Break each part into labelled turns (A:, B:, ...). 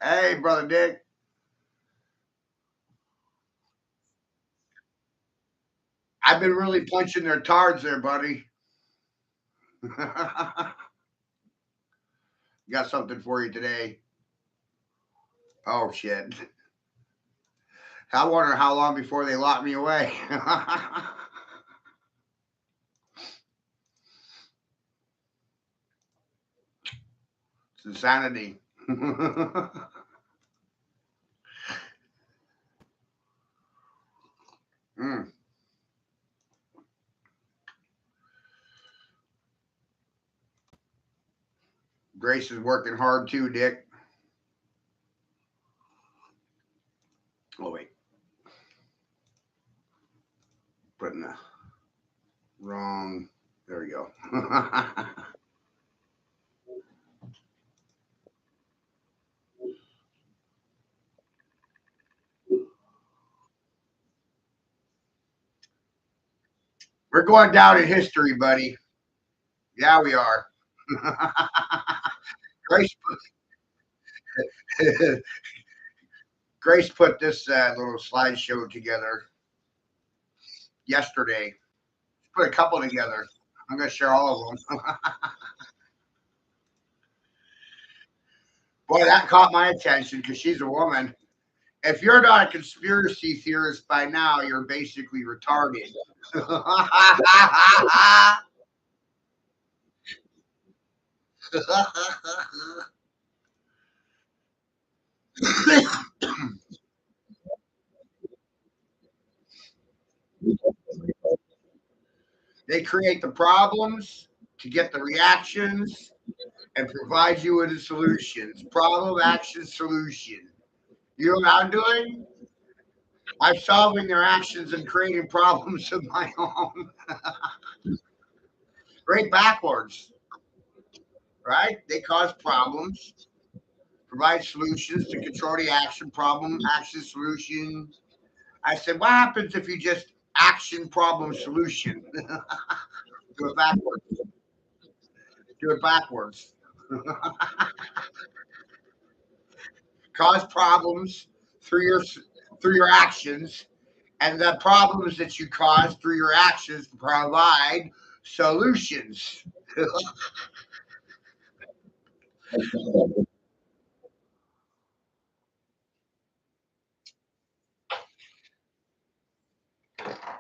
A: Hey, brother Dick. I've been really punching their tards there, buddy. Got something for you today. Oh shit. I wonder how long before they lock me away. It's insanity. Mm. Grace is working hard too, Dick. Oh wait, putting the wrong. There we go. We're going down in history, buddy. Yeah, we are. Grace put, Grace put this little slideshow together yesterday. Put a couple together. I'm going to share all of them. Boy, that caught my attention because she's a woman. If you're not a conspiracy theorist by now, you're basically retarded. They create the problems to get the reactions and provide you with the solutions. Problem, action, solution. You know what I'm doing? I'm solving their actions and creating problems of my own. Right backwards, right? They cause problems, provide solutions to control the action, problem, action, solution. I said, what happens if you just action, problem, solution? Do it backwards. Do it backwards. Cause problems through your actions, and the problems that you cause through your actions provide solutions.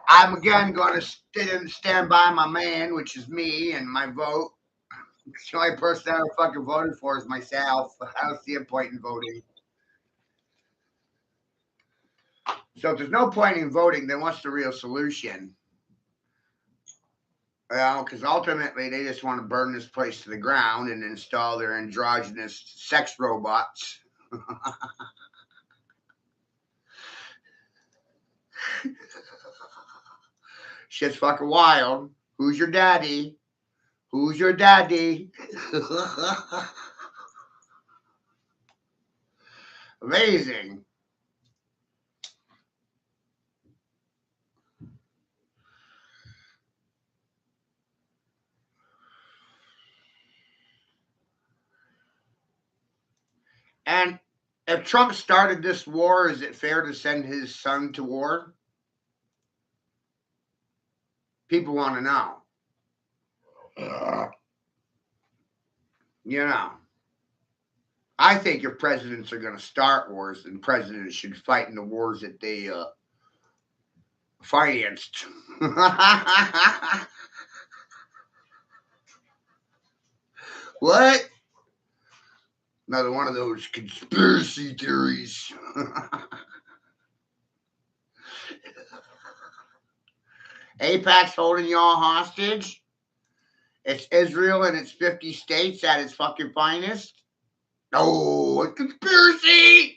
A: I'm again going to stand by my man, which is me, and my vote. The only person I ever fucking voted for is myself. I don't see a point in voting. So if there's no point in voting, then what's the real solution? Well, because ultimately they just want to burn this place to the ground and install their androgynous sex robots. Shit's fucking wild. Who's your daddy? Who's your daddy? Amazing. And if Trump started this war, is it fair to send his son to war? People want to know. You know, I think if presidents are going to start wars, then presidents should fight in the wars that they financed. What? Another one of those conspiracy theories. APAC's holding y'all hostage. It's Israel and its 50 states at its fucking finest. Oh, a conspiracy!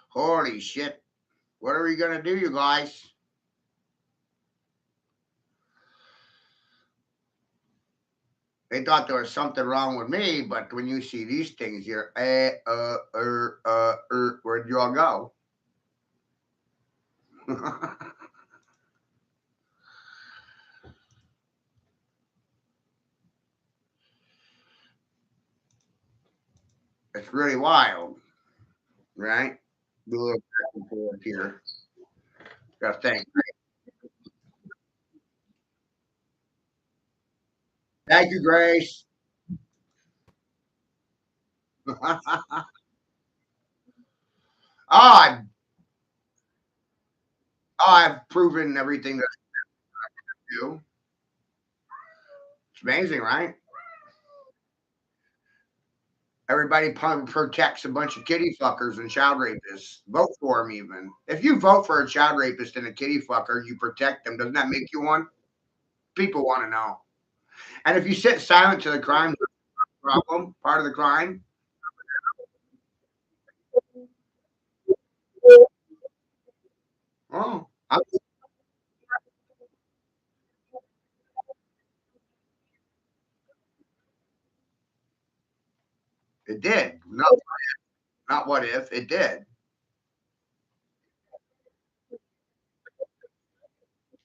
A: Holy shit. What are we going to do, you guys? They thought there was something wrong with me, but when you see these things, you're, where'd you all go? It's really wild, right? Do a little back and forth here. Gotta think. Thank you, Grace. Oh, I've proven everything that I do. It's amazing, right? Everybody protects a bunch of kitty fuckers and child rapists. Vote for them, even. If you vote for a child rapist and a kitty fucker, you protect them. Doesn't that make you one? People want to know. And if you sit silent to the crime problem, part of the crime, oh, it did. No, not what if, it did.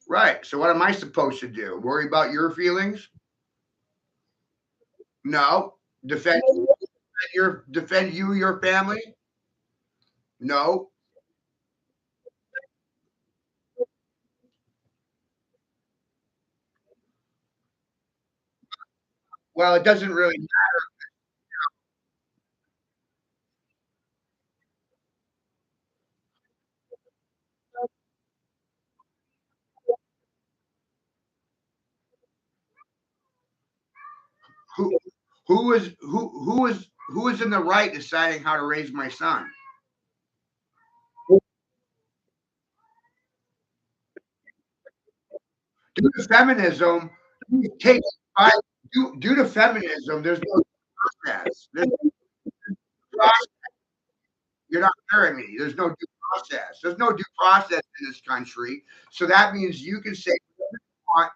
A: Right. So what am I supposed to do? Worry about your feelings? No. Defend you, your family? No. Well, it doesn't really. Who who is in the right deciding how to raise my son? Due to feminism, take due to feminism, there's no process. There's no process. You're not hearing me. There's no due process. There's no due process in this country. So that means you can say whatever you want.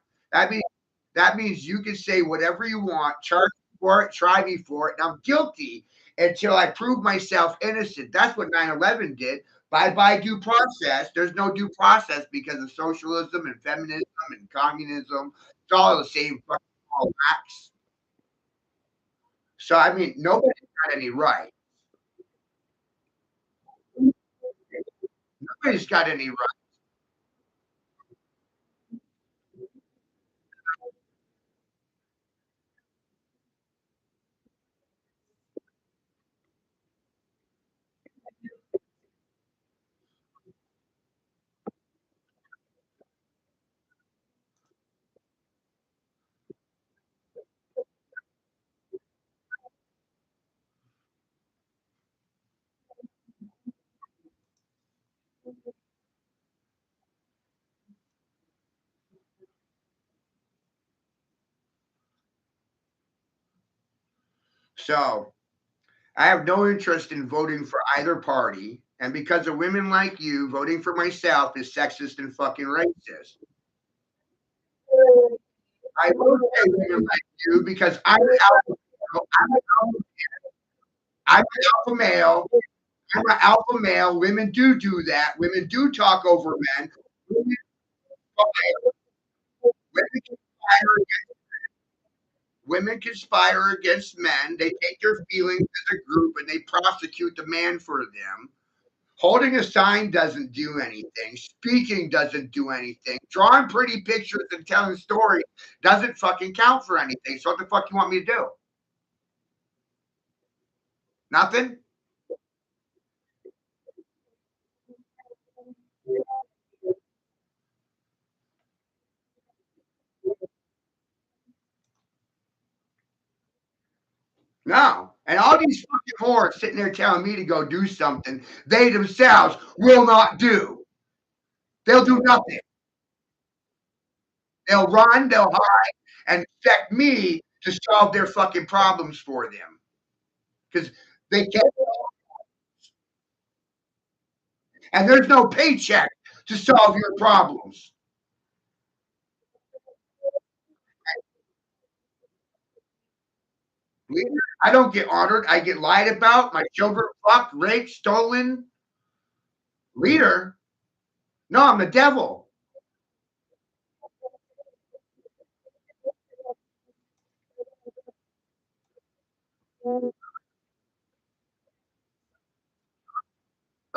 A: That means you can say whatever you want, charge me for it, try me for it, and I'm guilty until I prove myself innocent. That's what 9/11 did. Bye bye due process. There's no due process because of socialism and feminism and communism. It's all the same fucking acts. So I mean, nobody's got any right. Nobody's got any right. So I have no interest in voting for either party. And because of women like you, voting for myself is sexist and fucking racist. I will say women like you because I'm an alpha, I'm an alpha male. I'm an alpha male. Women do that. Women do talk over men. Women, women conspire, women conspire against men. They take their feelings as a group and they prosecute the man for them. Holding a sign doesn't do anything. Speaking doesn't do anything. Drawing pretty pictures and telling stories doesn't fucking count for anything. So what the fuck you want me to do? Nothing? No. And all these fucking whores sitting there telling me to go do something they themselves will not do. They'll do nothing. They'll run, they'll hide, and expect me to solve their fucking problems for them because they can't. And there's no paycheck to solve your problems. I don't get honored. I get lied about. My children fucked, raped, stolen. Leader? No, I'm the devil.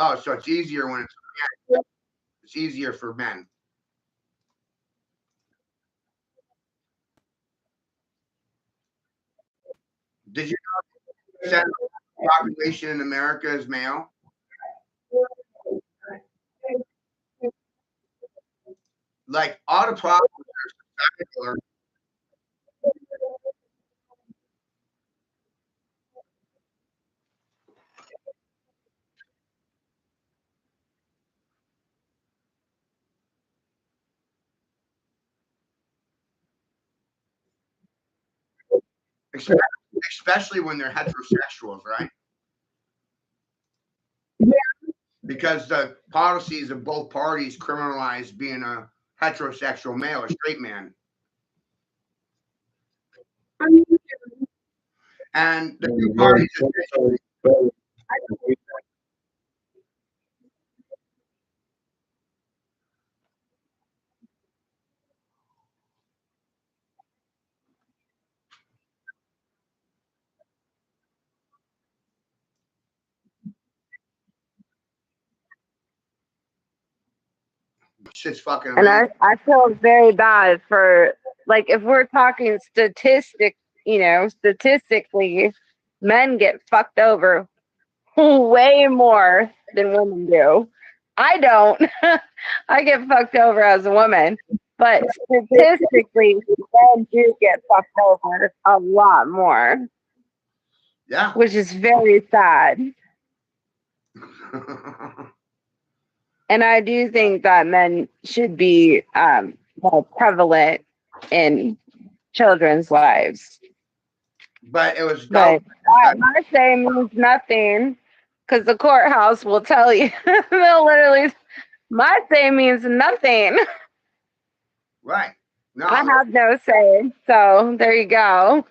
A: Oh, so it's easier when it's easier for men. Did you know that the population in America is male? Like all the problems are, especially when they're heterosexuals, right? Because the policies of both parties criminalize being a heterosexual male, a straight man. And the two parties, shit's fucking
B: And
A: amazing.
B: I feel very bad for, like, if we're talking statistically, men get fucked over way more than women do. I don't. I get fucked over as a woman, but statistically, men do get fucked over a lot more,
A: Yeah.
B: which is very sad. And I do think that men should be more prevalent in children's lives.
A: But it was
B: But
A: government that
B: my say means nothing because the courthouse will tell you. They'll literally, my say means nothing.
A: right.
B: I
A: No,
B: have no say. So there you go.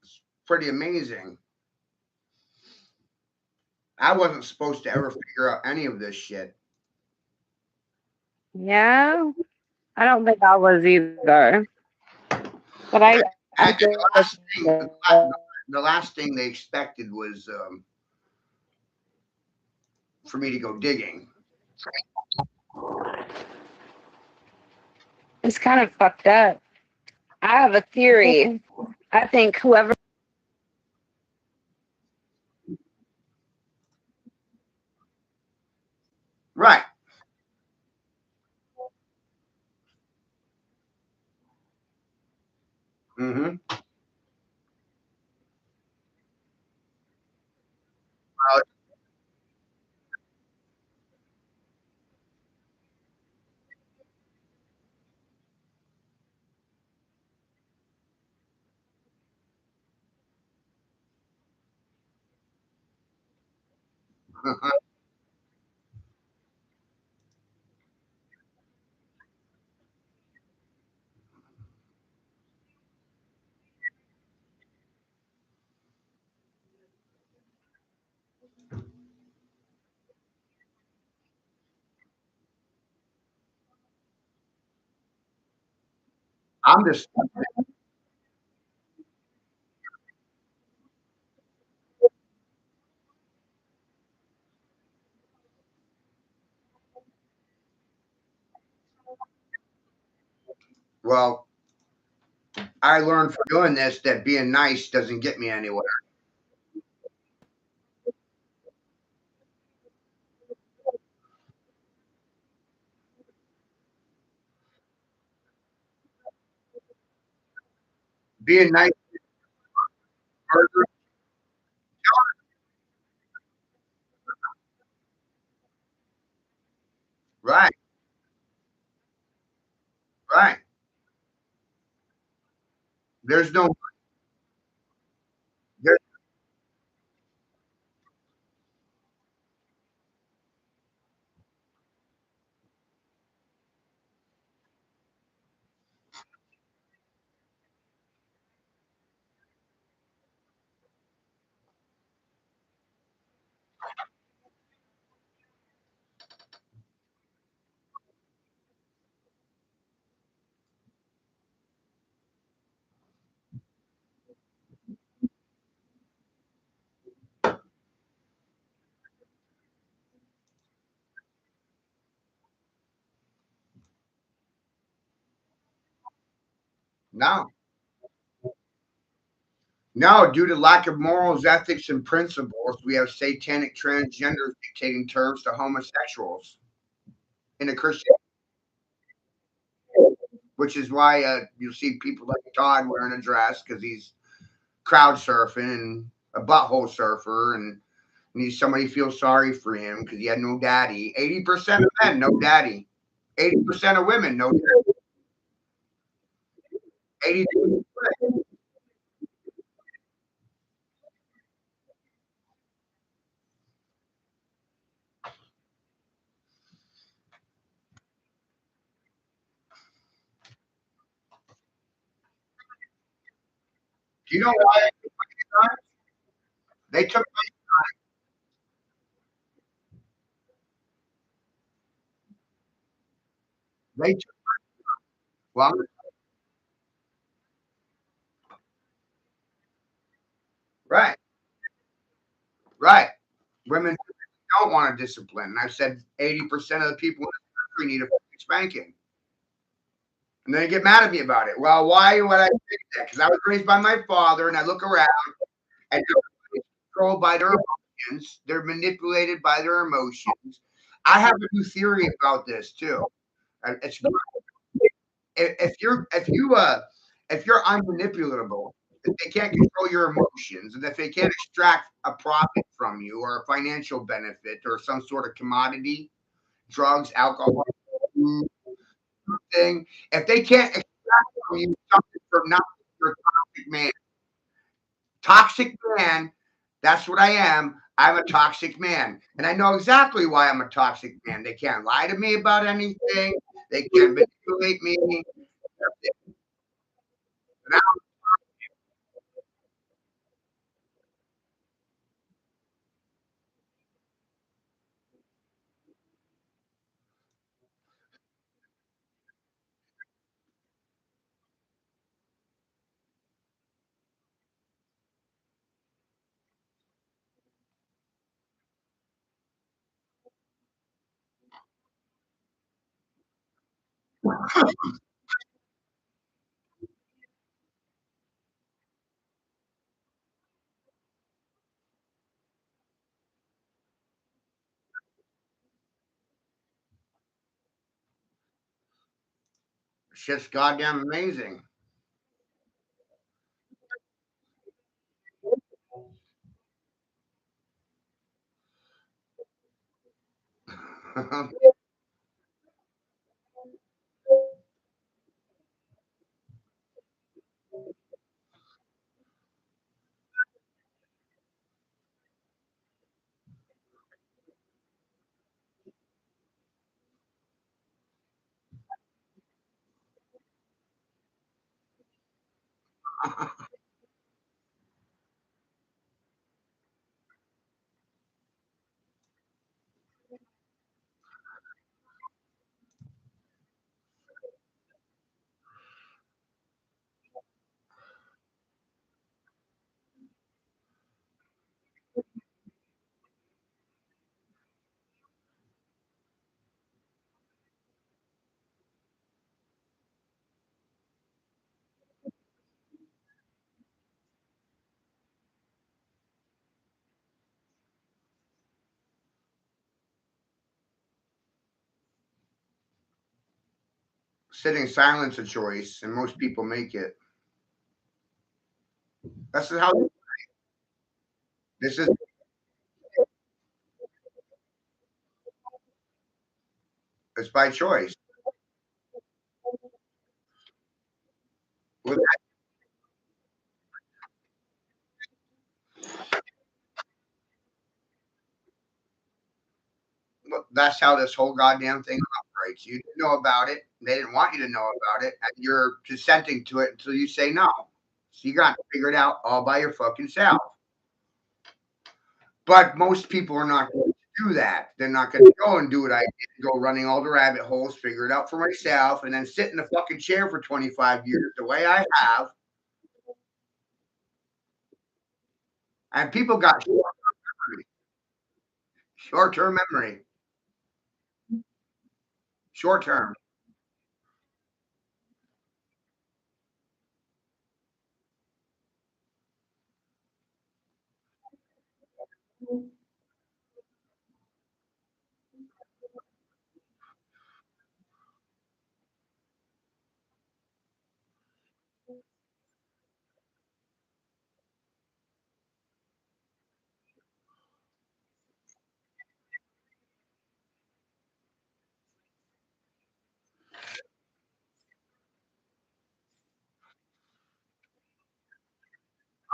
A: it's pretty amazing. I wasn't supposed to ever figure out any of this shit.
B: Yeah. I don't think I was either. But I
A: And
B: did.
A: the last thing they expected was for me to go digging.
B: It's kind of fucked up. I have a theory. I think whoever
A: Right. Mm-hmm. I'm just well. I learned from doing this that being nice doesn't get me anywhere. Being nice, right, There's no there, no. No, due to lack of morals, ethics, and principles, we have satanic transgenders dictating terms to homosexuals in a Christian, which is why you'll see people like Todd wearing a dress because he's crowd surfing and a butthole surfer, and he's somebody feels sorry for him because he had no daddy. 80% of men, no daddy. 80% of women, no daddy. 82. Do you know why they took? They took well, right, right. Women don't want to discipline. And I've said 80% of the people in this country need a fucking spanking. And then they get mad at me about it. Well, why would I think that? Because I was raised by my father, and I look around and they're controlled by their emotions. They're manipulated by their emotions. I have a new theory about this too. It's if you're unmanipulatable, if they can't control your emotions, and if they can't extract a profit from you or a financial benefit or some sort of commodity, drugs, alcohol, food thing, if they can't extract from you something for nothing, you're a toxic man. Toxic man, that's what I am. I'm a toxic man. And I know exactly why I'm a toxic man. They can't lie to me about anything. They can't manipulate me. Shit's goddamn amazing. Sitting silent's a choice, and most people make it. That's how this is. It's by choice. Well, that's how this whole goddamn thing operates. You didn't know about it. They didn't want you to know about it, and you're consenting to it until you say no. So you got to figure it out all by your fucking self. But most people are not going to do that. They're not going to go and do what I did, go running all the rabbit holes, figure it out for myself, and then sit in the fucking chair for 25 years the way I have. And people got short term memory, short term.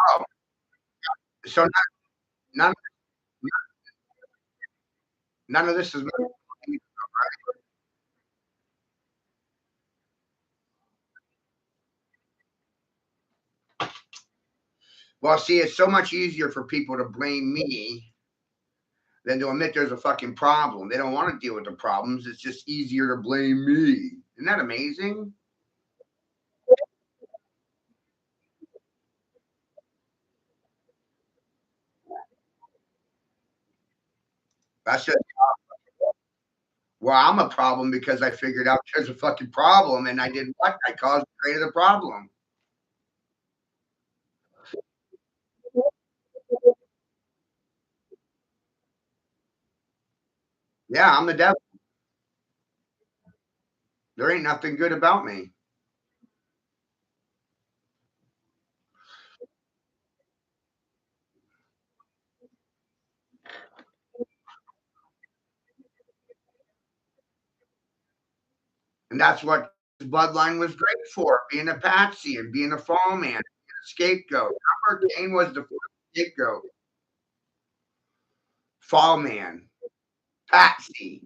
A: Oh, so none, none of this is. Well, see, it's so much easier for people to blame me than to admit there's a fucking problem. They don't want to deal with the problems. It's just easier to blame me. Isn't that amazing? That's just, well, I'm a problem because I figured out there's a fucking problem and I did what? I created a problem. Yeah, I'm the devil. There ain't nothing good about me. And that's what his bloodline was great for, being a patsy and being a fall man, being a scapegoat. Remember, Cain was the first scapegoat, fall man, patsy.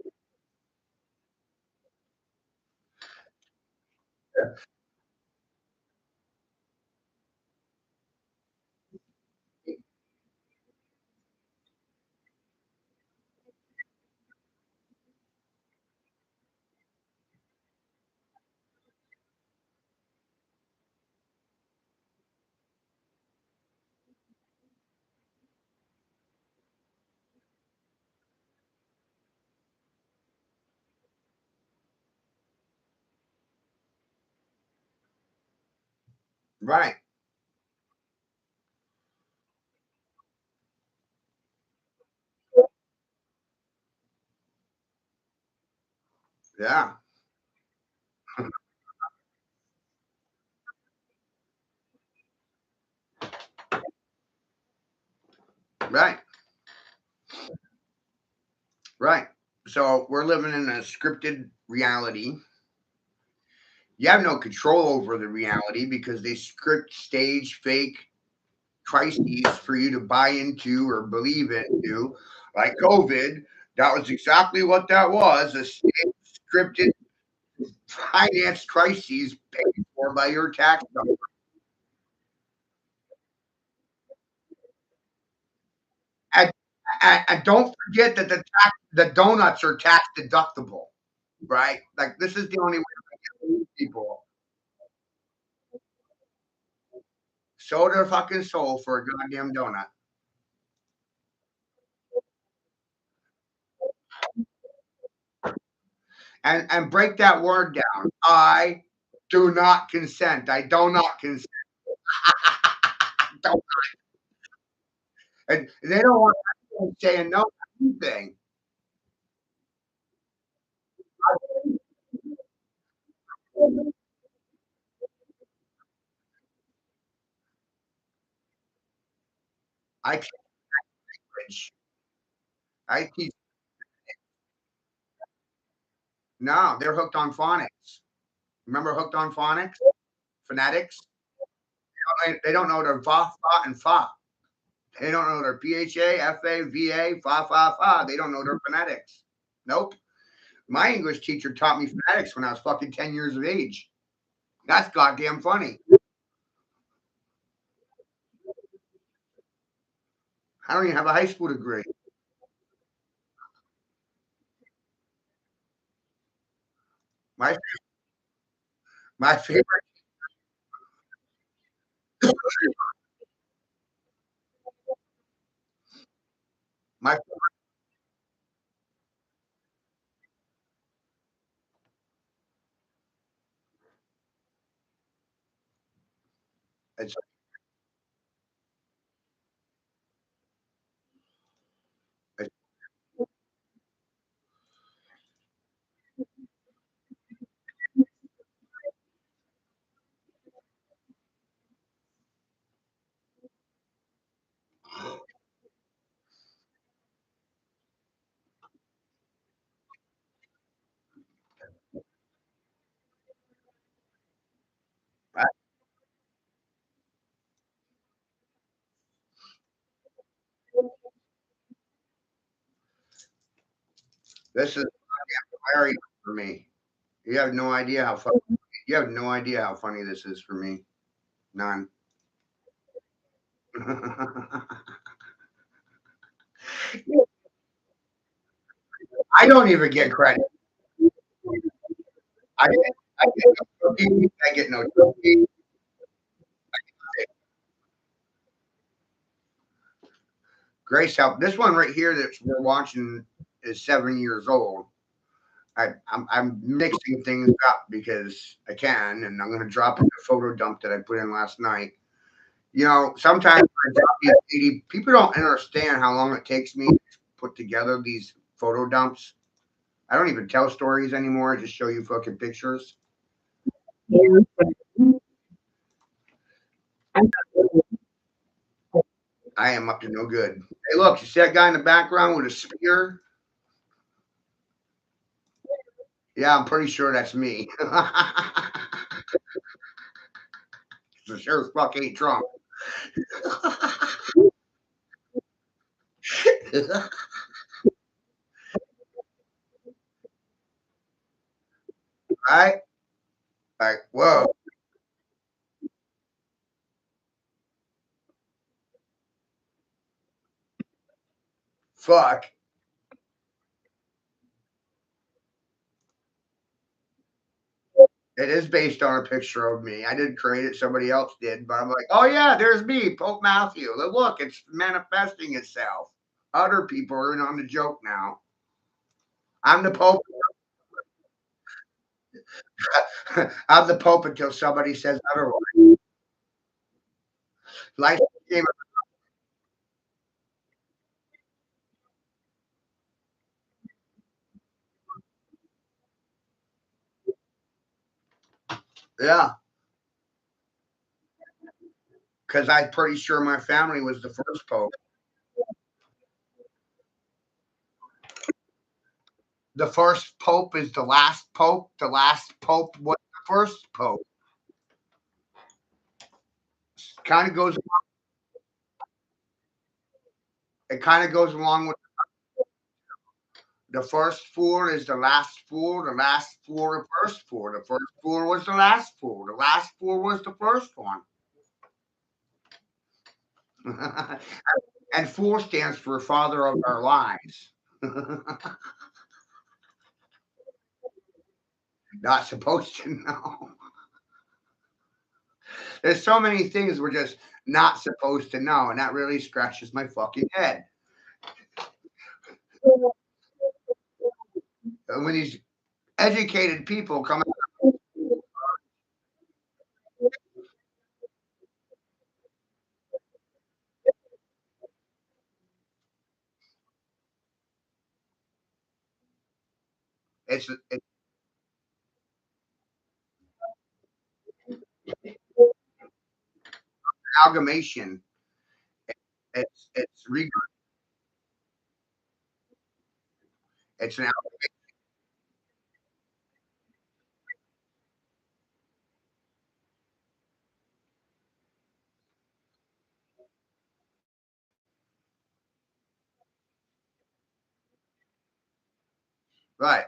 A: Right. Yeah. Right. Right. So we're living in a scripted reality. You have no control over the reality because they script, stage, fake crises for you to buy into or believe into. Like COVID, that was exactly what that was, a staged, scripted, financed crises paid for by your tax dollars. And, and don't forget that the donuts are tax deductible, right? Like this is the only way to get people sold their fucking soul for a goddamn donut. And break that word down. I do not consent. I do not consent. Don't, and they don't want anyone saying no to anything. I teach. I teach. No, they're hooked on phonics. Remember hooked on phonics? Phonetics? They don't know their fa, fa, and fa. They don't know their PHA, FA, VA, fa, fa, fa. They don't know their phonetics. Nope. My English teacher taught me phonetics when I was fucking 10 years of age. That's goddamn funny. I don't even have a high school degree. My my favorite my it's, it's this is hilarious for me. You have no idea how funny. You have no idea how funny this is for me. None. I don't even get credit. I get no trophy. I get no trophy. Grace help. This one right here that we're watching is 7 years old. I'm mixing things up because I can, and I'm going to drop in the photo dump that I put in last night. You know, sometimes when I drop these 80, people don't understand how long it takes me to put together these photo dumps. I don't even tell stories anymore. I just show you fucking pictures. I am up to no good. Hey, look, you see that guy in the background with a spear? Yeah, I'm pretty sure that's me. For sure as fuck ain't Trump. Right? Like, whoa, fuck. It is based on a picture of me. I didn't create it, somebody else did, but I'm like, oh yeah, there's me, Pope Matthew. Look, it's manifesting itself. Other people are in on the joke now. I'm the Pope. I'm the Pope until somebody says otherwise. Life became, yeah, because I'm pretty sure my family was the first Pope. The first Pope is the last Pope. The last Pope was the first Pope. Kind of goes. It kind of goes along with the first fool is the last fool. The last fool, the first fool. The first fool was the last fool. The last fool was the first one. And fool stands for father of our lives. Not supposed to know. There's so many things we're just not supposed to know, and that really scratches my fucking head. And when these educated people come out, it's amalgamation. It's it's an Right.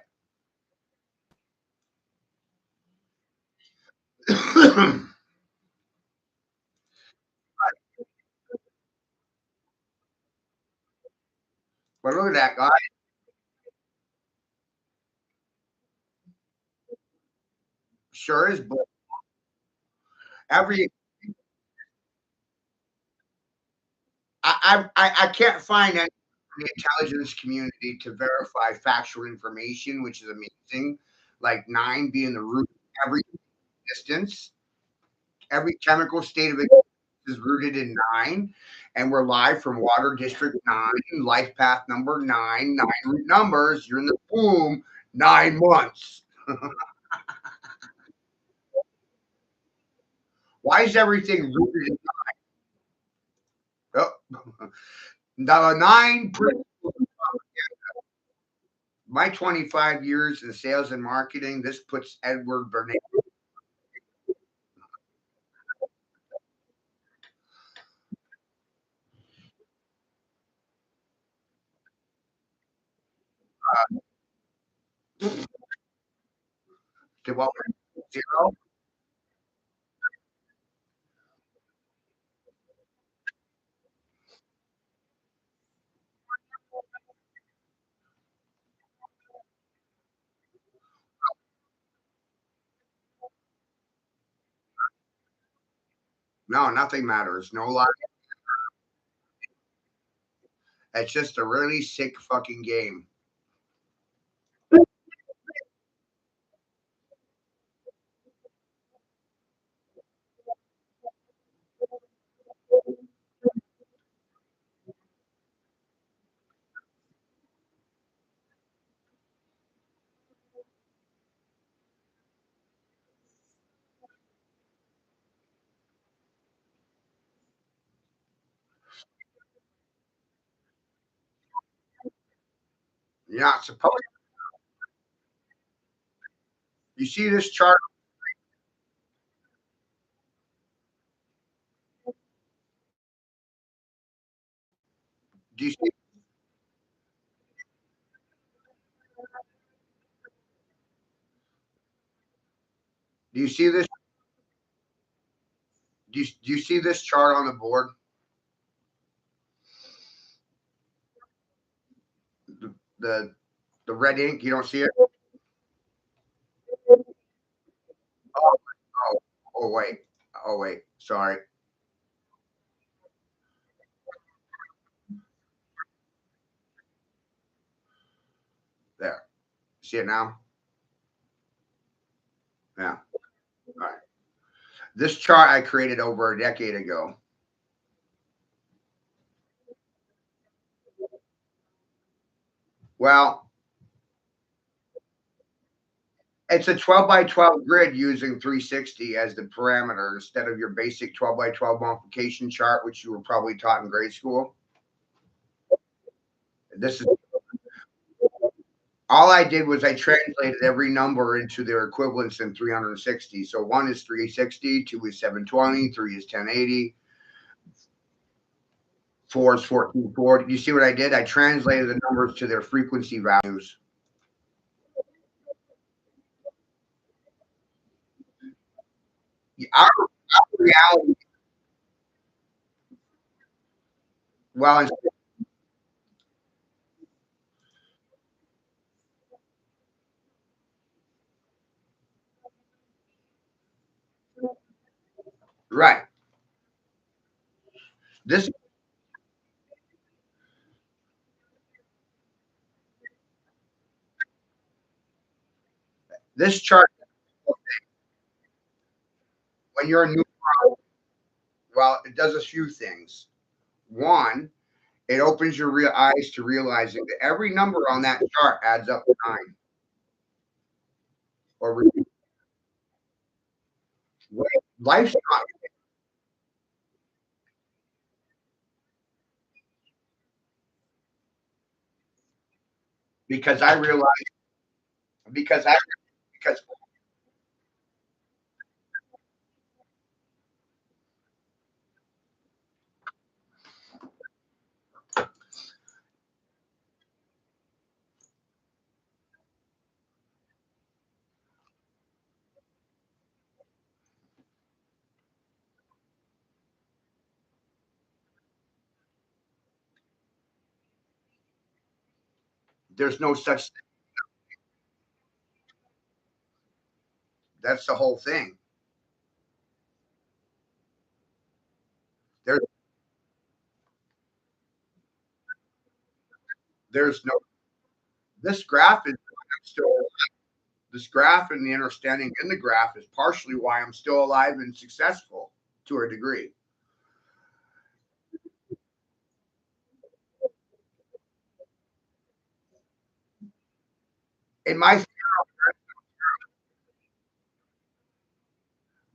A: But look at that guy. Sure is. But every I can't find any in the intelligence community to verify factual information, which is amazing. Like nine being the root of every distance, every chemical state of existence is rooted in nine, and we're live from Water District 9, life path number 9, nine root numbers. You're in the womb 9 months. Why is everything rooted in oh, the nine? My 25 years in sales and marketing, this puts Edward Bernays. To what we're zero. No, nothing matters. No lie. It's just a really sick fucking game. You're not supposed. You see this chart? Do you see? Do you see this? Do you see this chart on the board? The the, the red ink. You don't see it? Oh, oh, oh wait. Oh wait. Sorry. There. See it now? Yeah. All right. This chart I created over a decade ago. Well, it's a 12 by 12 grid using 360 as the parameter instead of your basic 12 by 12 multiplication chart, which you were probably taught in grade school. This is all I did was I translated every number into their equivalents in 360. So one is 360, two is 720, three is 1080, four is 1440. You see what I did? I translated the numbers to their frequency values. Our reality, well, right. This this chart, when you're a new, well, it does a few things. One, it opens your real eyes to realizing that every number on that chart adds up to nine. Or life's not because I realized because I because There's no such. That's the whole thing. There, there's no. This graph is still. This graph and the understanding in the graph is partially why I'm still alive and successful to a degree. In my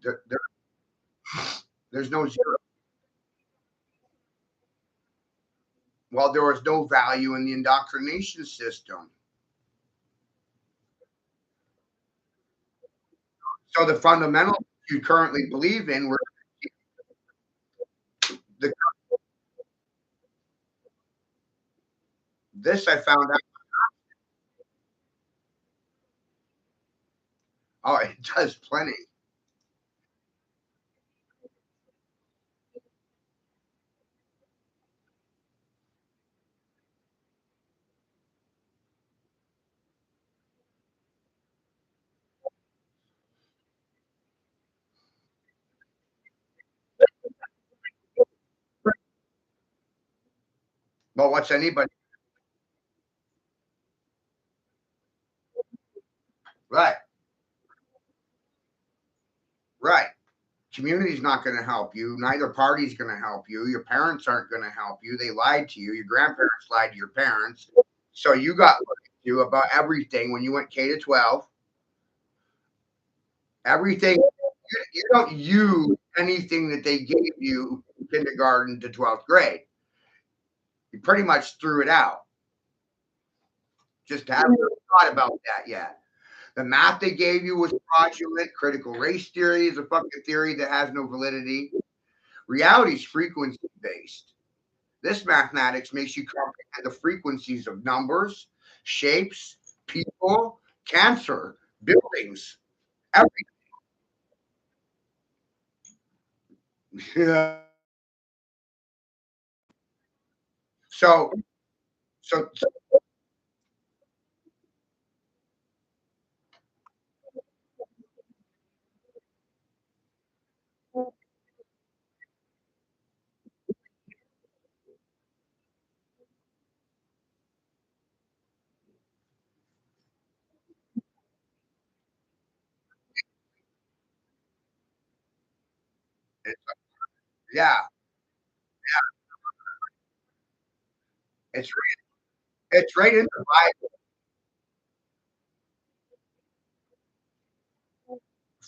A: there, there, there's no zero. Well, there was no value in the indoctrination system. So the fundamentals you currently believe in were the this I found out. Oh, it does plenty. But what's anybody right? Right. Community's not going to help you. Neither party's going to help you. Your parents aren't going to help you. They lied to you. Your grandparents lied to your parents. So you got lied to about everything when you went K to 12. Everything you don't use anything that they gave you kindergarten to 12th grade. You pretty much threw it out. Just haven't thought about that yet. The math they gave you was fraudulent. Critical race theory is a fucking theory that has no validity. Reality is frequency based. This mathematics makes you comprehend the frequencies of numbers, shapes, people, cancer, buildings, everything. Yeah. So, so yeah, it's it's right in the Bible.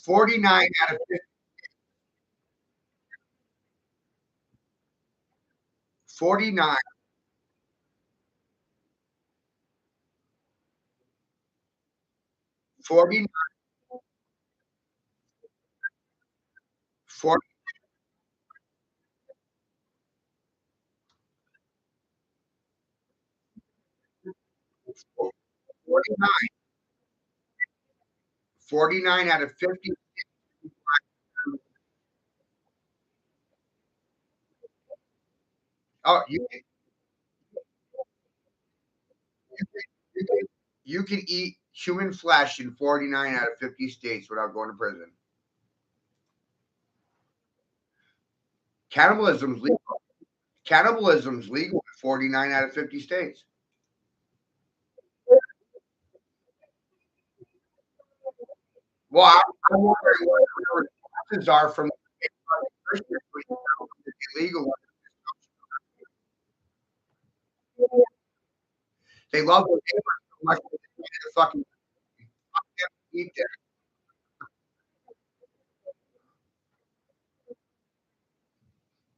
A: 49 out of 50, 49, 49, 40, 49, 49 out of 50. Oh, you can, you can eat human flesh in 49 out of 50 states without going to prison. Cannibalism's legal. Cannibalism's legal in 49 out of 50 states. Well, I'm wondering what the responses are from Christians, which is illegal. They love their neighbors so much that they want to fucking eat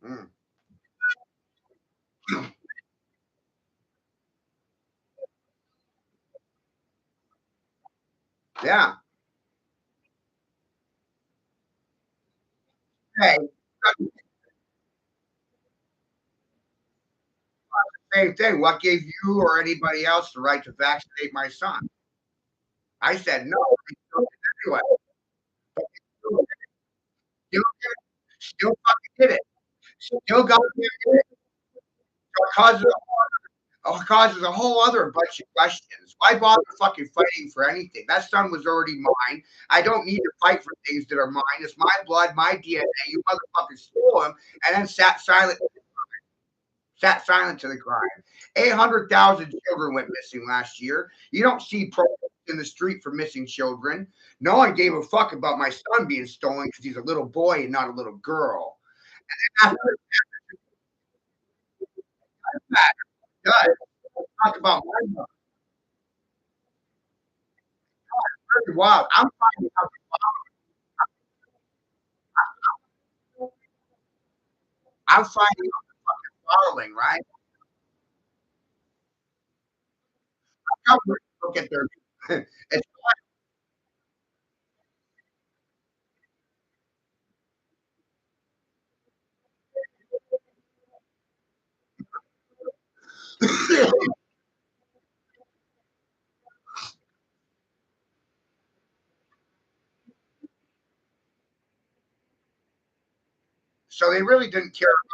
A: them. Mm. Yeah. Hey, same thing. What gave you or anybody else the right to vaccinate my son? I said no. They still did anyway. Still, still fucking did it. Still got because of causes a whole other bunch of questions. Why bother fucking fighting for anything? That son was already mine. I don't need to fight for things that are mine. It's my blood, my DNA. You motherfuckers stole him and then sat silent to the crime. 800,000 children went missing last year. You don't see protests in the street for missing children. No one gave a fuck about my son being stolen because he's a little boy and not a little girl. After that, guys, talk about my mother. Very wild. I'm finding out borrowing, right? Government look at their it's so they really didn't care about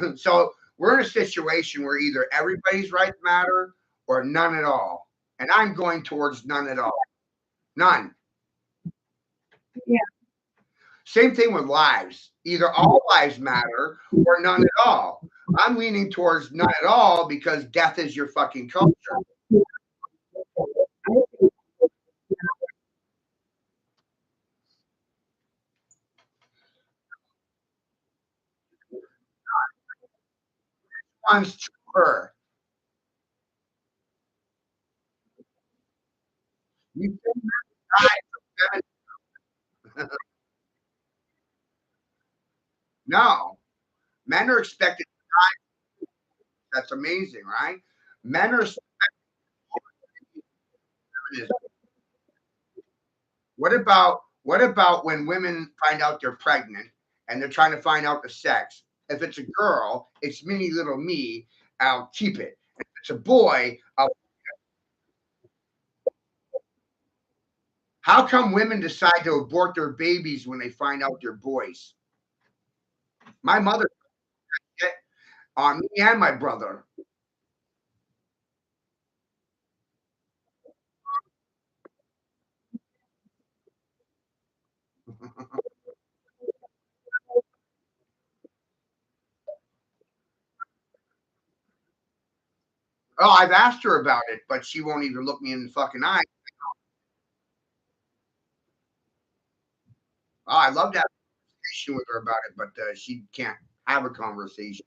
A: my so we're in a situation where either everybody's rights matter or none at all. And I'm going towards none at all. None.
B: Yeah.
A: Same thing with lives. Either all lives matter or none at all. I'm leaning towards none at all because death is your fucking culture. One's truer. You think that- no. Men are expected. That's amazing, right? Men are. What about when women find out they're pregnant and they're trying to find out the sex? If it's a girl, it's mini little me. I'll keep it. If it's a boy, how come women decide to abort their babies when they find out they're boys? My mother did it on me and my brother. Oh, I've asked her about it, but she won't even look me in the fucking eye. Oh, I love to have a conversation with her about it, but she can't have a conversation.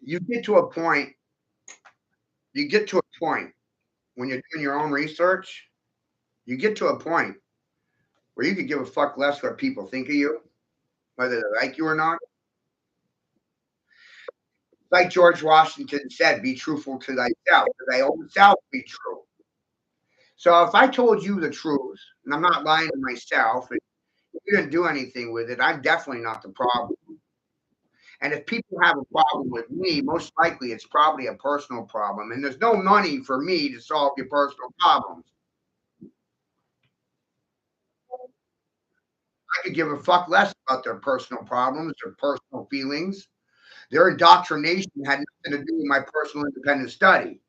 A: You get to a point. You get to a point when you're doing your own research. You get to a point where you could give a fuck less what people think of you, whether they like you or not. Like George Washington said, be truthful to thyself, to thy own self be true. So if I told you the truth, and I'm not lying to myself, and you didn't do anything with it, I'm definitely not the problem. And if people have a problem with me, most likely it's probably a personal problem. And there's no money for me to solve your personal problems. I could give a fuck less about their personal problems, their personal feelings. Their indoctrination had nothing to do with my personal independent study.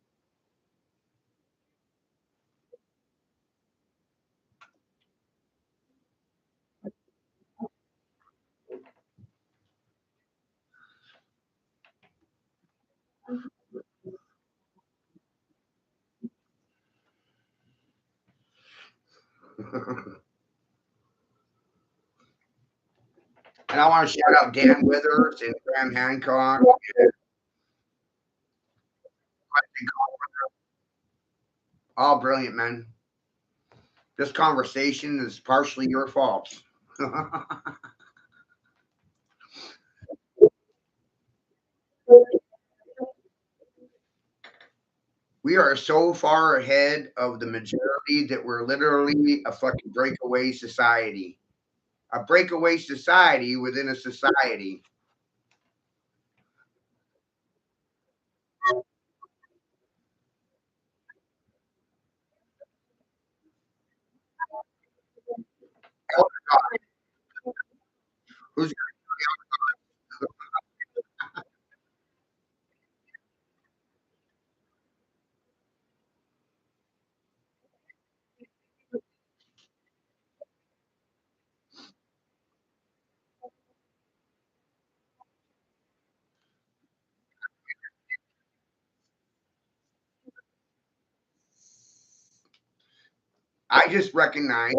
A: And I want to shout out Dan Withers and Graham Hancock. All brilliant men. This conversation is partially your fault. We are so far ahead of the majority that we're literally a fucking breakaway society. A breakaway society within a society. Who's I just recognize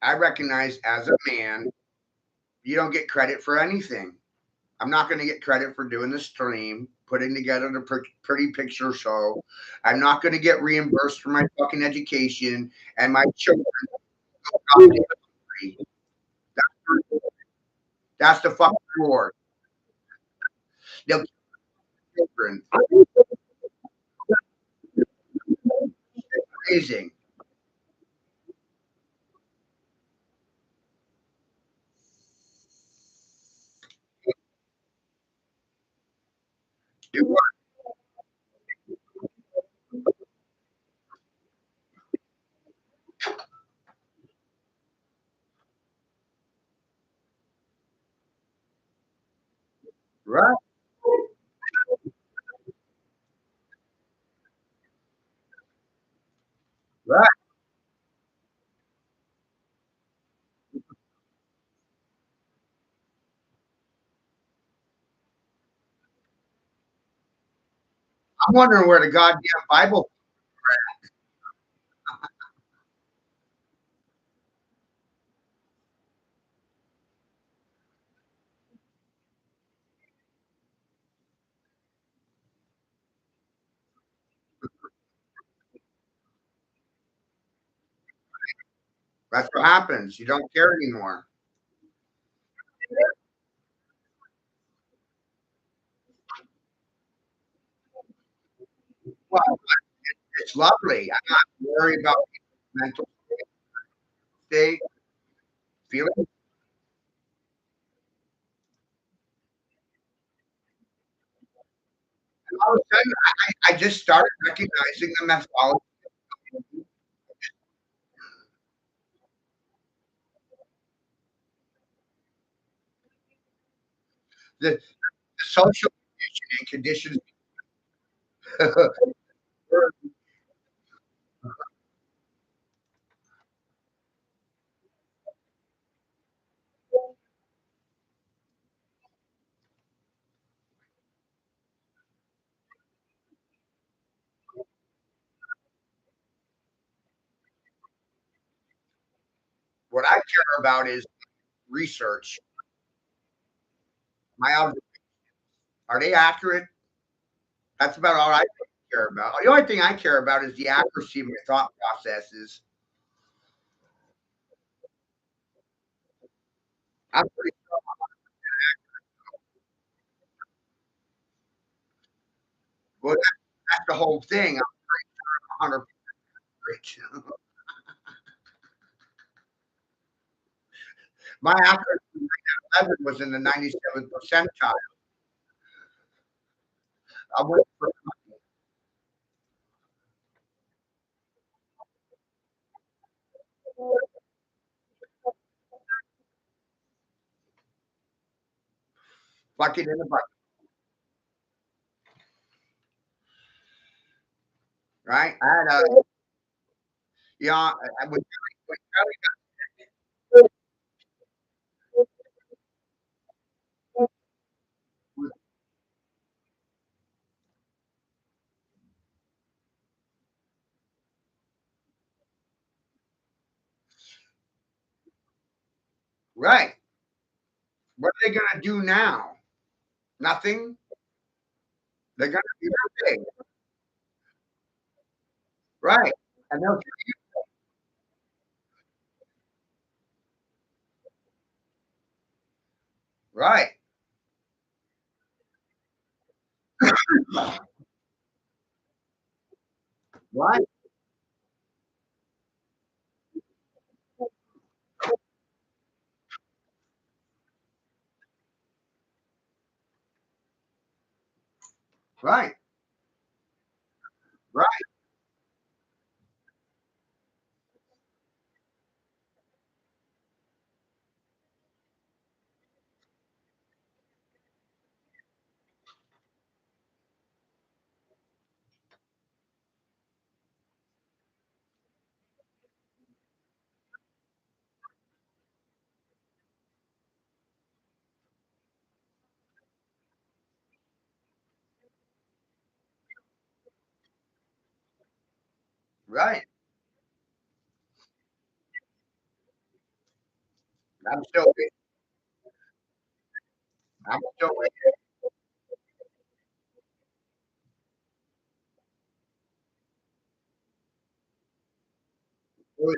A: I recognize as a man, you don't get credit for anything. I'm not going to get credit for doing the stream, putting together the pretty picture show. I'm not going to get reimbursed for my fucking education and my children. That's the fucking reward. They'll keep children. Amazing. Do right, right. I'm wondering where the goddamn Bible. That's what happens. You don't care anymore. Well, it's lovely. I'm not worried about mental state, feeling. All of a sudden, I just started recognizing the methodology, the social conditioning conditions. What I care about is research. My are they accurate? That's about all I care about. The only thing I care about is the accuracy of my thought processes. I'm pretty well. That's the whole thing. I'm 100 rich. My accuracy in 11 was in the 97th percentile. I went for fucking in the bucket, right? I had a, when right. What are they going to do now? Nothing. They're going to do nothing. Right. And they'll, right. Right, right, right, right. I'm still waiting. I'm still waiting.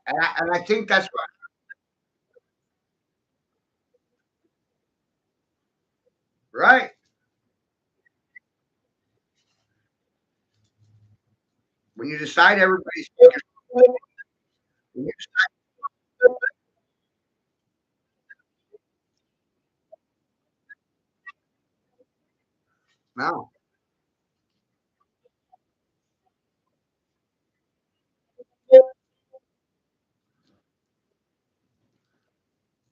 A: And I think that's what, right. When you decide everybody's fucking, when you no.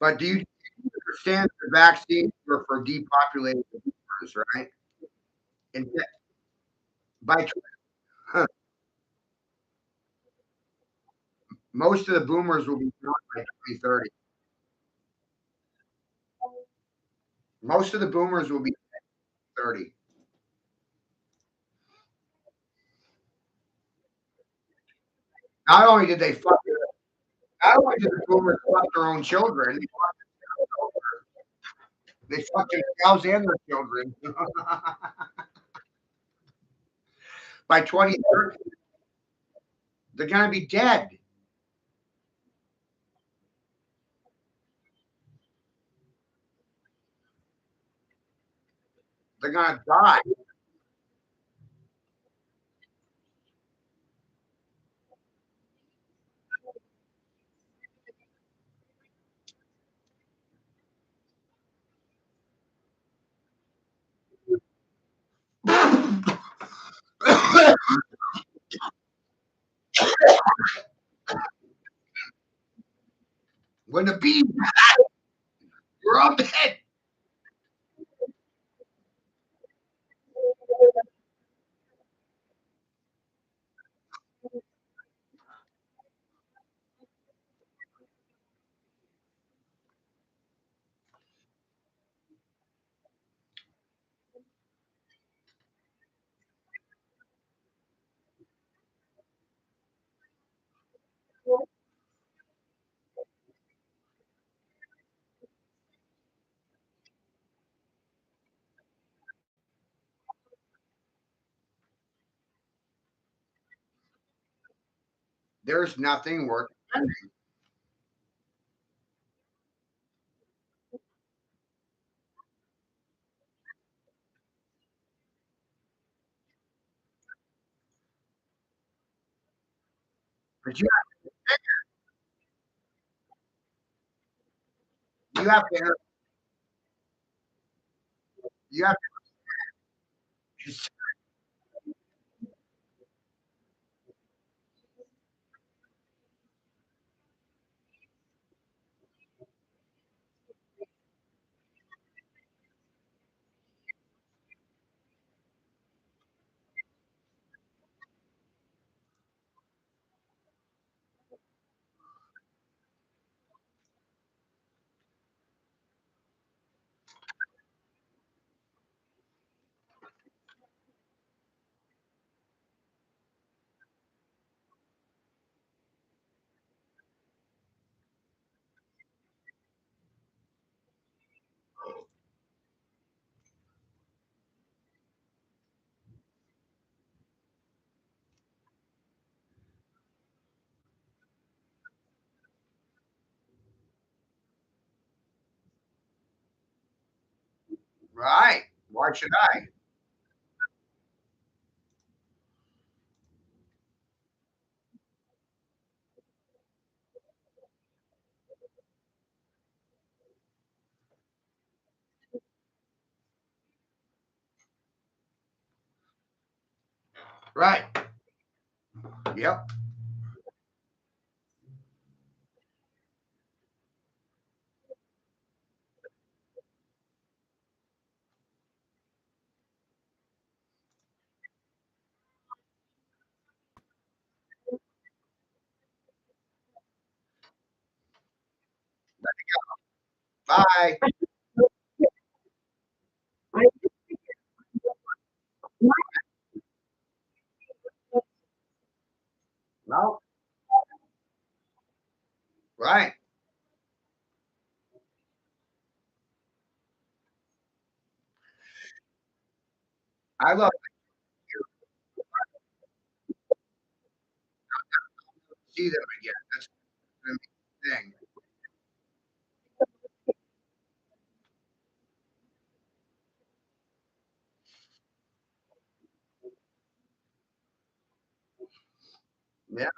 A: But do you understand the vaccines were for depopulated boomers, right? And by huh, most of the boomers will be gone by 2030. Most of the boomers will be 30. Not only did they fuck, not only did the boomers fuck their own children, they fucked themselves and their children. By 2030, they're gonna be dead. They're gonna die. When the bees were all dead. There's nothing worth defending. But you have to you have to Right. Why should I? Right. Yep. Bye. No. Right. I love to see them again. That's the main thing. Yeah.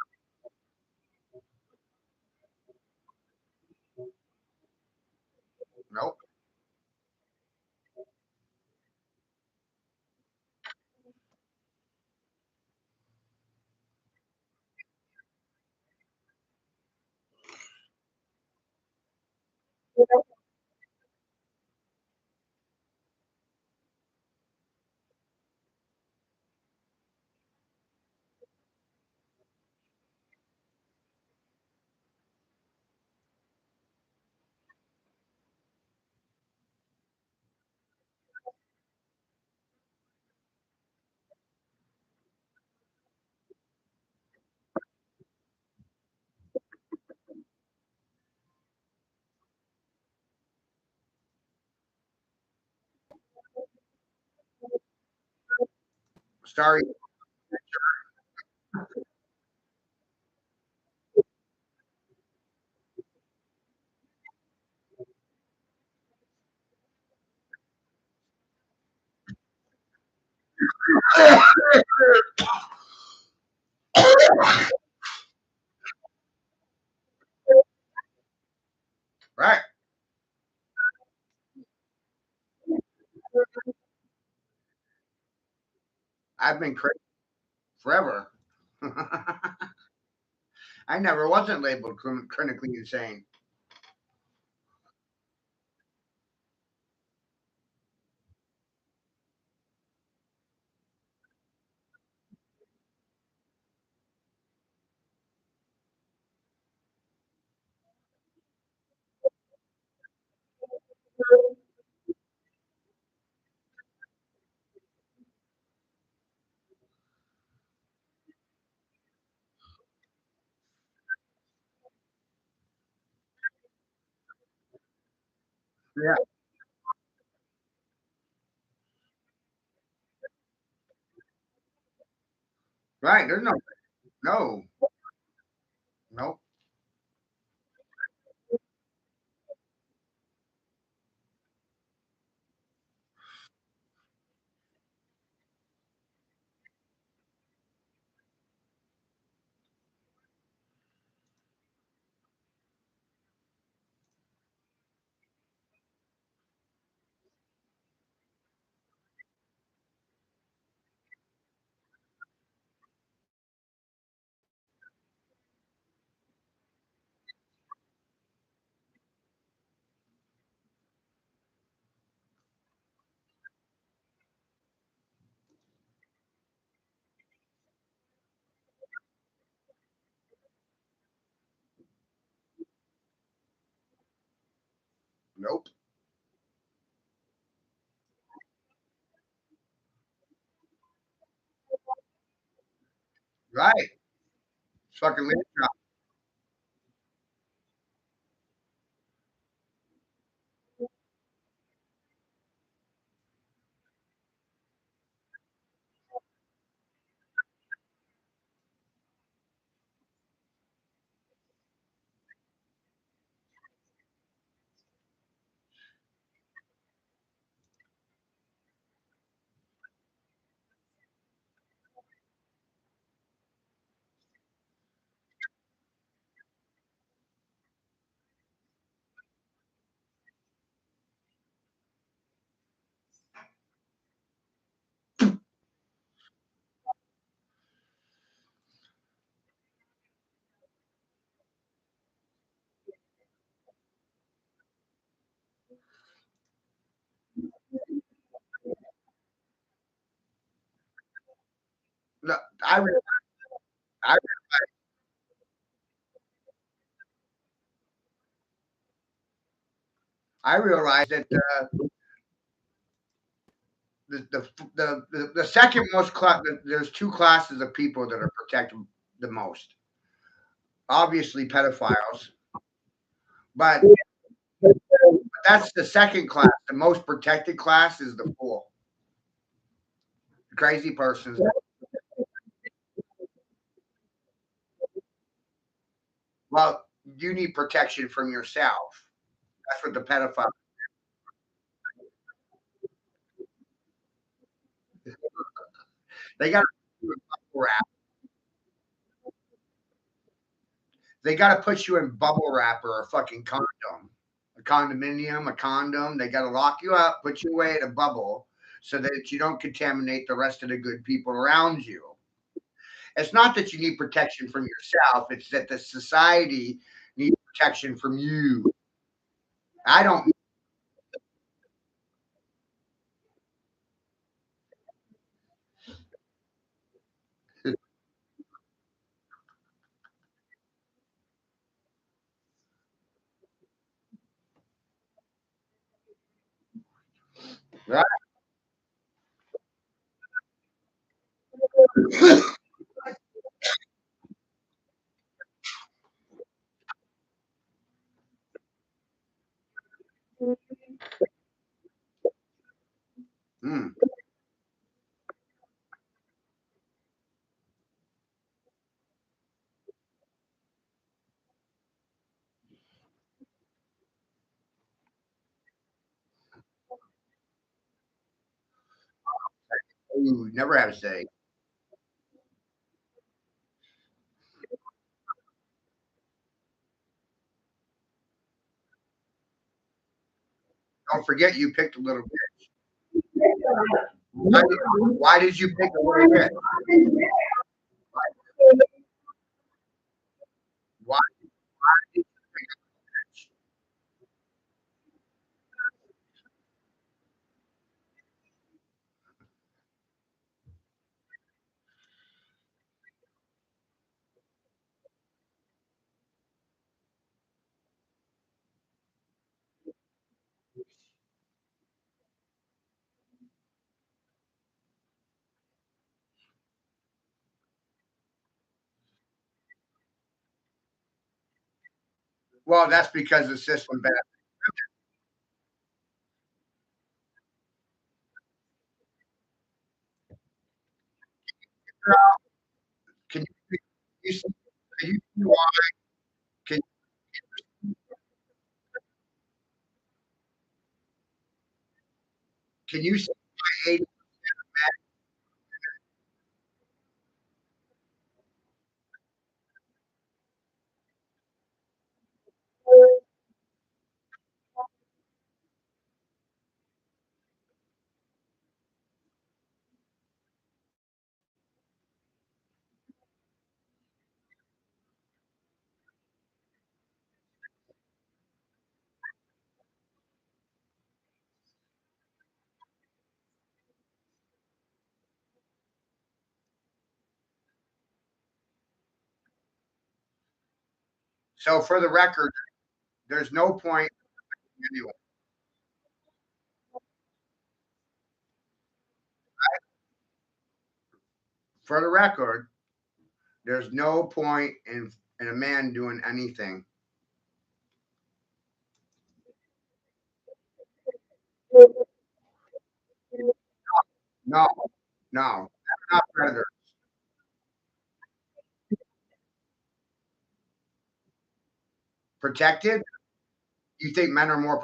A: Nope. Sorry. Right. I've been crazy forever. I never wasn't labeled clinically insane. Yeah. Right. There's no, no. Nope. Right. It's fucking lip job. No, I, I realize that the second most there's two classes of people that are protected the most. Obviously, pedophiles, but that's the second class. The most protected class is the fool, crazy persons. Well, you need protection from yourself. That's what the pedophile. They got to they got to put you in bubble wrap or a fucking condom, a condominium, a condom. They got to lock you up, put you away in a bubble, so that you don't contaminate the rest of the good people around you. It's not that you need protection from yourself; it's that the society needs protection from you. I don't. Right? Mm. Ooh, never have a say. Don't forget you picked a little bit. Why did you pick a little bit? Why did you pick a Well, that's because the system benefits. Can you see, can you see why? Can, can you see why 80? So for the record, there's no point anyway. For the record, there's no point in a man doing anything. No, no, not predator. Protected? You think men are more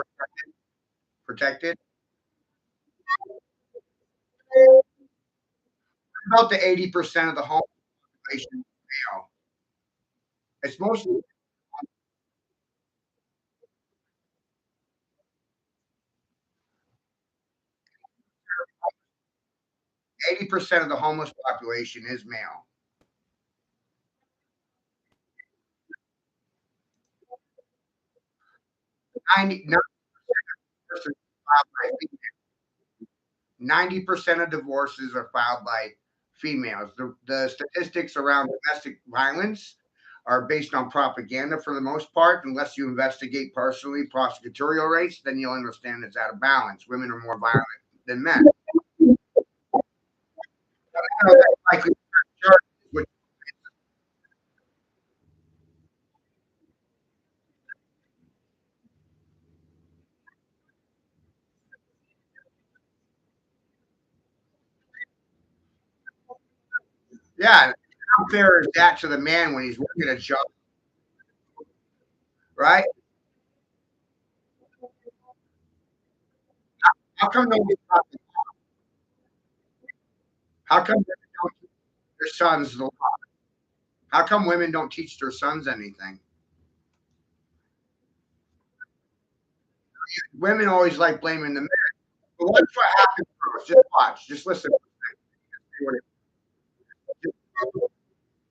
A: protected? About the 80% of the home population male. It's mostly 80% of the homeless population is male. 90% of divorces are filed by females. The statistics around domestic violence are based on propaganda for the most part. Unless you investigate personally prosecutorial rates, then you'll understand it's out of balance. Women are more violent than men. Likely, yeah, how fair is that to the man when he's working a job, right? How come nobody how come women don't teach their sons the law? How come women don't teach their sons anything? Women always like blaming the men. But what's what happens to us? Just watch. Just listen.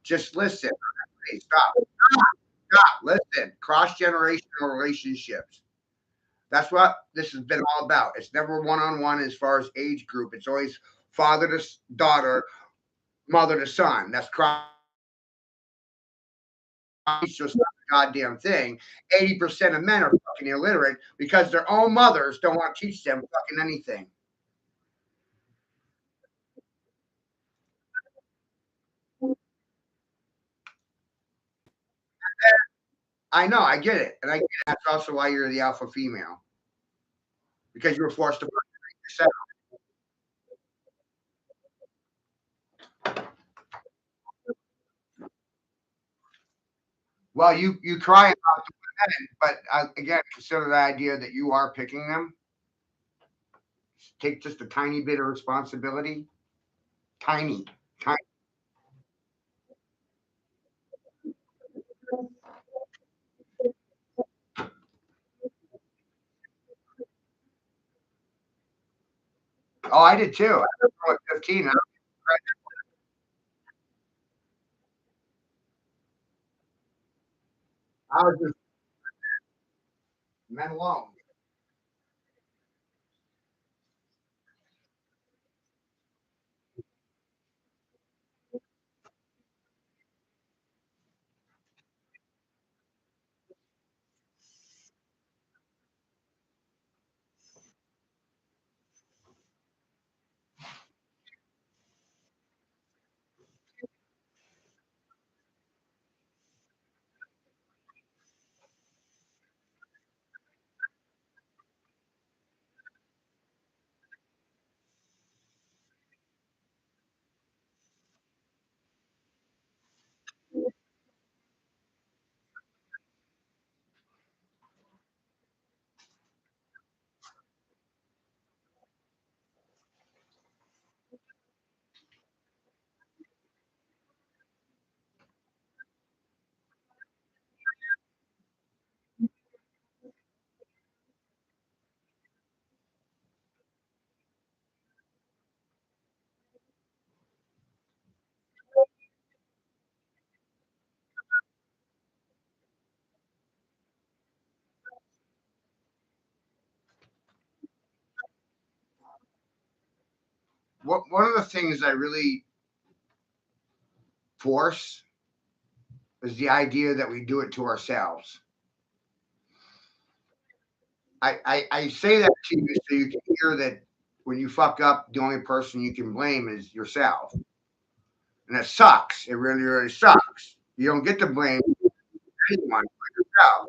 A: Just listen. Hey, stop. Stop. Listen. Cross generational relationships. That's what this has been all about. It's never one on one as far as age group. It's always father to daughter, mother to son. That's cross. Just not a goddamn thing. 80% of men are fucking illiterate because their own mothers don't want to teach them fucking anything. I know, I get it. And I get it. That's also why you're the alpha female because you were forced to put yourself. Well, you cry about the women, but again, consider the idea that you are picking them. Take just a tiny bit of responsibility. Tiny, tiny. Oh, I did too. I was 15. I was just men alone. One of the things I really force is the idea that we do it to ourselves. I say that to you so you can hear that when you fuck up, the only person you can blame is yourself. And it sucks. It really, really sucks. You don't get to blame anyone but yourself.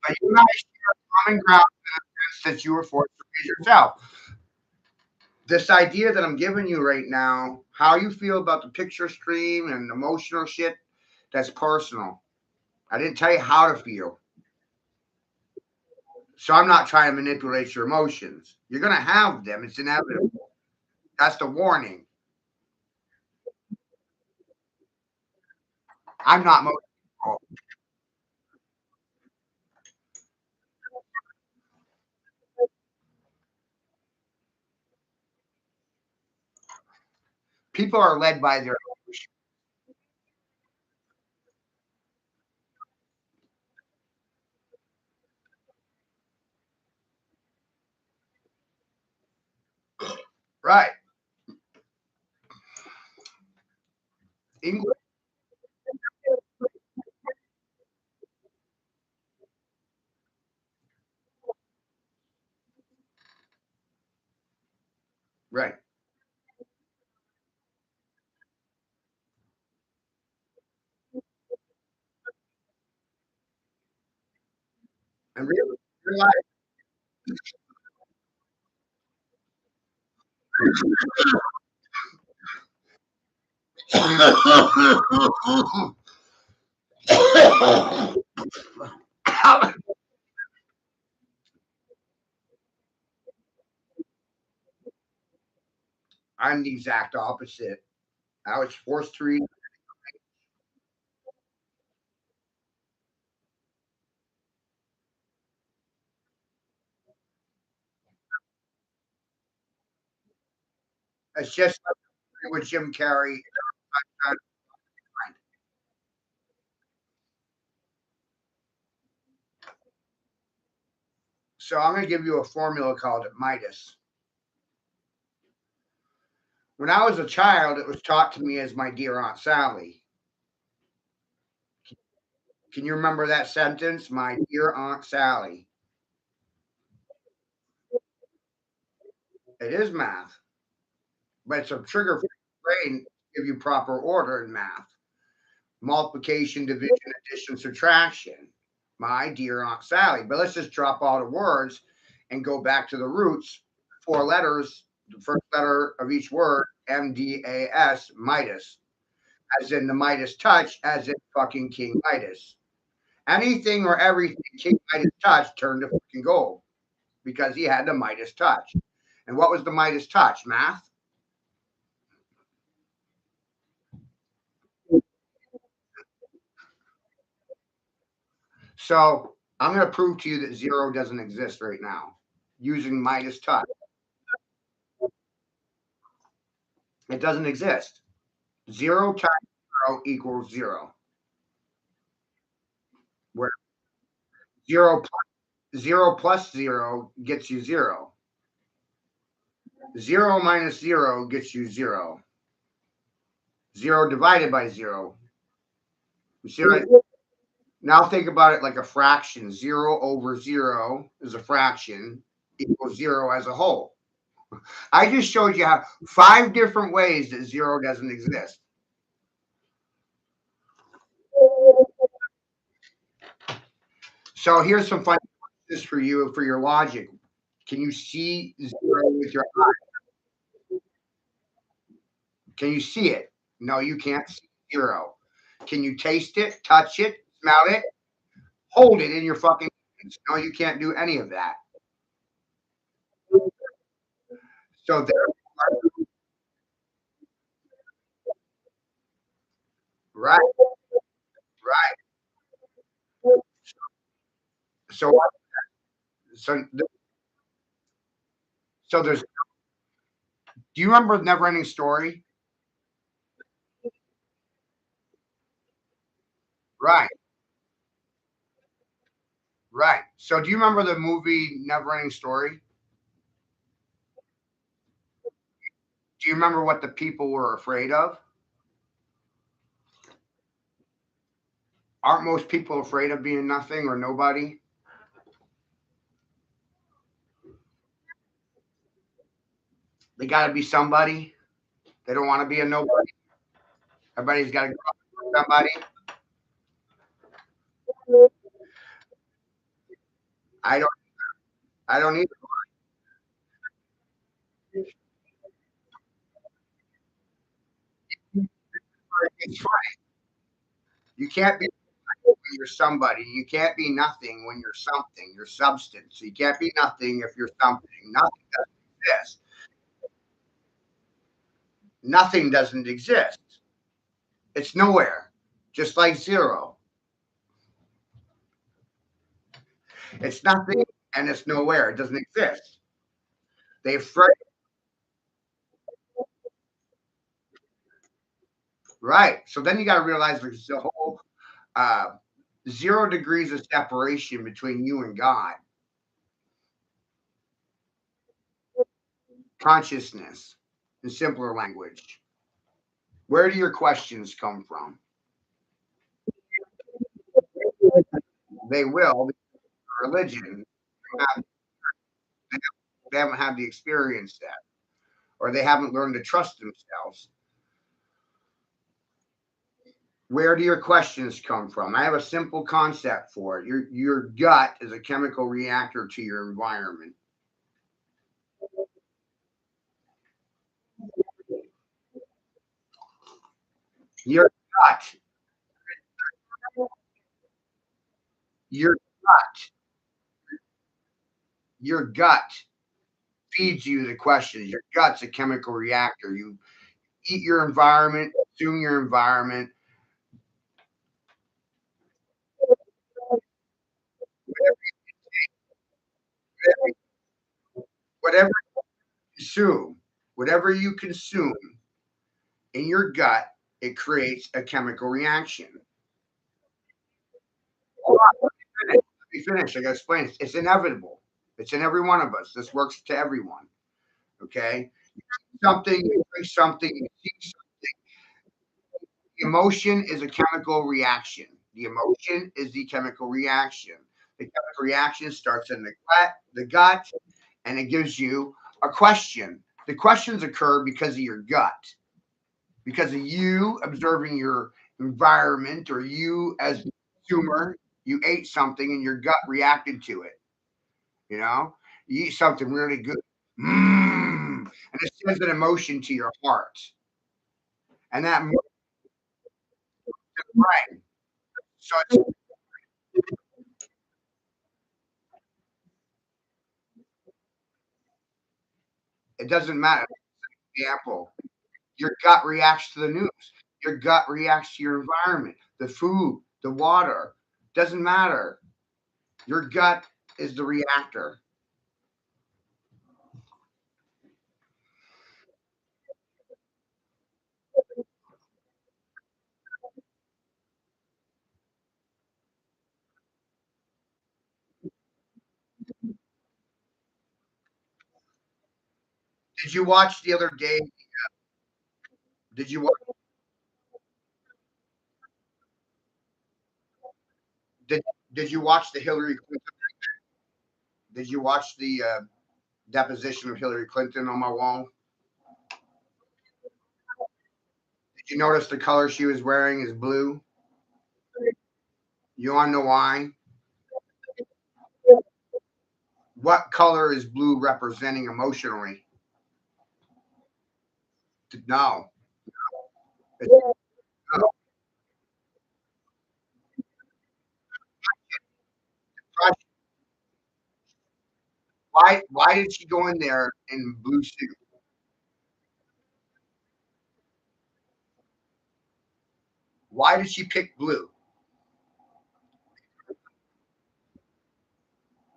A: But you and I share common ground that you were forced to raise yourself. This idea that I'm giving you right now, how you feel about the picture stream and emotional shit, that's personal. I didn't tell you how to feel. So I'm not trying to manipulate your emotions. You're going to have them. It's inevitable. That's the warning. I'm not most people. People are led by their emotions. Right. English. Right. And realize I'm the exact opposite. I was forced to read. It's just like with Jim Carrey. So I'm going to give you a formula called Midas. When I was a child, it was taught to me as my dear Aunt Sally. Can you remember that sentence? My dear Aunt Sally. It is math, but it's a trigger for your brain to give you proper order in math. Multiplication, division, addition, subtraction. My dear Aunt Sally. But let's just drop all the words and go back to the roots. Four letters, the first letter of each word, MDAS, Midas, as in the Midas touch, as in fucking King Midas. Anything or everything King Midas touched turned to fucking gold because he had the Midas touch. And what was the Midas touch? Math. So I'm going to prove to you that zero doesn't exist right now using Midas touch. It doesn't exist. Zero times zero equals zero. Where zero plus zero gets you zero. Zero minus zero gets you zero. Zero divided by zero. You see what I, now think about it like a fraction. Zero over zero is a fraction equals zero as a whole. I just showed you how 5 different ways that zero doesn't exist. So here's some fun questions for you for your logic. Can you see zero with your eye? Can you see it? No, you can't see zero. Can you taste it, touch it, smell it, hold it in your fucking hands? No, you can't do any of that. So there, right, right. So so so there's. Do you remember Never Ending Story? Right, right. So do you remember the movie Never Ending Story? Do you remember what the people were afraid of? Aren't most people afraid of being nothing or nobody? They got to be somebody. They don't want to be a nobody. Everybody's got to go with somebody. I don't. I don't need. It's fine. You can't be when you're somebody. You can't be nothing when you're something. You're substance. You can't be nothing if you're something. Nothing doesn't exist. Nothing doesn't exist. It's nowhere. Just like zero. It's nothing and it's nowhere. It doesn't exist. They afraid. Right. So then you got to realize there's a whole 0 degrees of separation between you and God. consciousness in simpler language. Where do your questions come from? They will. Religion, have- they haven't had the experience yet, or they haven't learned to trust themselves. Where do your questions come from? I have a simple concept for it. Your gut is a chemical reactor to your environment. Your gut, your gut, your gut feeds you the questions. Your gut's a chemical reactor. You eat your environment, consume your environment. Whatever you consume, whatever you consume in your gut, it creates a chemical reaction. Let me finish. I got to explain. It's inevitable. It's in every one of us. This works to everyone. Okay. Something, you drink something, you see emotion is a chemical reaction. The emotion is the chemical reaction. The chemical reaction starts in the gut, and it gives you a question. The questions occur because of your gut, because of you observing your environment, or you as a consumer, you ate something and your gut reacted to it. You know, you eat something really good, and it sends an emotion to your heart, and that brain. So it doesn't matter. Example, your gut reacts to the news. Your gut reacts to your environment, the food, the water. Doesn't matter. Your gut is the reactor. Did you watch the other day? Did you did did you watch the Hillary Clinton? Did you watch the deposition of Hillary Clinton on my wall? Did you notice the color she was wearing is blue? You want to know why? What color is blue representing emotionally? No. It's- no. Why did she go in there in blue suit? Why did she pick blue?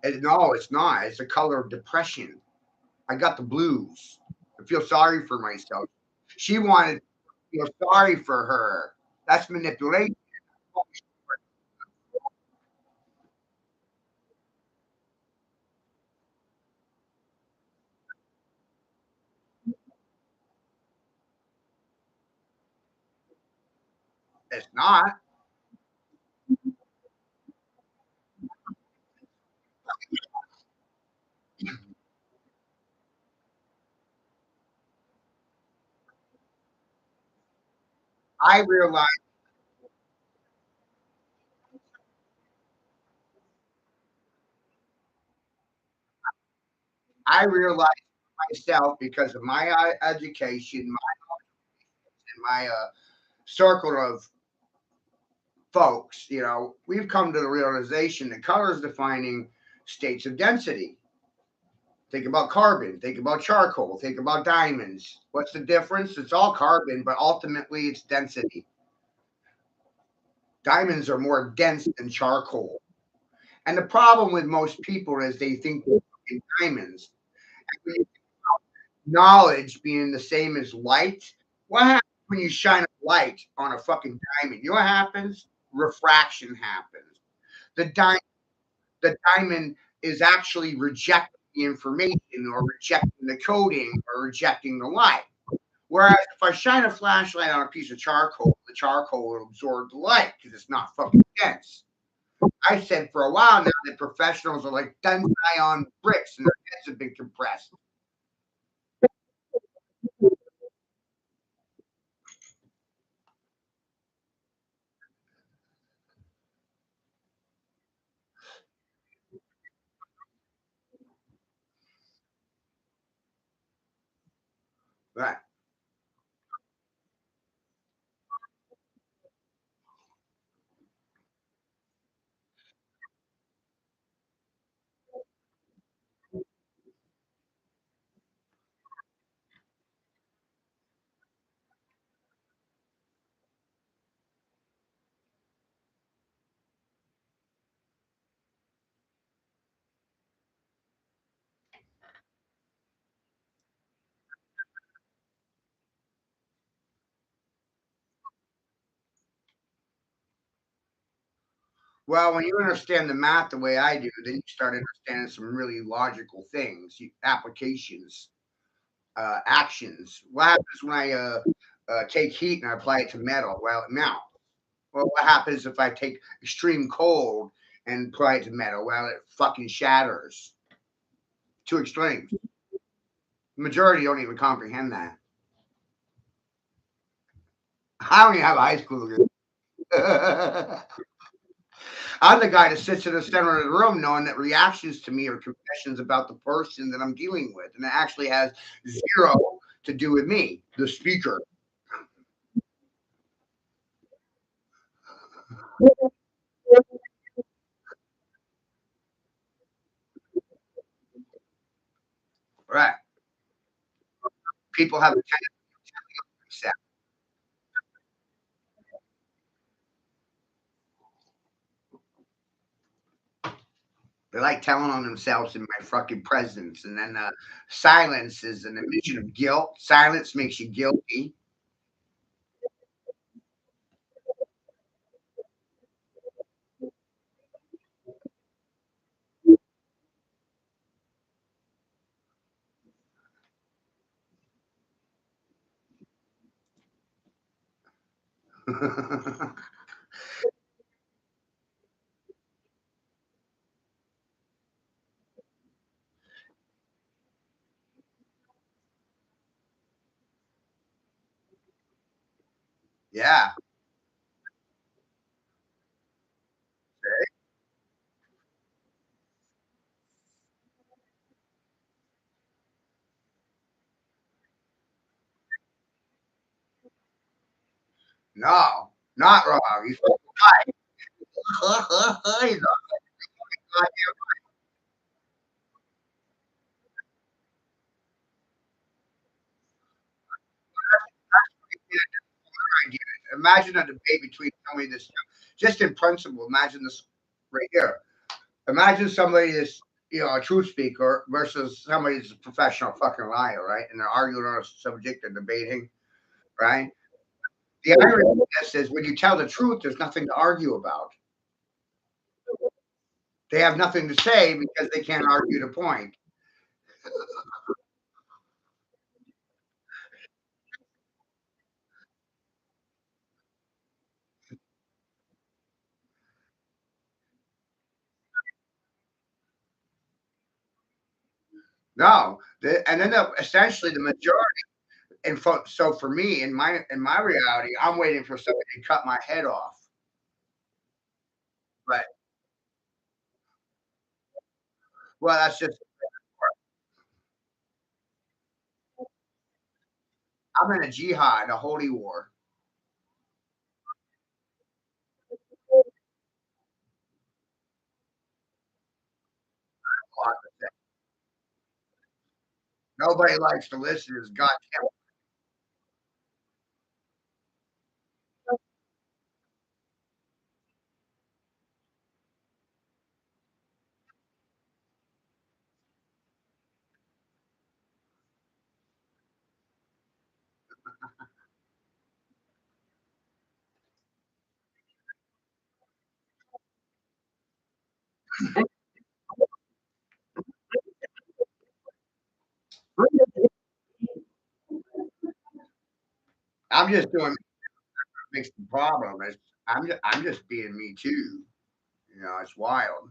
A: No, it's not. It's a color of depression. I got the blues. I feel sorry for myself. She wanted to feel sorry for her. That's manipulation. It's not. I realize I realize myself because of my education, my circle of folks. We've come to the realization that color is defining states of density. Think about carbon, think about charcoal, think about diamonds. What's the difference? It's all carbon, but ultimately it's density. Diamonds are more dense than charcoal. And the problem with most people is they think they're fucking diamonds. Knowledge being the same as light. What happens when you shine a light on a fucking diamond? You know what happens? Refraction happens. The, di- the diamond is actually rejecting the information or rejecting the coding or rejecting the light. Whereas if I shine a flashlight on a piece of charcoal, the charcoal will absorb the light because it's not fucking dense. I said for a while now that professionals are like dense ion bricks and their heads have been compressed. Right. Well, when you understand the math the way I do, then you start understanding some really logical things, applications, actions. What happens when I take heat and I apply it to metal? Well, it melts. Well, what happens if I take extreme cold and apply it to metal? Well, it fucking shatters. Two extremes. The majority don't even comprehend that. I don't even have a high school degree. I'm the guy that sits in the center of the room knowing that reactions to me are confessions about the person that I'm dealing with. And it actually has zero to do with me, the speaker. Right. People have a tendency to accept. They like telling on themselves in my fucking presence. And then silence is an admission of guilt. Silence makes you guilty. Yeah. No, not wrong. He's he's not idea. Imagine a debate between somebody that's just in principle. Imagine this right here. Imagine somebody that's a truth speaker versus somebody that's a professional fucking liar, right? And they're arguing on a subject and debating, right? The irony of this is when you tell the truth, there's nothing to argue about. They have nothing to say because they can't argue the point. No, and then essentially the majority. And so for me, in my reality, I'm waiting for somebody to cut my head off. But well, that's just I'm in a jihad, a holy war. Nobody likes to listen. It's goddamn. I'm just doing makes the problem. I'm just being me too. You know, it's wild.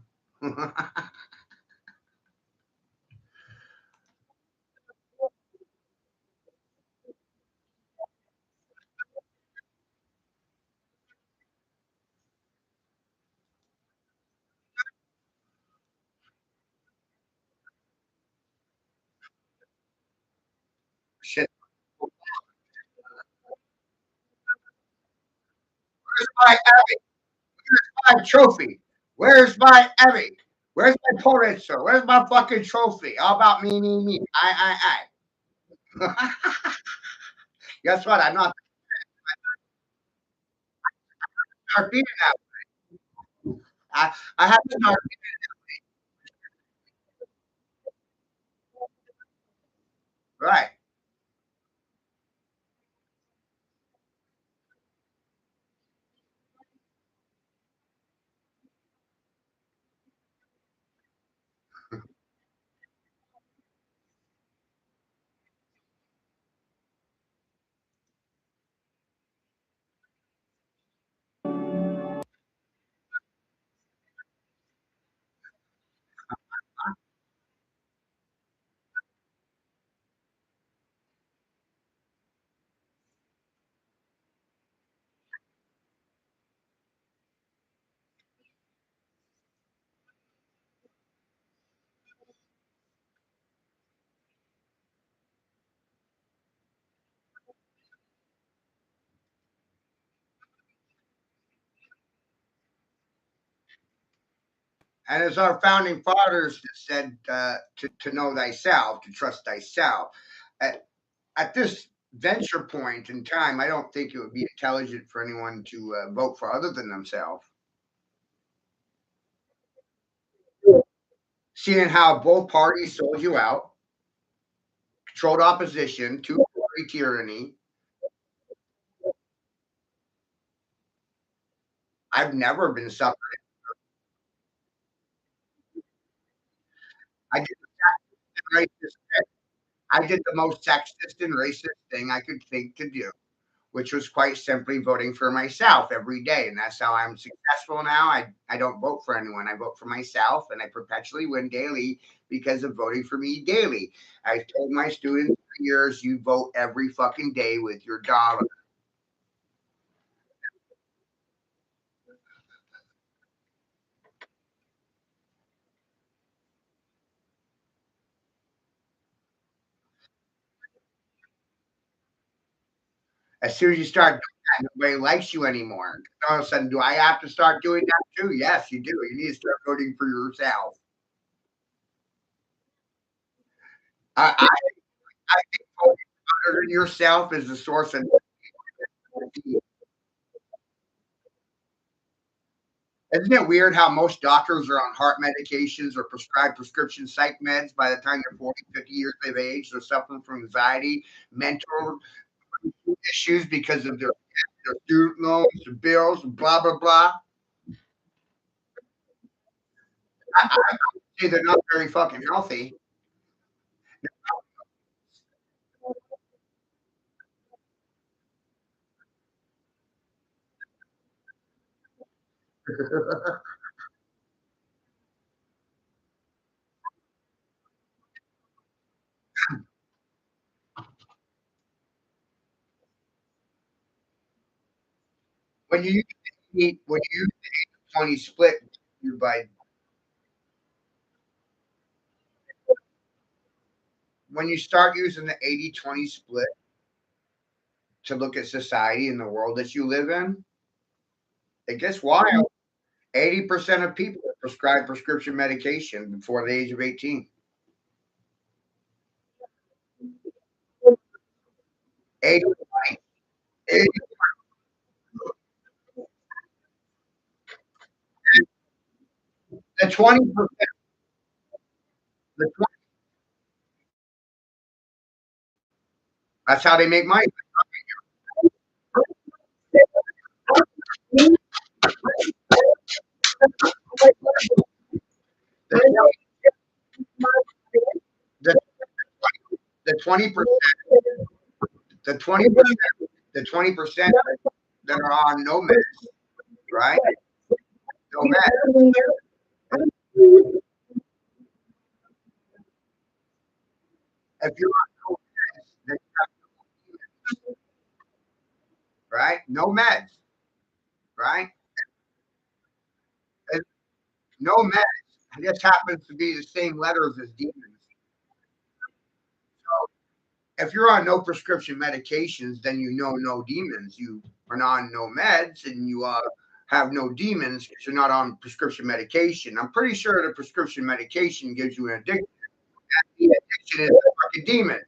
A: Shit. Where's my trophy? Where's my Emmy? Where's my Pulitzer? Where's my fucking trophy? All about me, me, me. I. Guess what? I'm not start being that. I have to start right. And as our founding fathers said, to know thyself, to trust thyself. At this venture point in time, I don't think it would be intelligent for anyone to vote for other than themselves. Seeing how both parties sold you out, controlled opposition, two-party tyranny. I've never been suffered. I did the racist. I did the most sexist and racist thing I could think to do, which was quite simply voting for myself every day. And that's how I'm successful now. I don't vote for anyone. I vote for myself, and I perpetually win daily because of voting for me daily. I told my students for years, you vote every fucking day with your dollar. As soon as you start doing that, nobody likes you anymore. All of a sudden, do I have to start doing that too? Yes, you do. You need to start voting for yourself. I think voting other than yourself is the source of. Isn't it weird how most doctors are on heart medications or prescribed prescription psych meds by the time they're 40, 50 years of age? They're suffering from anxiety, mental issues because of their student loans, their bills, blah, blah, blah. I say they're not very fucking healthy. when you when you use the 20 split, you by when you start using the 80-20 split to look at society and the world that you live in, it gets wild. 80% of people are prescribed prescription medication before the age of 18. 80, 80 the 20%, the 20, that's how they make money. The, the, the 20%, the 20%. The 20% that are on no meds, right? No meds. If you're on no meds, then right? No meds, right? And no meds just happens to be the same letters as demons. If you're on no prescription medications, then you know no demons. You are on no meds, and you have no demons because you're not on prescription medication. I'm pretty sure the prescription medication gives you an addiction. The addiction is a fucking demon.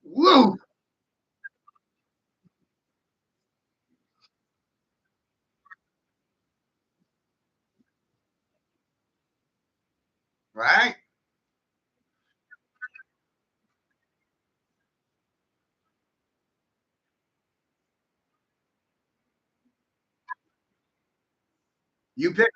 A: Woo! Right? You pick.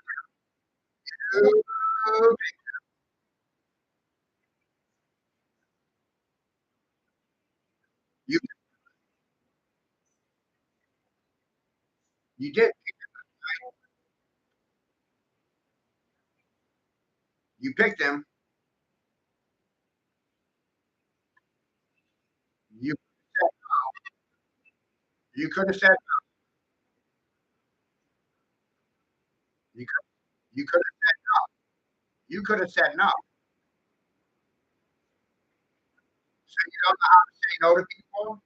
A: You you did. You picked them. You you could have said you could you could you could have said no. So you don't know how to say no to people.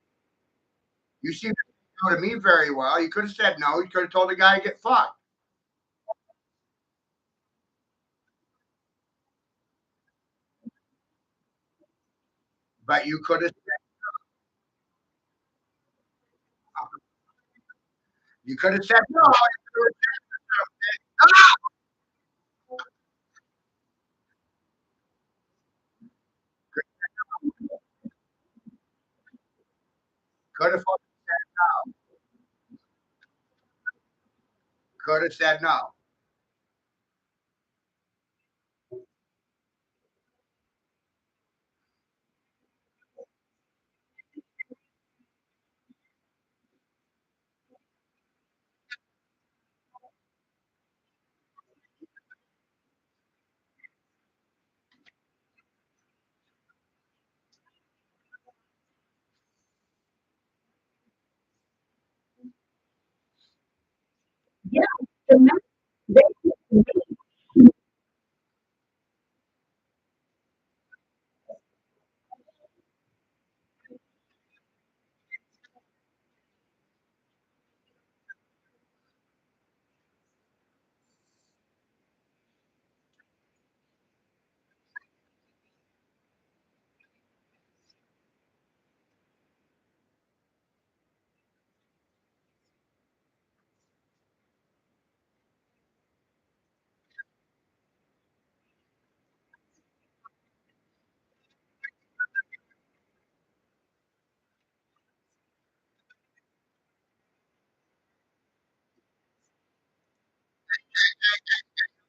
A: You seem to say no to me very well. You could have said no. You could have told the guy to get fucked. But you could have said no. You could have said no.
B: Yeah.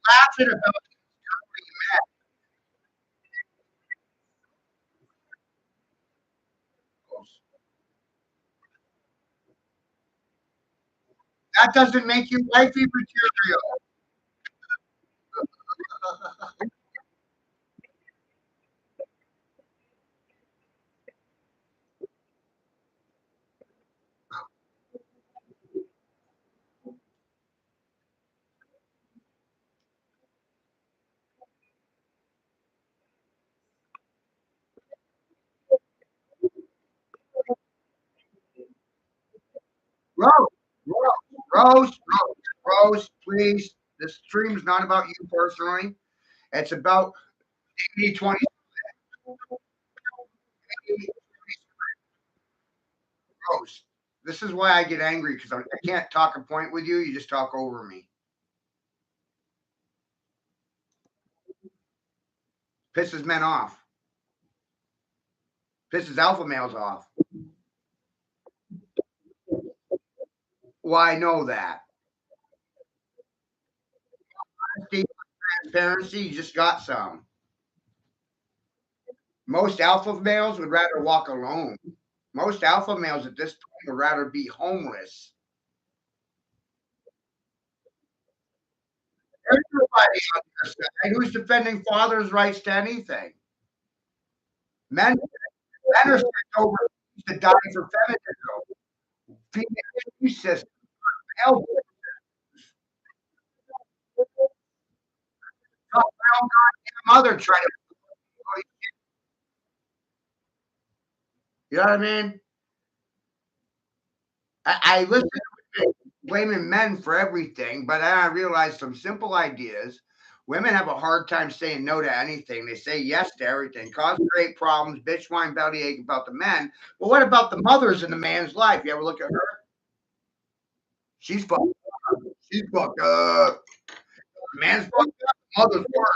A: laughing about those. That doesn't make you wifey material. Rose, Rose, please. This stream is not about you personally. It's about 80 Rose. This is why I get angry because I can't talk a point with you. You just talk over me. Pisses men off. Pisses alpha males off. Well, I know that. Honesty, transparency, you just got some. Most alpha males would rather walk alone. Most alpha males at this point would rather be homeless. Everybody on their side who's defending fathers' rights to anything. Men, men are sent over to die for feminism. Female system, hell, mother try to, you know what I mean? I listen to blaming men for everything, but then I realized some simple ideas. Women have a hard time saying no to anything. They say yes to everything, cause great problems, bitch, whine, bellyache about the men. But what about the mothers in the man's life? You ever look at her? She's fucked up. She's fucked up. The man's fucked up. The mother's worse.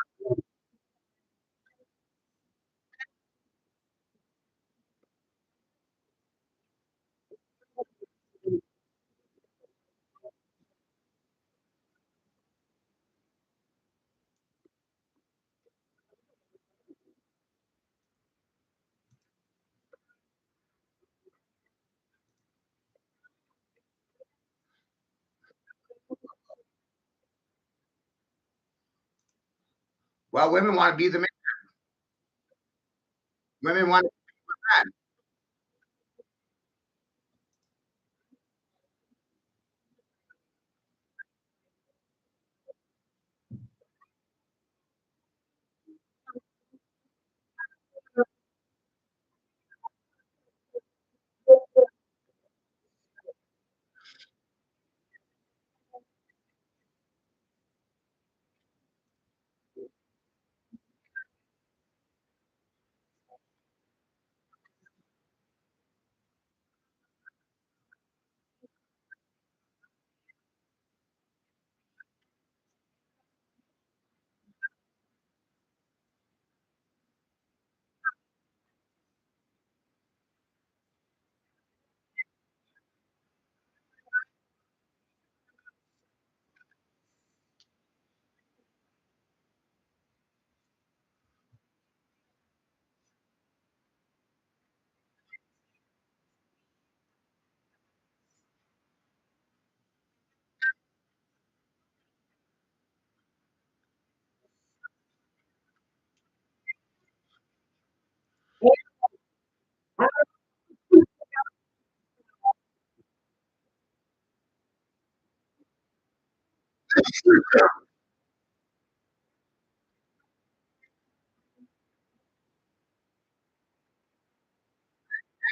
A: Well, women want to be the man. Women want to be the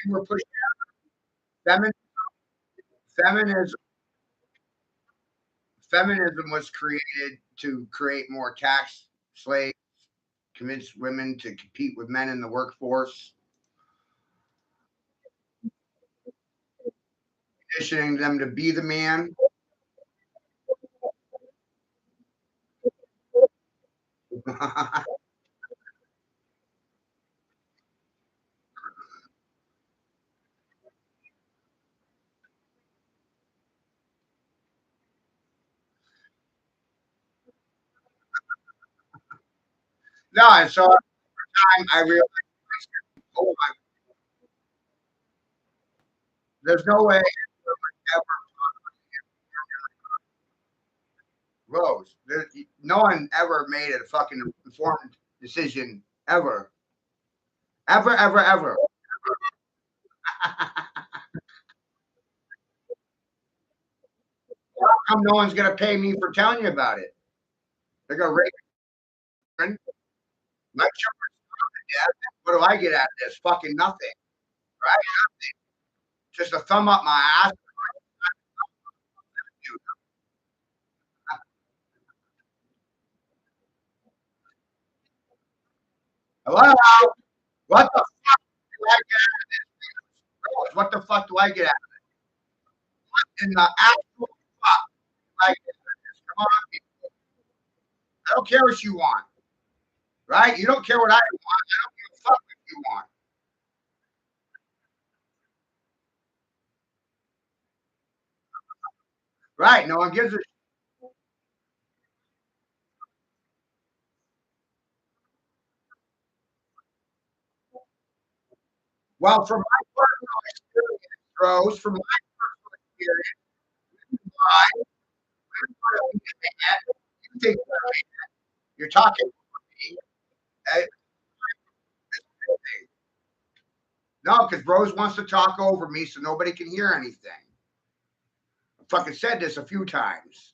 A: man. We're pushing femin- feminism. Feminism was created to create more tax slaves, convince women to compete with men in the workforce, conditioning them to be the man. No, and so I realized, oh my, there's no way ever Rose. No one ever made a fucking informed decision ever, ever, ever, ever. How come no one's gonna pay me for telling you about it? They're gonna rape me. My children, what do I get out of this? Fucking nothing, right? Just a thumb up my ass. Hello? What the fuck do I get out of this? What the fuck do I get out of in the actual fuck? Like, come on, I don't care what you want, right? You don't care what I want. I don't give a fuck what you want, right? No one gives a. Well, from my personal experience, Rose, from my experience, I, you think you're talking to me. eh, No, because Rose wants to talk over me so nobody can hear anything. I fucking said this a few times,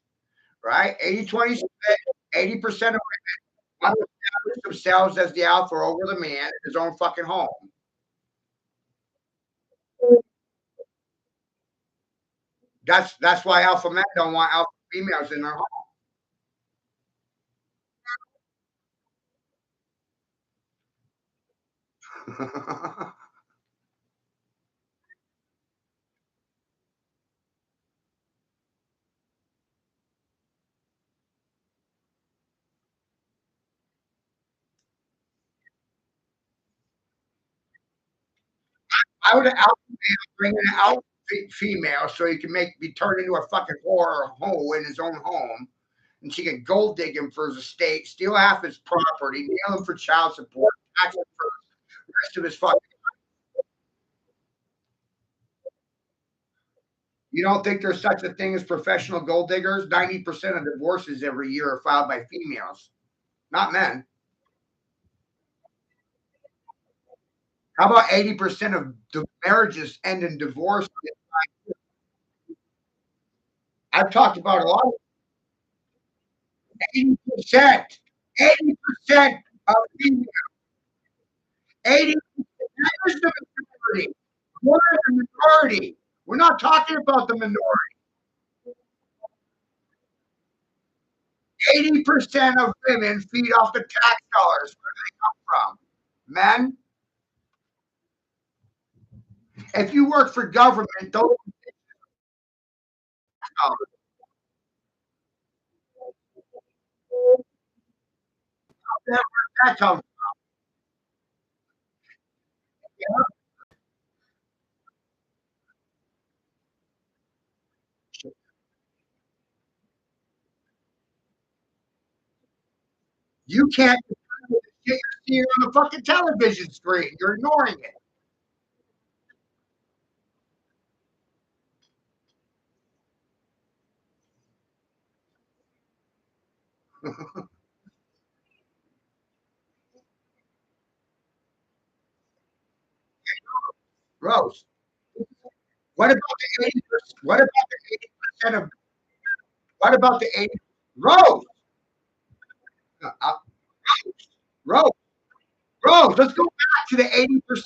A: right? 80-20 split, 80% of women want to establish themselves as the alpha over the man in his own fucking home. That's why alpha men don't want alpha females in their home. I would alpha male bring an alpha female so he can be turned into a fucking whore or hoe in his own home, and she can gold dig him for his estate, steal half his property, nail him for child support, tax him for the rest of his fucking. You don't think there's such a thing as professional gold diggers? 90% of divorces every year are filed by females, not men. How about 80% of the marriages end in divorce? I've talked about a lot of 80%, 80% of females, 80. There's the majority. What are the minority? We're not talking about the minority. 80% of women feed off the tax dollars where they come from. Men, if you work for government, those dollars, where that comes from. You can't get you're seeing on the fucking television screen. You're ignoring it. Rose, what about the 80%? What about the 80% of what about the 80? Rose, Rose, Rose, let's go back to the 80%.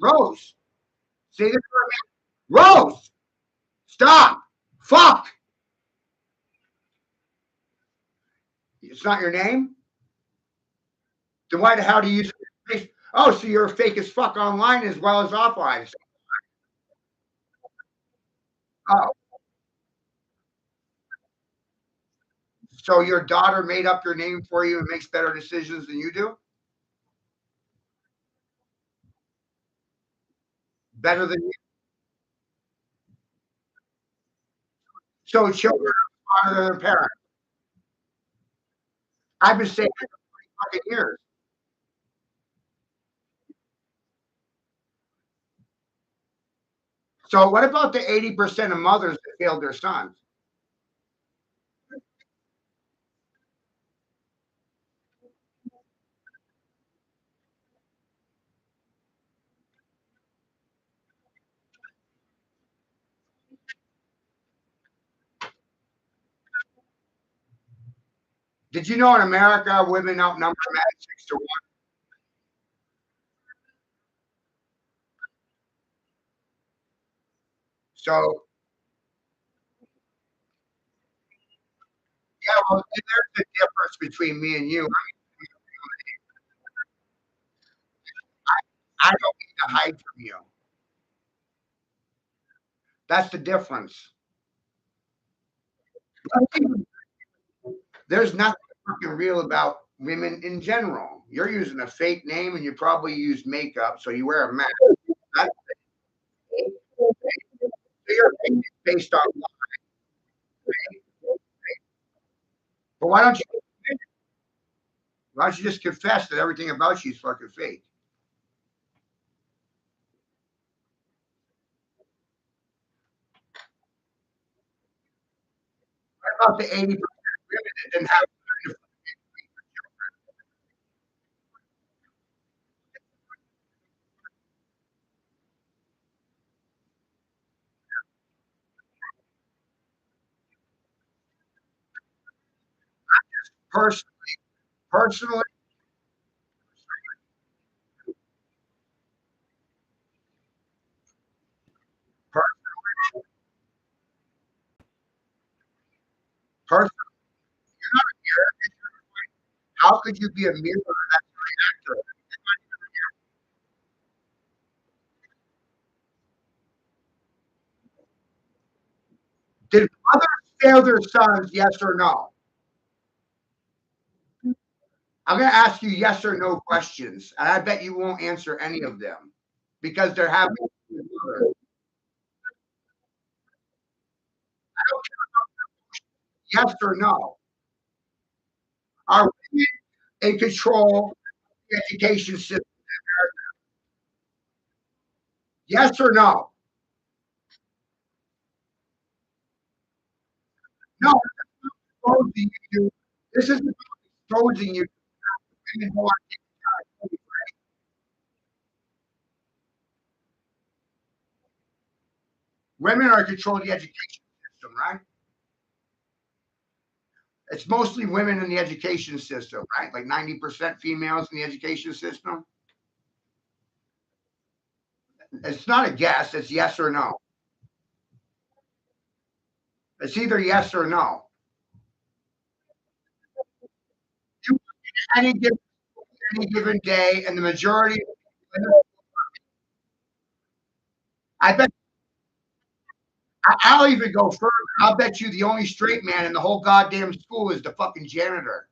A: Rose, say this for a minute. Rose, stop. Fuck. It's not your name? Then why the hell do you use it? Oh, so you're fake as fuck online as well as offline. Oh, so your daughter made up your name for you and makes better decisions than you do? Better than you? So children are smarter than their parents. I've been saying that for fucking years. So what about the 80% of mothers that failed their sons? Did you know in America women outnumber men 6 to 1? So yeah, well, there's a difference between me and you. I don't need to hide from you. That's the difference. There's nothing fucking real about women in general. You're using a fake name and you probably use makeup, so you wear a mask. That's your opinion based on. But why don't you just confess that everything about you is fucking fake? What about the 80% women that didn't have pers- personally, per- personally, how could you be a mirror actor? Did mothers fail their sons? Yes or no? I'm going to ask you yes or no questions, and I bet you won't answer any of them because they're having yes or no. Are women in control of the education system? Yes or no? No, exposing you. This is exposing you. Women are controlling the education system, right? It's mostly women in the education system, right? Like 90% females in the education system. It's not a guess, it's yes or no. It's either yes or no. You, any given any given day, and the majority, I bet I'll even go further. I'll bet you the only straight man in the whole goddamn school is the fucking janitor.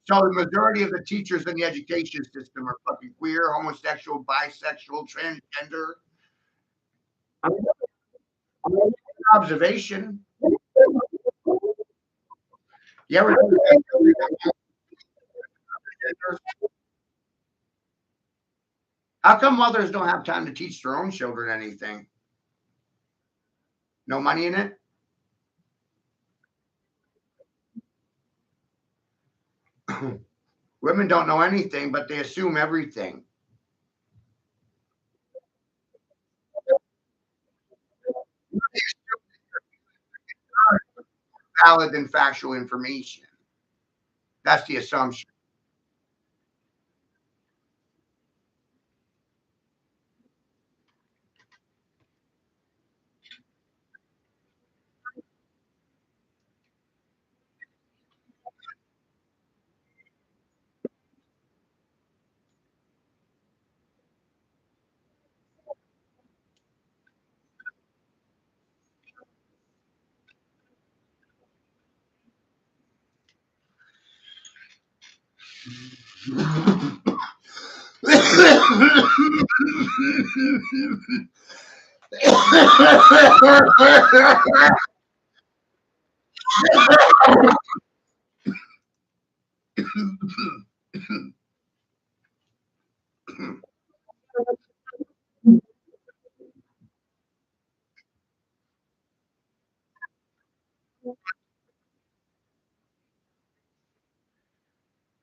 A: So the majority of the teachers in the education system are fucking queer, homosexual, bisexual, transgender. I mean, observation. You ever how come mothers don't have time to teach their own children anything? No money in it? Women don't know anything, but they assume everything. Valid and factual information. That's the assumption.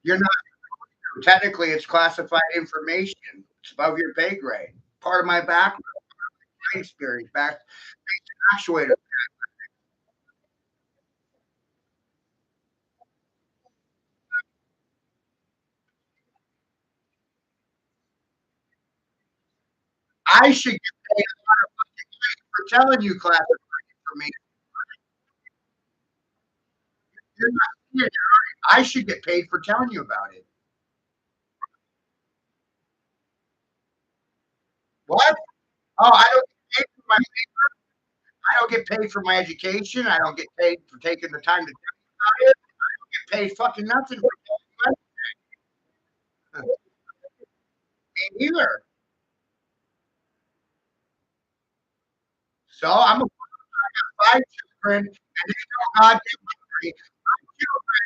A: You're not technically. It's classified information. It's above your pay grade. Part of my background, my experience, back actuator. I should get paid for telling you classified information. You're not seeing it. I should get paid for telling you about it. What? Oh, I don't get paid for my I don't get paid for my education. I don't get paid for taking the time to tell you about it. I get paid fucking nothing for me either. So I'm a five children, and they go goddamn hungry. My children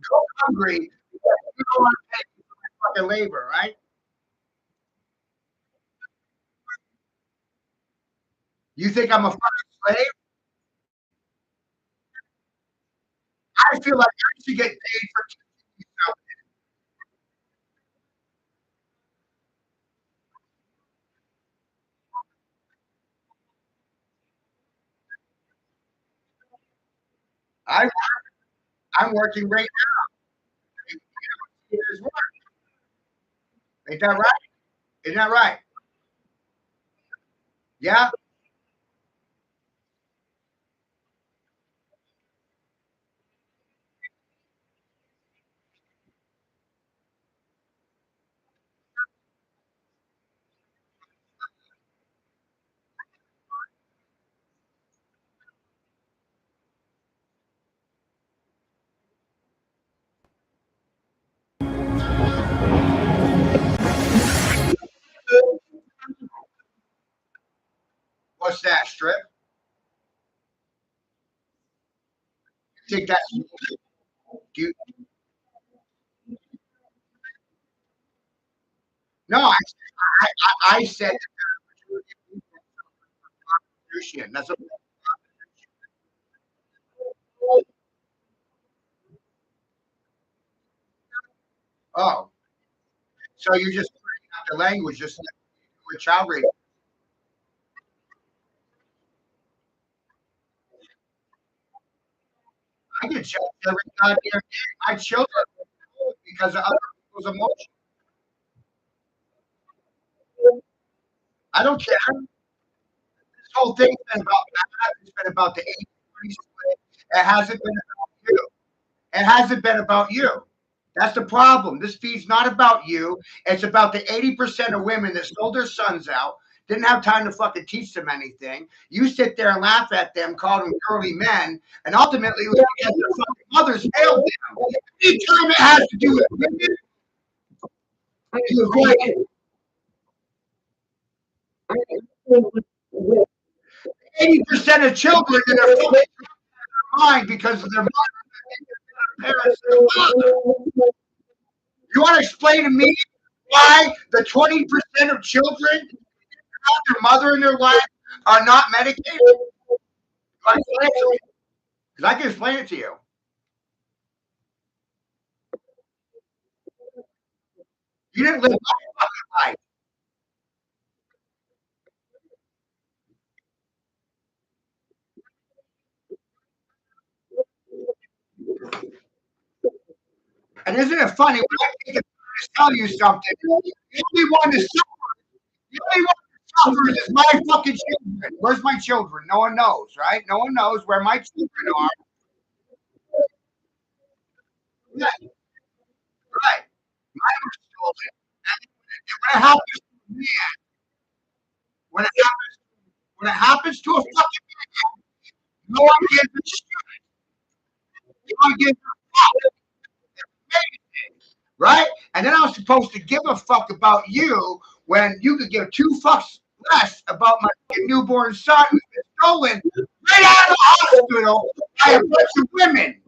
A: go hungry because you don't want to pay for fucking labor, right? You think I'm a fucking slave? I feel like I should get paid for teaching you. I, I'm working right now. It is work. Ain't that right? Isn't that right? Yeah. What's that strip? You think that's do you, no? I said prostitution. That's a oh. So you're just learning out the language, just like with child rape. I get judged every goddamn day. My children because of other people's emotions. I don't care. This whole thing's been about that. It's been about the 80-20 split. It hasn't been about you. It hasn't been about you. That's the problem. This feed's not about you. It's about the 80% of women that sold their sons out, didn't have time to fucking teach them anything. You sit there and laugh at them, call them girly men, and ultimately it was because their fucking mothers failed them. Anytime it has to do with women, you avoid it. 80% of children that are fucking mind because of their parents. You want to explain to me why the 20% of children their mother in their life are not medicated? Because I can explain it to you. You didn't live my fucking life. And isn't it funny when I take it to tell you something? The only one that suffers, the only one that suffers is my fucking children. Where's my children? No one knows, right? No one knows where my children are. Right, right. Mine were stolen. And when it happens to me, when it happens, when it happens to a fucking no one gives a shit. No one gives a fuck. Right? And then I was supposed to give a fuck about you when you could give two fucks less about my newborn son who's been stolen right out of the hospital by a bunch of women.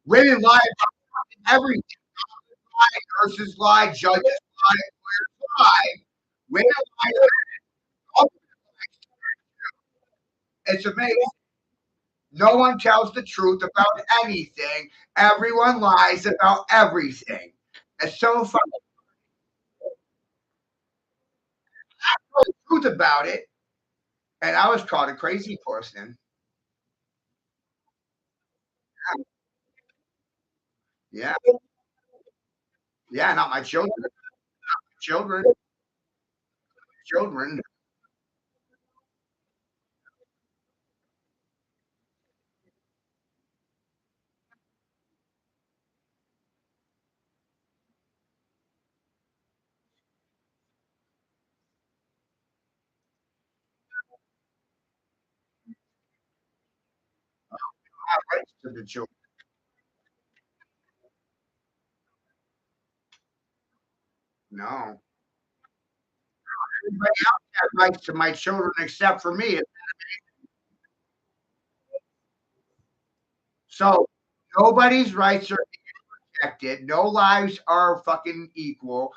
A: Women lie about everything. Nurses lie, judges lie, lawyers lie. Women lie. About It's amazing. No one tells the truth about anything. Everyone lies about everything. It's so funny. The truth about it. And I was called a crazy person. Yeah. Yeah, not my children. Children. Children. Have rights to the children. No. Everybody else has rights to my children except for me. So nobody's rights are protected. No lives are fucking equal.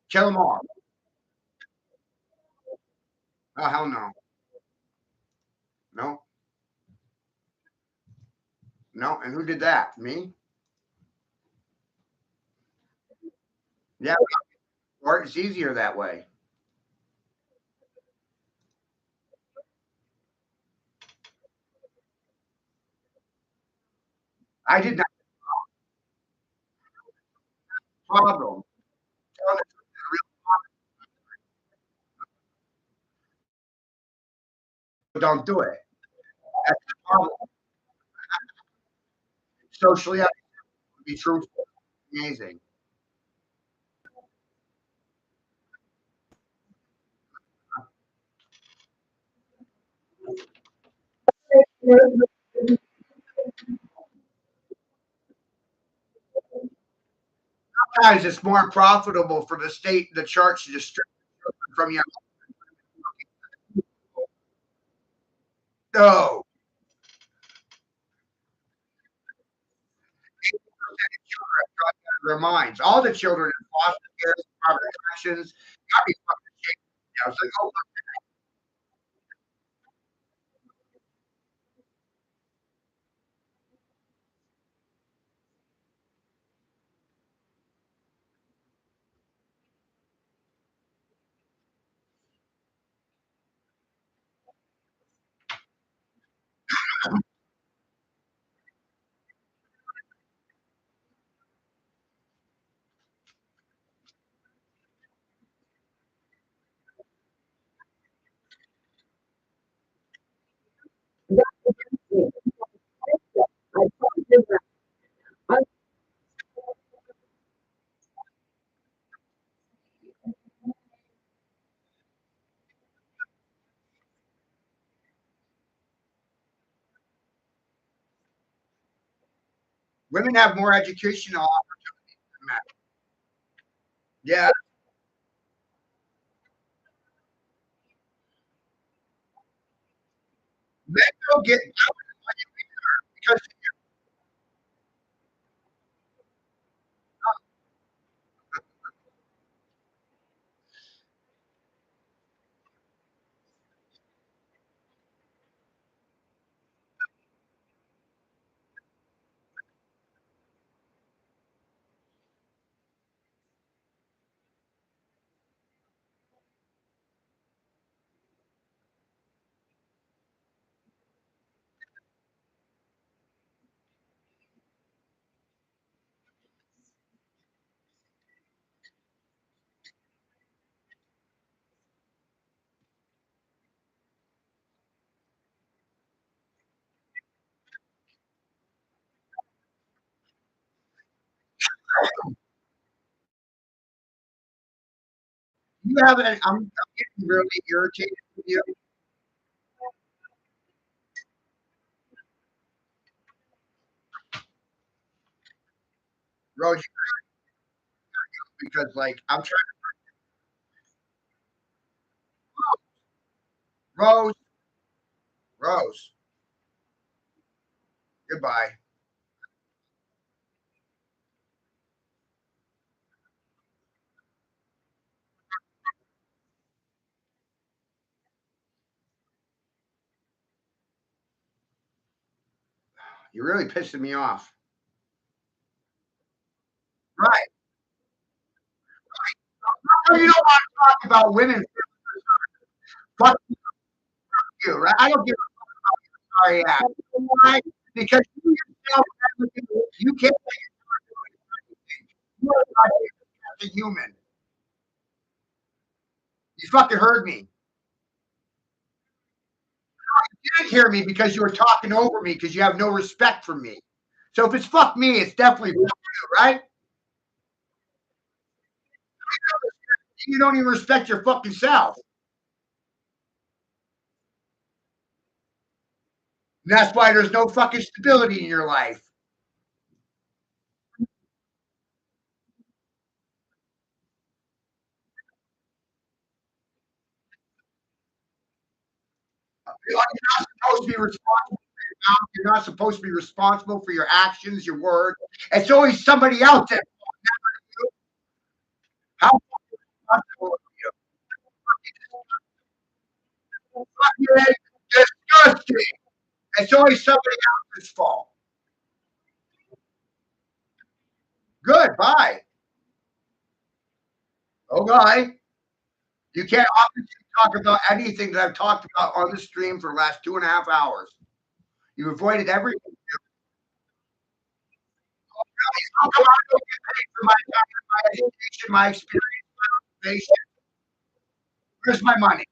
A: Kill them all. Oh hell no. No. No. And who did that? Me? Yeah. Or it's easier that way. I did not have a problem. Tell the truth is real. Don't do it. That's the problem. Socially, I have to be truthful. Amazing. Sometimes it's more profitable for the state, the church to distribute from your no. Their minds. All the children in foster care, private corrections, got me fucking shaking. I was like, oh, women have more educational opportunities than men. Yeah, men don't get because you have an, I'm getting really irritated with you, Rose. because like I'm trying. Rose, Rose, goodbye. You're really pissing me off. Right. How come you don't want to talk about women? Fuck you, right? I don't give a sorry ass. Why? Because you yourself you can't you're not a human. You fucking heard me. You didn't hear me because you were talking over me because you have no respect for me. So if it's fuck me, it's definitely fuck you, right? You don't even respect your fucking self. And that's why there's no fucking stability in your life. You're not supposed to be responsible for your mouth. You're not supposed to be responsible for your actions, your words. It's always somebody else that how responsible are you? Fucking disgusting. It's always somebody else's fault. Good, bye. Oh, bye. You can't obviously talk about anything that I've talked about on the stream for the last 2.5 hours. You avoided everything. How come I don't get paid for my time, my education, my experience, my motivation? Where's my money?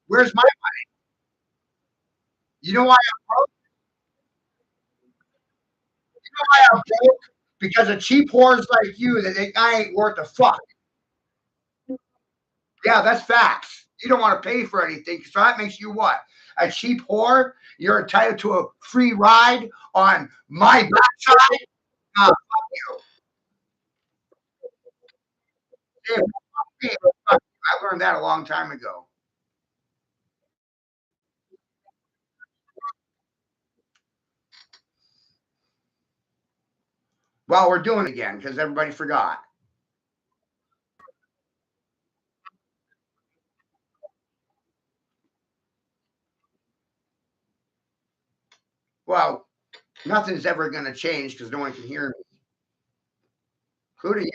A: Where's my you know why I'm broke? You know why I'm broke? Because of cheap whores like you that think I ain't worth a fuck. Yeah, that's facts. You don't want to pay for anything, so that makes you what? A cheap whore? You're entitled to a free ride on my backside? Fuck you. Yeah, fuck me. Fuck you. I learned that a long time ago. Well, we're doing it again because everybody forgot. Well, nothing's ever going to change because no one can hear me, including you.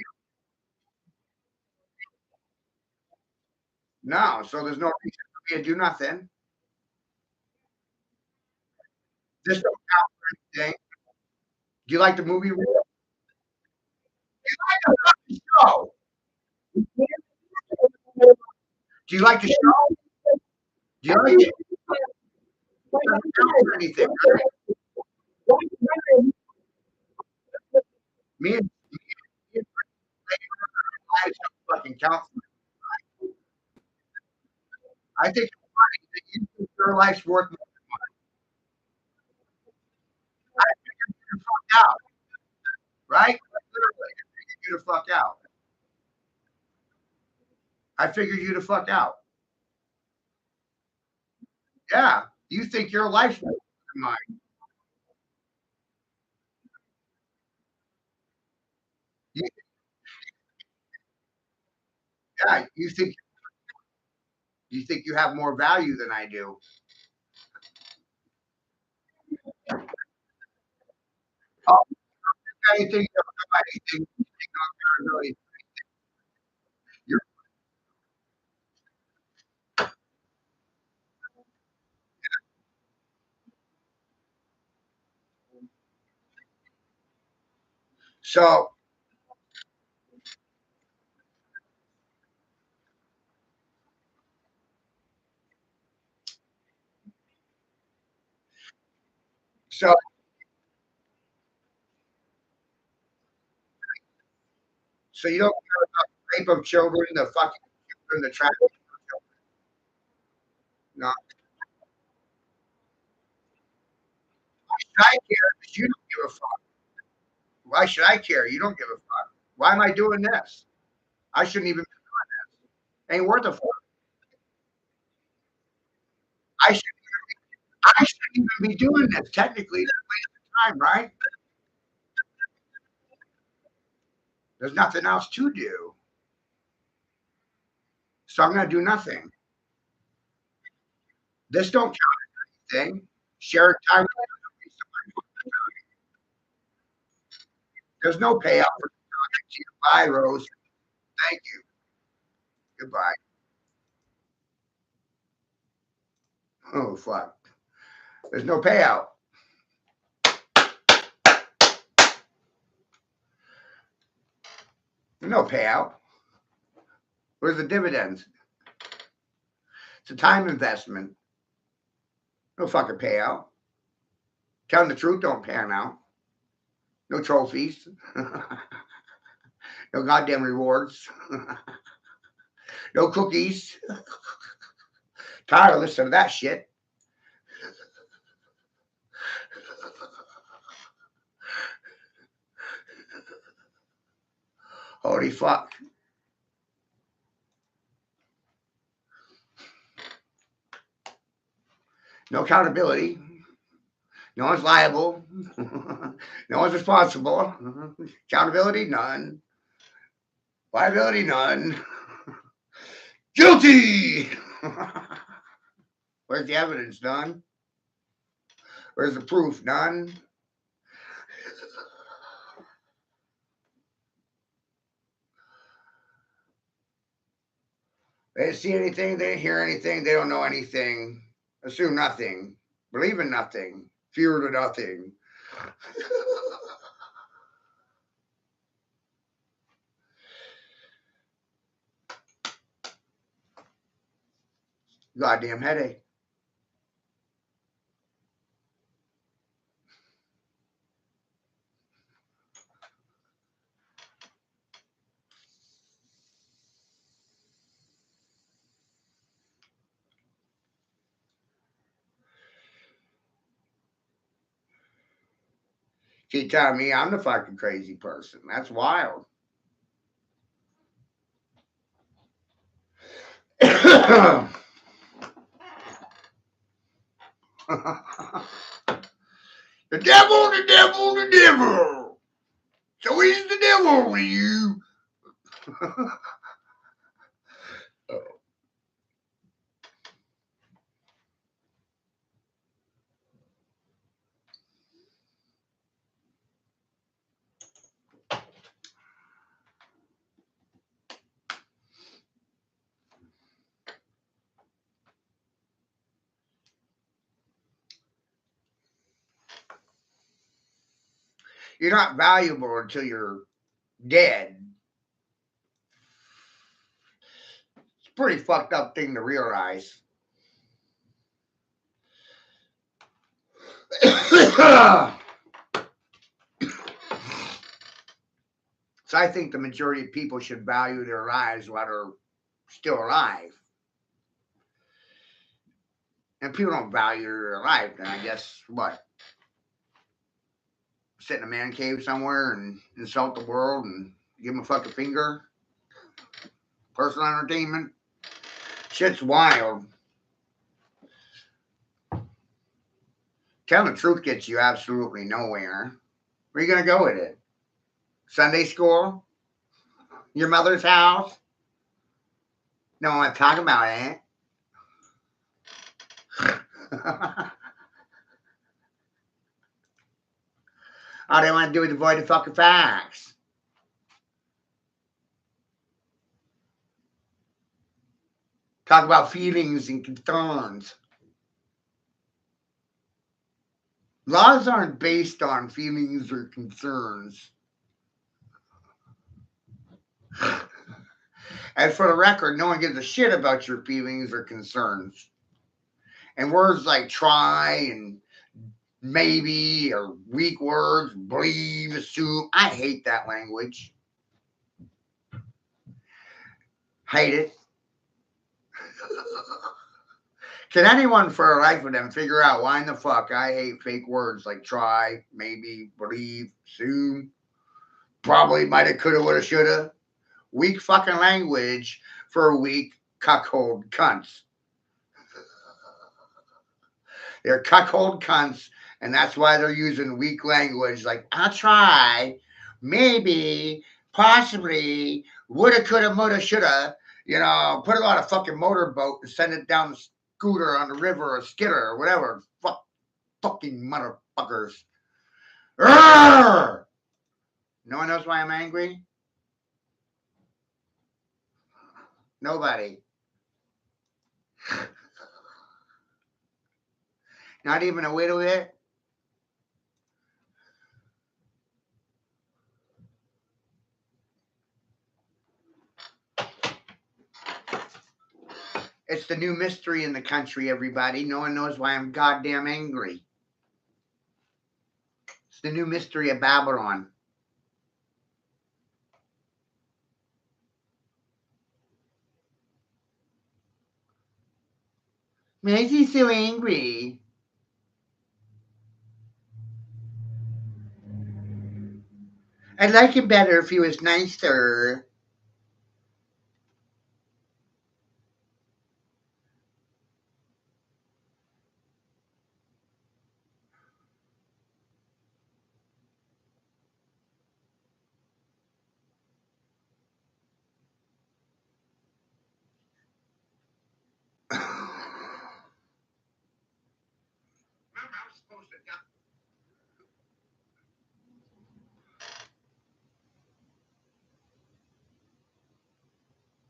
A: No, so there's no reason for me to do nothing. This don't count for anything. Do you like the movie? Do you like the fucking show? Do you like the show? Do you like it? It doesn't count for anything, right? Me and me and lives don't fucking count. I think it's funny that you think your life's worth more. I figured you the fuck out, right? Literally, I figured you the fuck out. I figured you the fuck out. Yeah, you think your life's worth more than mine. You, yeah, you think you have more value than I do. Oh, anything, you don't know anything. You think I'm really. You're, so, so, so you don't care about the rape of children, the fucking children, the trafficking of children. No, I care because you don't give a fuck. Why should I care? You don't give a fuck. Why am I doing this? I shouldn't even. Ain't worth a fuck. I should. I shouldn't even be doing this. Technically, it's a waste of time, right? There's nothing else to do, so I'm gonna do nothing. This don't count anything. Share time. There's no payout for talking to you. Bye, Rose. Thank you. Goodbye. Oh fuck. There's no payout. There's no payout. Where's the dividends? It's a time investment. No fucking payout. Telling the truth don't pan out. No trophies. No goddamn rewards. No cookies. Tired of listening to that shit. Holy fuck. No accountability. No one's liable. No one's responsible. Accountability, none. Liability, none. Guilty! Where's the evidence? None. Where's the proof? None. They didn't see anything. They didn't hear anything. They don't know anything. Assume nothing. Believe in nothing. Fear to nothing. Goddamn headache. Keep telling me I'm the fucking crazy person. That's wild. The devil, the devil, the devil. So he's the devil with you. You're not valuable until you're dead. It's a pretty fucked up thing to realize. So I think the majority of people should value their lives while they're still alive. And people don't value their life, then I guess what? Sit in a man cave somewhere and insult the world and give them a fucking finger? Personal entertainment? Shit's wild. Telling the truth gets you absolutely nowhere. Where are you going to go with it? Sunday school? Your mother's house? No one want to talk about it. All they want to do is avoid the fucking facts. Talk about feelings and concerns. Laws aren't based on feelings or concerns. And for the record, no one gives a shit about your feelings or concerns. And words like try and maybe or weak words, believe, assume. I hate that language. Hate it. Can anyone for a life of them figure out why in the fuck I hate fake words like try, maybe, believe, assume? Probably might have, coulda, woulda, shoulda. Weak fucking language for weak cuckold cunts. They're cuckold cunts, and that's why they're using weak language. Like, I'll try, maybe, possibly, woulda, coulda, woulda, shoulda. Put it on a fucking motorboat and send it down the scooter on the river or skitter or whatever. Fucking motherfuckers. Urgh! No one knows why I'm angry? Nobody. Not even a little bit? It's the new mystery in the country, everybody. No one knows why I'm goddamn angry. It's the new mystery of Babylon. Makes me so angry. I'd like him better if he was nicer.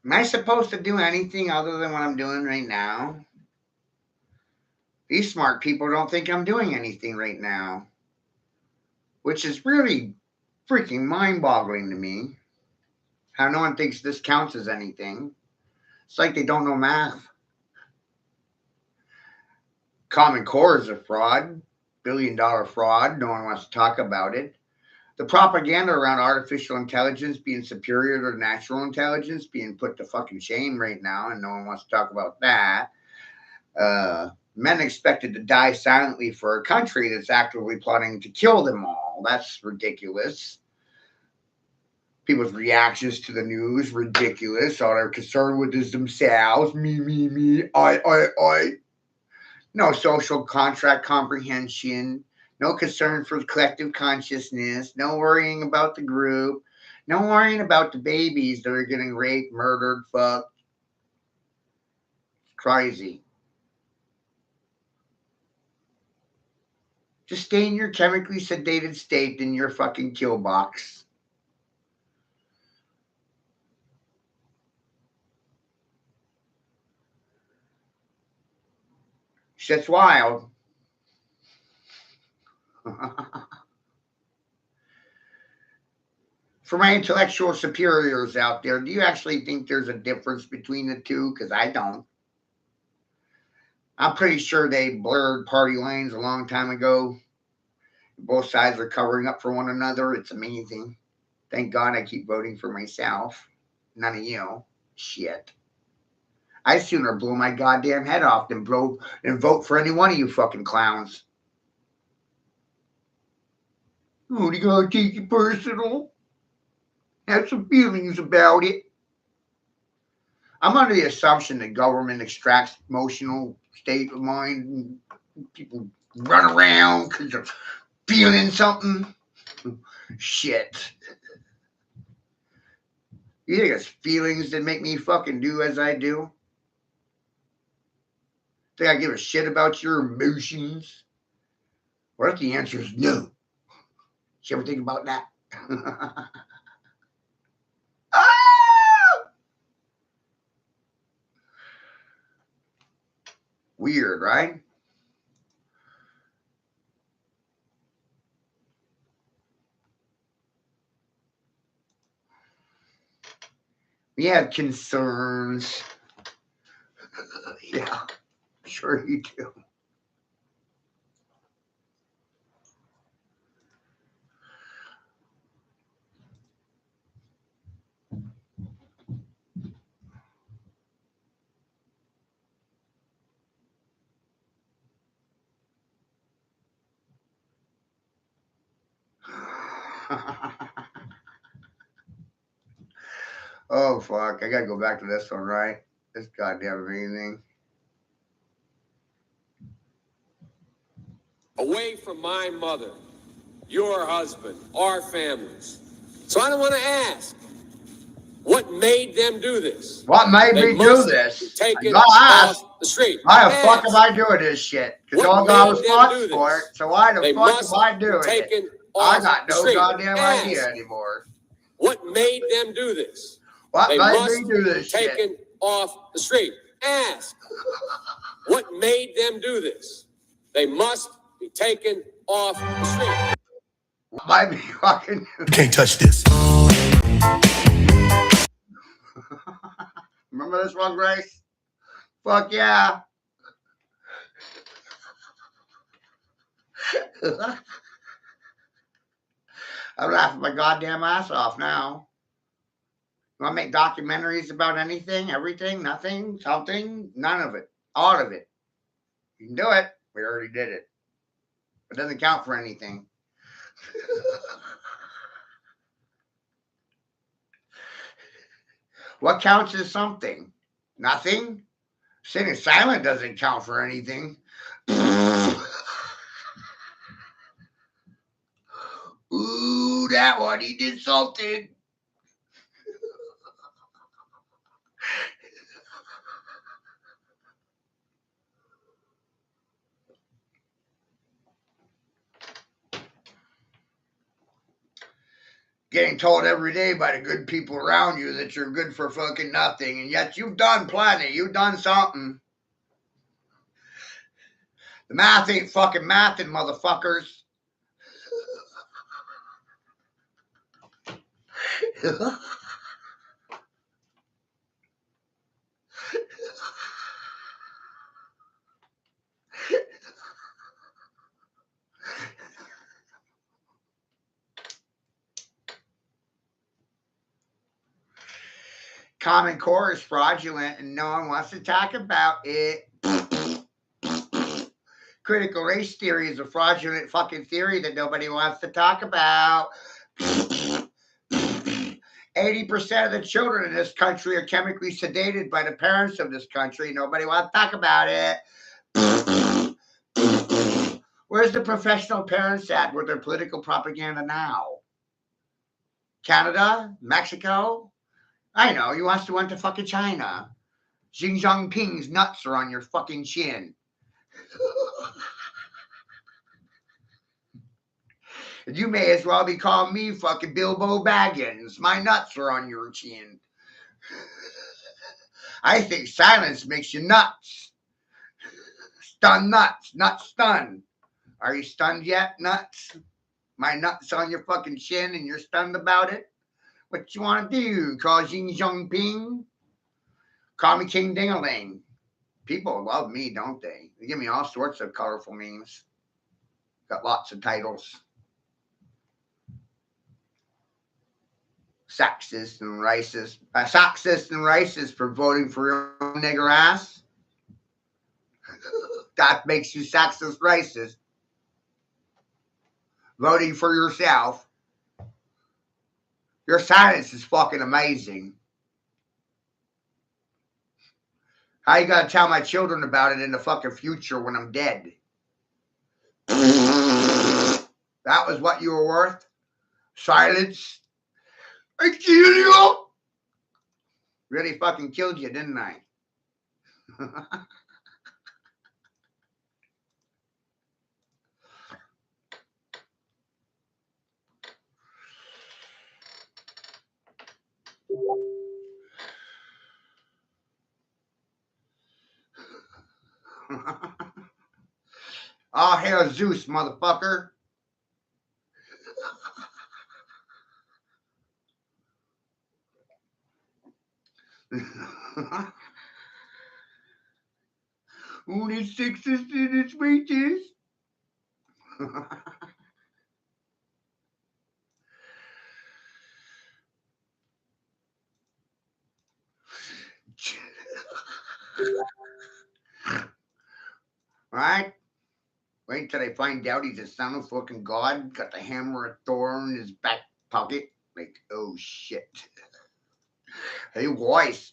A: Am I supposed to do anything other than what I'm doing right now? These smart people don't think I'm doing anything right now, which is really freaking mind boggling to me. How no one thinks this counts as anything. It's like they don't know math. Common Core is a fraud, $1 billion fraud. No one wants to talk about it. The propaganda around artificial intelligence being superior to natural intelligence being put to fucking shame right now, and no one wants to talk about that. Men expected to die silently for a country that's actively plotting to kill them all. That's ridiculous. People's reactions to the news, ridiculous. All they're concerned with is themselves. Me, I. No social contract comprehension. No concern for collective consciousness. No worrying about the group. No worrying about the babies that are getting raped, murdered, fucked. Crazy. Just stay in your chemically sedated state in your fucking kill box. Shit's wild. For my intellectual superiors out there, do you actually think there's a difference between the two? Because I don't. I'm pretty sure they blurred party lines a long time ago. Both sides are covering up for one another. It's amazing. Thank God I keep voting for myself. None of you. Shit. I'd sooner blow my goddamn head off than vote for any one of you fucking clowns. Oh, you gotta take it personal. Have some feelings about it. I'm under the assumption that government extracts emotional state of mind and people run around because they're feeling something. Shit. You think it's feelings that make me fucking do as I do? Think I give a shit about your emotions? What if the answer is no? You ever think about that? Ah! Weird, right? We have concerns. Yeah, sure you do. Oh fuck! I gotta go back to this one, right? This goddamn amazing.
C: Away from my mother, your husband, our families. So I don't want to ask what made them do this.
A: What made
C: They
A: me do
C: must be
A: this?
C: taken
A: I gotta ask.
C: off the street.
A: Why the fuck am
C: Ask
A: I doing this shit? Because
C: what
A: all God
C: made
A: was
C: them
A: fucks
C: do
A: for it.
C: this.
A: So why the
C: They
A: fuck am
C: must
A: I
C: be
A: doing it?
C: taken
A: I
C: off
A: got
C: the
A: no
C: street.
A: goddamn idea
C: Ask
A: anymore.
C: what made them do this.
A: What
C: They
A: made
C: must
A: me do
C: be
A: this shit?
C: taken off the street. Ask what made them do this. They must be taken off the street.
A: What made me fucking do
D: You can't touch this.
A: Remember this one, Grace? Fuck yeah. I'm laughing my goddamn ass off now. You want to make documentaries about anything, everything, nothing, something, none of it, all of it. You can do it. We already did it. It doesn't count for anything. What counts as something? Nothing. Sitting silent doesn't count for anything. Ooh, that one, he did something. Getting told every day by the good people around you that you're good for fucking nothing, and yet you've done plenty. You've done something. The math ain't fucking mathing, motherfuckers. Common Core is fraudulent and no one wants to talk about it. Critical race theory is a fraudulent fucking theory that nobody wants to talk about. 80% of the children in this country are chemically sedated by the parents of this country. Nobody wants to talk about it. Where's the professional parents at with their political propaganda now? Canada? Mexico? I know, you want to went to fucking China. Xi Jinping's nuts are on your fucking chin. You may as well be calling me fucking Bilbo Baggins. My nuts are on your chin. I think silence makes you nuts. Stun nuts, not stunned. Are you stunned yet, nuts? My nuts on your fucking chin and you're stunned about it? What you want to do? Call Xi Jinping? Call me King Dingaling. People love me, don't they? They give me all sorts of colorful names. Got lots of titles. Sexist and racist. Sexist and racist for voting for your own nigger ass. That makes you sexist racist. Voting for yourself. Your silence is fucking amazing. How you gonna tell my children about it in the fucking future when I'm dead? That was what you were worth? Silence? I killed you! Really fucking killed you, didn't I? Oh, hail Zeus, motherfucker. Who is sexist and it's racist? Right? Wait till they find out he's a son of fucking God, got the hammer of Thor in his back pocket. Like, oh shit. Hey, voice,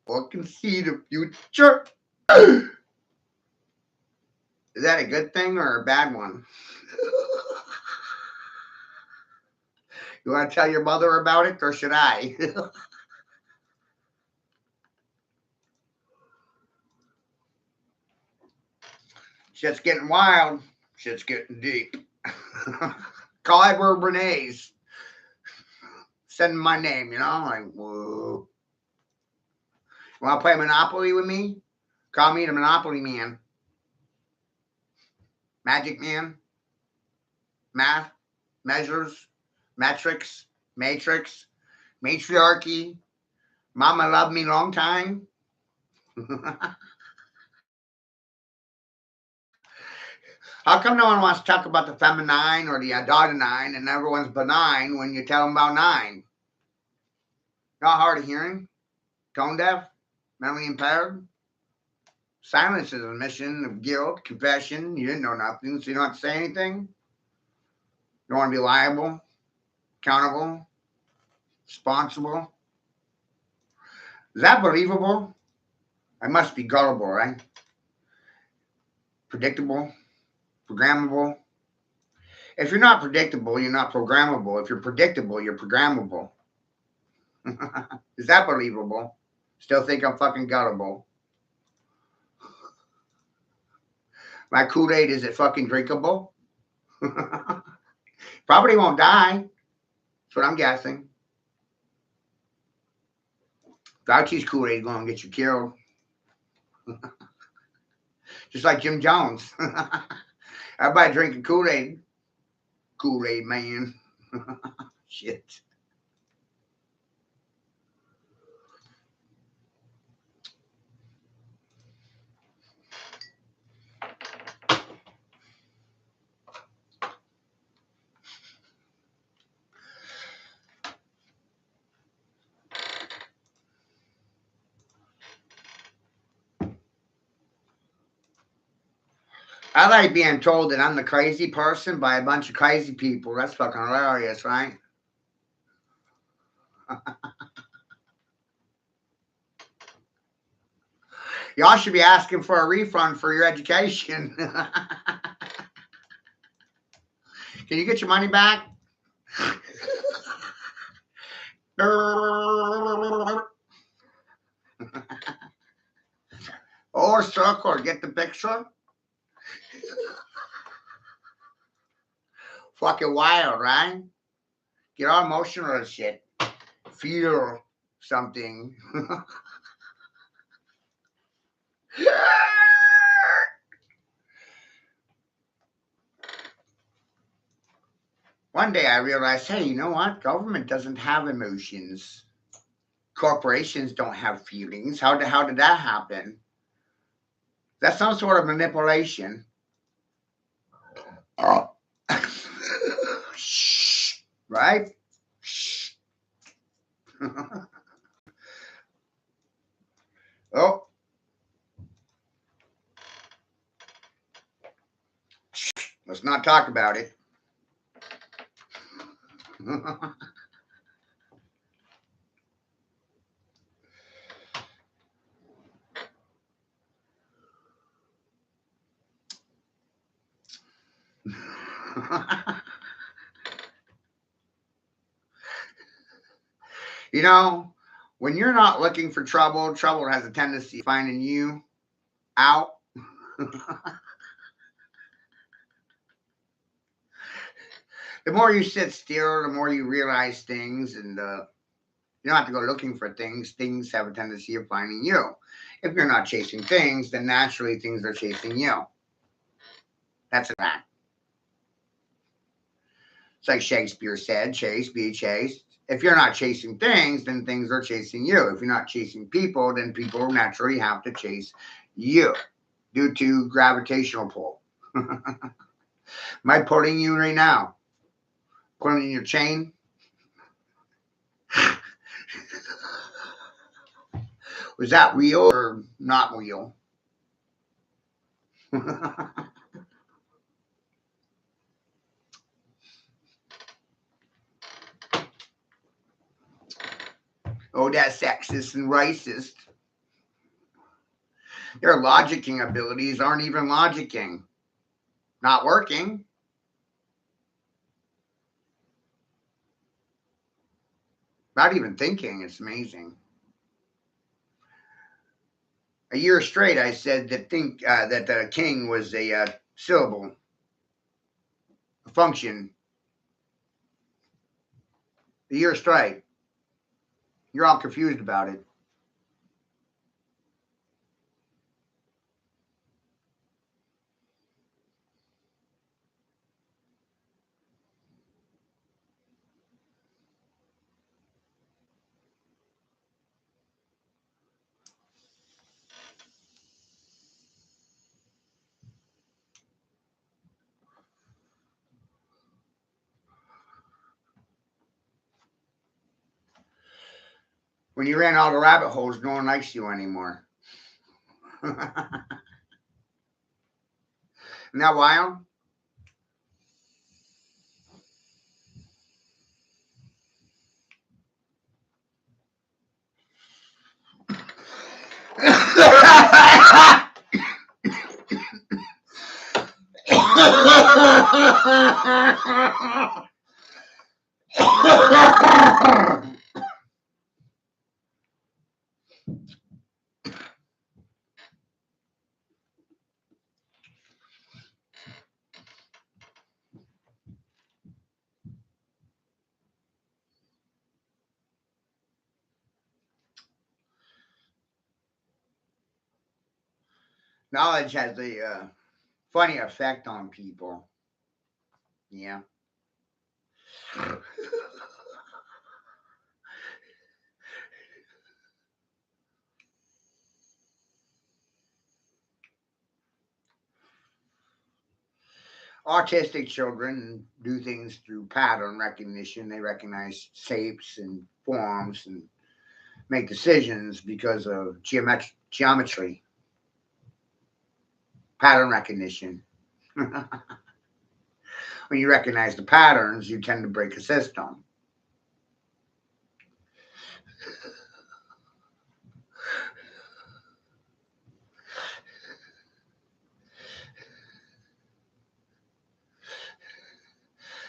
A: I can see the future. Is that a good thing or a bad one? You want to tell your mother about it, or should I? Shit's getting wild. Shit's getting deep. Call Edward Bernays. Send my name, you know? Like, whoa. You want to play Monopoly with me? Call me the Monopoly Man. Magic Man. Math. Measures. Metrics. Matrix. Matriarchy. Mama loved me long time. How come no one wants to talk about the feminine or the adonine and everyone's benign when you tell them about nine? Not hard of hearing, tone deaf, mentally impaired. Silence is an admission of guilt, confession. You didn't know nothing, so you don't have to say anything. You don't want to be liable, accountable, responsible. Is that believable? I must be gullible, right? Predictable, programmable. If you're not predictable, you're not programmable. If you're predictable, you're programmable. Is that believable? Still think I'm fucking gullible. My Kool-Aid, is it fucking drinkable? Probably won't die. That's what I'm guessing. Fauci's Kool-Aid going to get you killed. Just like Jim Jones. Everybody drinking Kool-Aid. Kool-Aid man. Shit. I like being told that I'm the crazy person by a bunch of crazy people. That's fucking hilarious, right? Y'all should be asking for a refund for your education. Can you get your money back? Or circle, get the picture. Fucking wild, right? Get all emotional and shit. Feel something. One day I realized, hey, you know what? Government doesn't have emotions. Corporations don't have feelings. How did that happen? That's some sort of manipulation. Oh. Right? Oh. Let's not talk about it. You know, when you're not looking for trouble, trouble has a tendency of finding you out. The more you sit still, the more you realize things, and you don't have to go looking for things. Things have a tendency of finding you. If you're not chasing things, then naturally things are chasing you. That's a fact. It's like Shakespeare said, chase, be chased. If you're not chasing things, then things are chasing you. If you're not chasing people, then people naturally have to chase you due to gravitational pull. Am I pulling you right now? Pulling your chain? Was that real or not real? Oh, that's sexist and racist. Their logicking abilities aren't even logicking. Not working. Not even thinking. It's amazing. A year straight, I said that that the king was a syllable, a function. A year straight. You're all confused about it. When you ran all the rabbit holes, no one likes you anymore. Isn't that wild? Knowledge has a funny effect on people. Yeah. Autistic children do things through pattern recognition. They recognize shapes and forms and make decisions because of geometry, pattern recognition. When you recognize the patterns, you tend to break a system.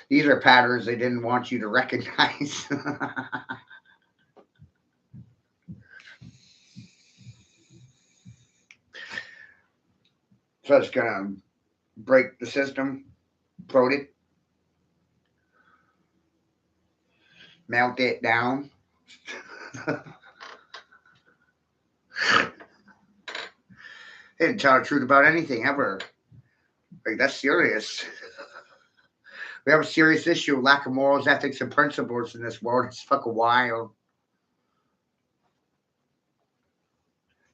A: These are patterns they didn't want you to recognize. So it's going to break the system, float it, melt it down. They didn't tell the truth about anything ever. Like, that's serious. We have a serious issue of lack of morals, ethics, and principles in this world. It's fucking wild.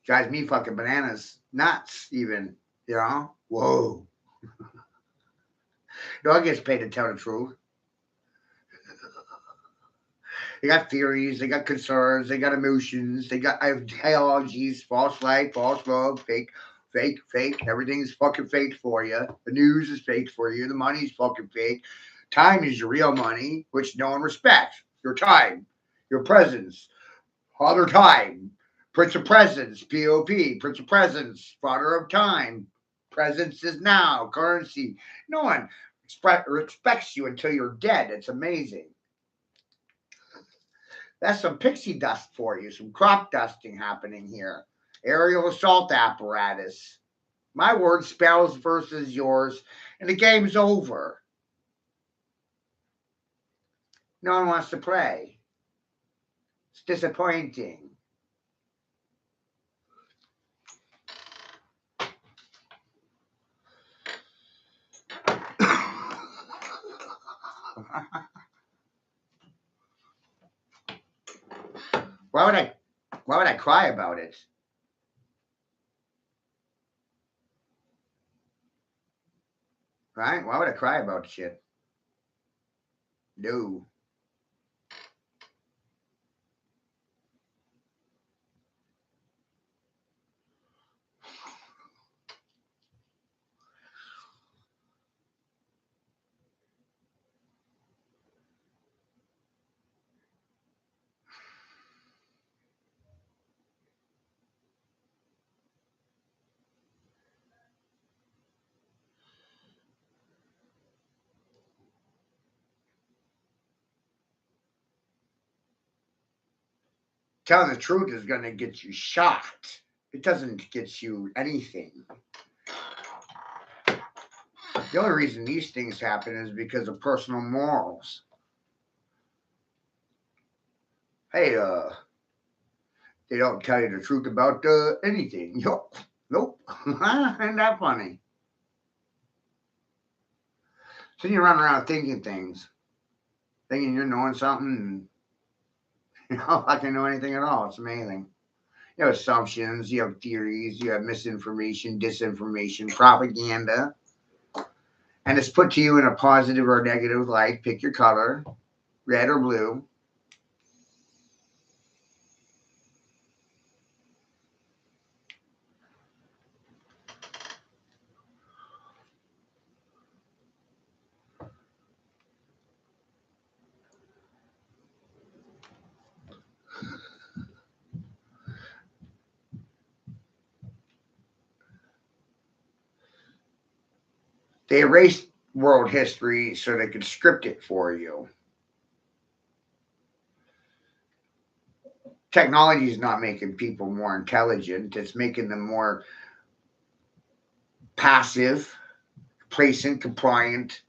A: Drives me fucking bananas. Nuts, even. You know? Whoa. Dog gets paid to tell the truth. They got theories, they got concerns, they got emotions, they got ideologies, false light, false love, fake, fake, fake. Everything's fucking fake for you. The news is fake for you. The money's fucking fake. Time is your real money, which no one respects. Your time, your presence, Father Time, Prince of Presence, POP, Prince of Presence, Father of Time. Presence is now, currency. No one respects you until you're dead. It's amazing. That's some pixie dust for you, some crop dusting happening here. Aerial assault apparatus. My word spells versus yours, and the game's over. No one wants to play. It's disappointing. Why would I cry about it? Right? Why would I cry about shit? No. Telling the truth is going to get you shot. It doesn't get you anything. The only reason these things happen is because of personal morals. Hey, they don't tell you the truth about anything. Nope. Ain't that funny? So you run around thinking things, thinking you're knowing something, and you don't fucking know anything at all. It's amazing. You have assumptions, you have theories, you have misinformation, disinformation, propaganda, and it's put to you in a positive or negative light. Pick your color, red or blue. They erased world history so they could script it for you. Technology is not making people more intelligent, it's making them more passive, complacent, compliant.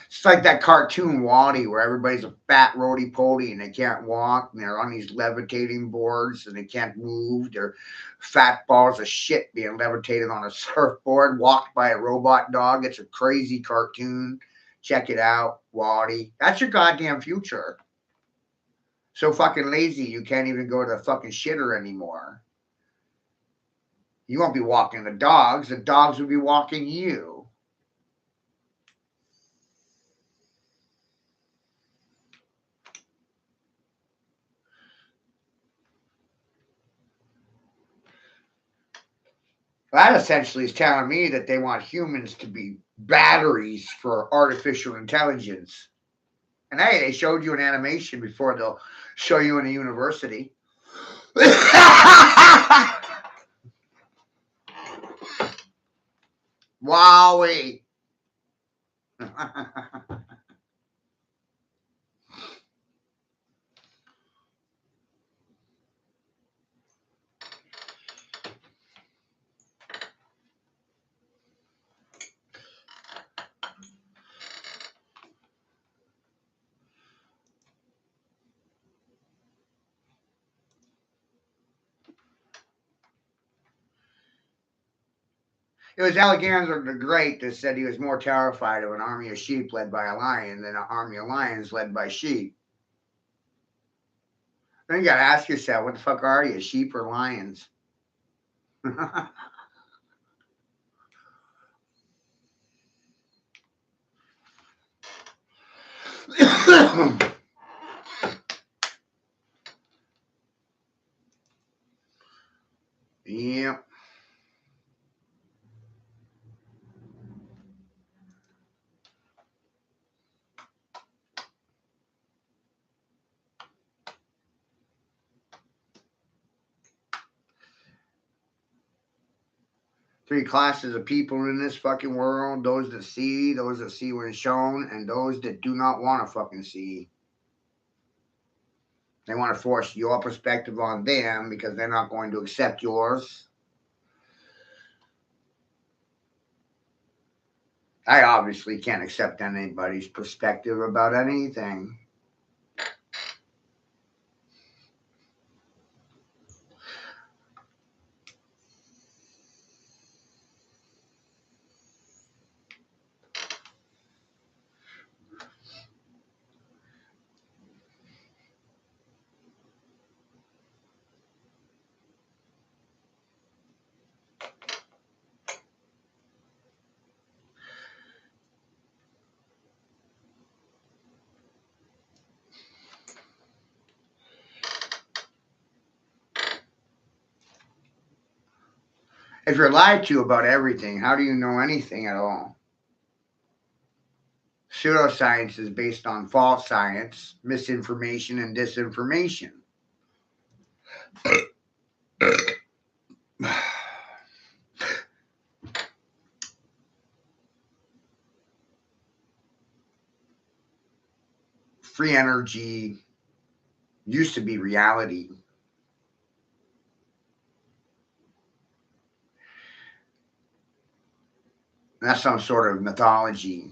A: It's like that cartoon Wally where everybody's a fat roly poly and they can't walk and they're on these levitating boards and they can't move. They're fat balls of shit being levitated on a surfboard, walked by a robot dog. It's a crazy cartoon. Check it out, Wally. That's your goddamn future. So fucking lazy you can't even go to the fucking shitter anymore. You won't be walking the dogs will be walking you. That essentially is telling me that they want humans to be batteries for artificial intelligence. And hey, they showed you an animation before they'll show you in a university. Wowie. 'It was Alexander the Great that said he was more terrified of an army of sheep led by a lion than an army of lions led by sheep. Then you got to ask yourself, what the fuck are you, sheep or lions? Yep. 3 classes of people in this fucking world: those that see when it's shown, and those that do not want to fucking see. They want to force your perspective on them because they're not going to accept yours. I obviously can't accept anybody's perspective about anything. If you're lied to about everything, how do you know anything at all? Pseudoscience is based on false science, misinformation, and disinformation. Free energy, used to be reality. That's some sort of mythology.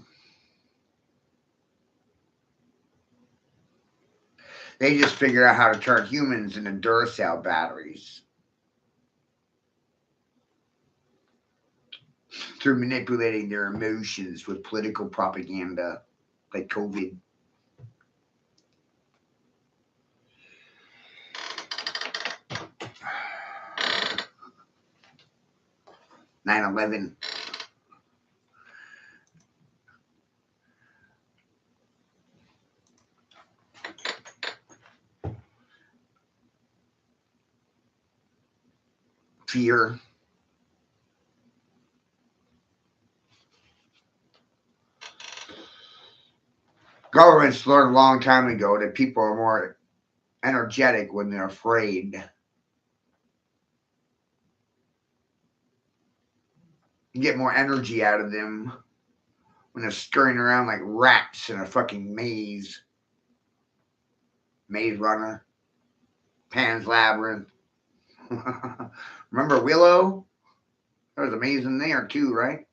A: They just figure out how to turn humans into Duracell batteries through manipulating their emotions with political propaganda like COVID. 9/11. Fear. Governments learned a long time ago that people are more energetic when they're afraid. You get more energy out of them when they're scurrying around like rats in a fucking maze. Maze Runner, Pan's Labyrinth. Remember Willow? There was a maze in there too, right?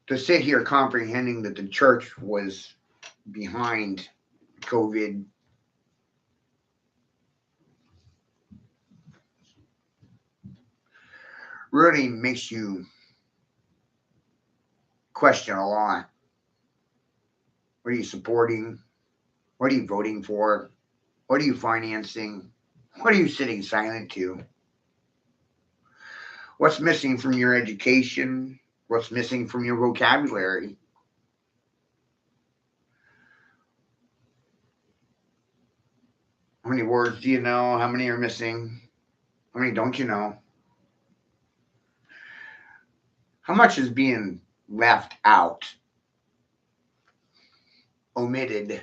A: To sit here comprehending that the church was behind COVID really makes you question a lot. What are you supporting? What are you voting for? What are you financing? What are you sitting silent to? What's missing from your education? What's missing from your vocabulary? How many words do you know? How many are missing? How many don't you know? How much is being left out, omitted?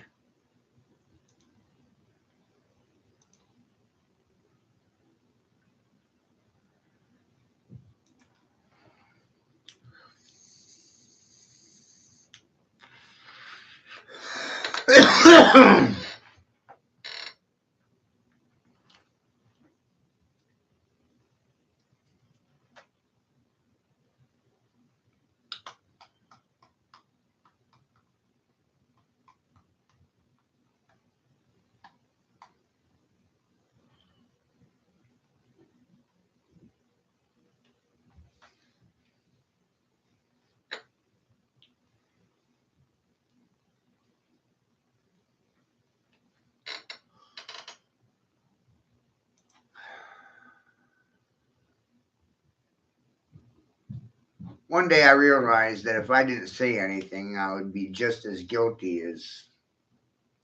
A: One day I realized that if I didn't say anything, I would be just as guilty as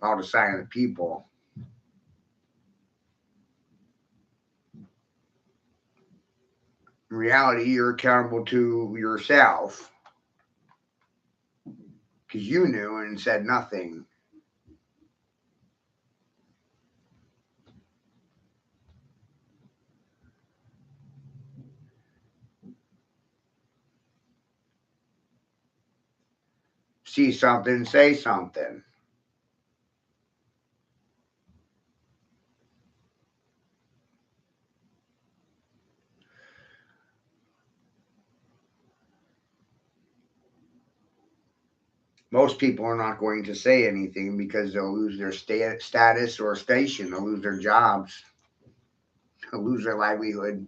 A: all the silent people. In reality, you're accountable to yourself because you knew and said nothing. See something, say something. Most people are not going to say anything because they'll lose their status or station, they'll lose their jobs, they'll lose their livelihood,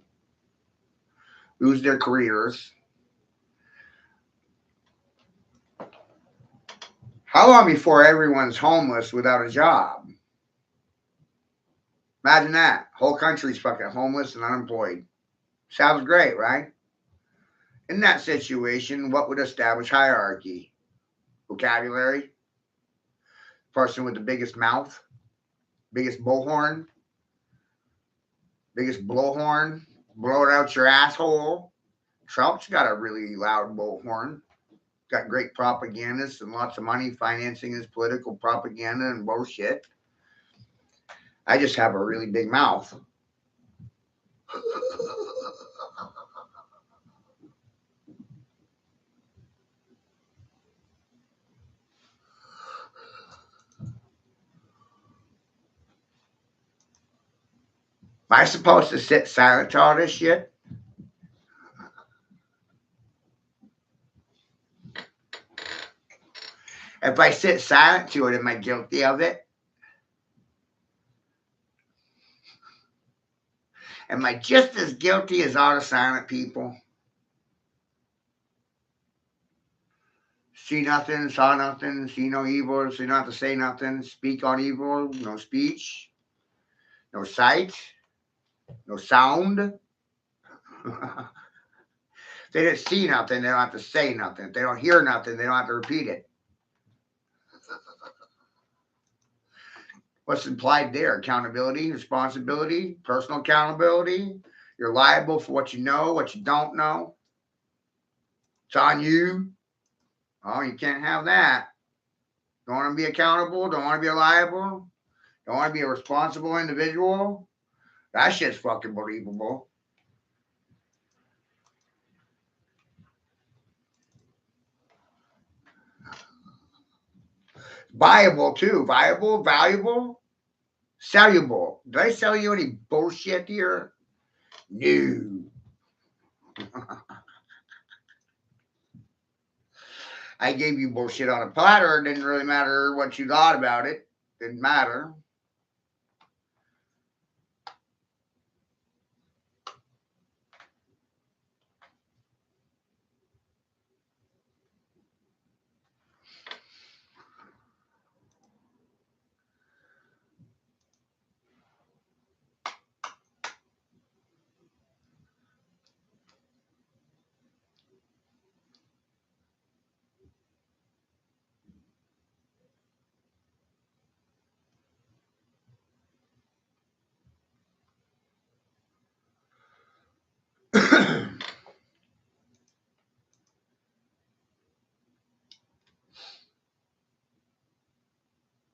A: lose their careers. How long before everyone's homeless without a job? Imagine that. Whole country's fucking homeless and unemployed. Sounds great, right? In that situation, what would establish hierarchy? Vocabulary? Person with the biggest mouth? Biggest bullhorn? biggest blowhorn, blow it out your asshole. Trump's got a really loud blowhorn. Got great propagandists and lots of money financing his political propaganda and bullshit. I just have a really big mouth. Am I supposed to sit silent to all this shit? If I sit silent to it, am I guilty of it? Am I just as guilty as all the silent people? See nothing, saw nothing, see no evil, see not to say nothing, speak on evil, no speech, no sight, no sound. They didn't see nothing, they don't have to say nothing. If they don't hear nothing, they don't have to repeat it. What's implied there? Accountability, responsibility, personal accountability. You're liable for what you know, what you don't know. It's on you. Oh, you can't have that. Don't want to be accountable, don't want to be liable, don't want to be a responsible individual. That shit's fucking believable. Viable too. Viable, valuable, soluble. Did I sell you any bullshit here? No. I gave you bullshit on a platter. It didn't really matter what you thought about it. Didn't matter.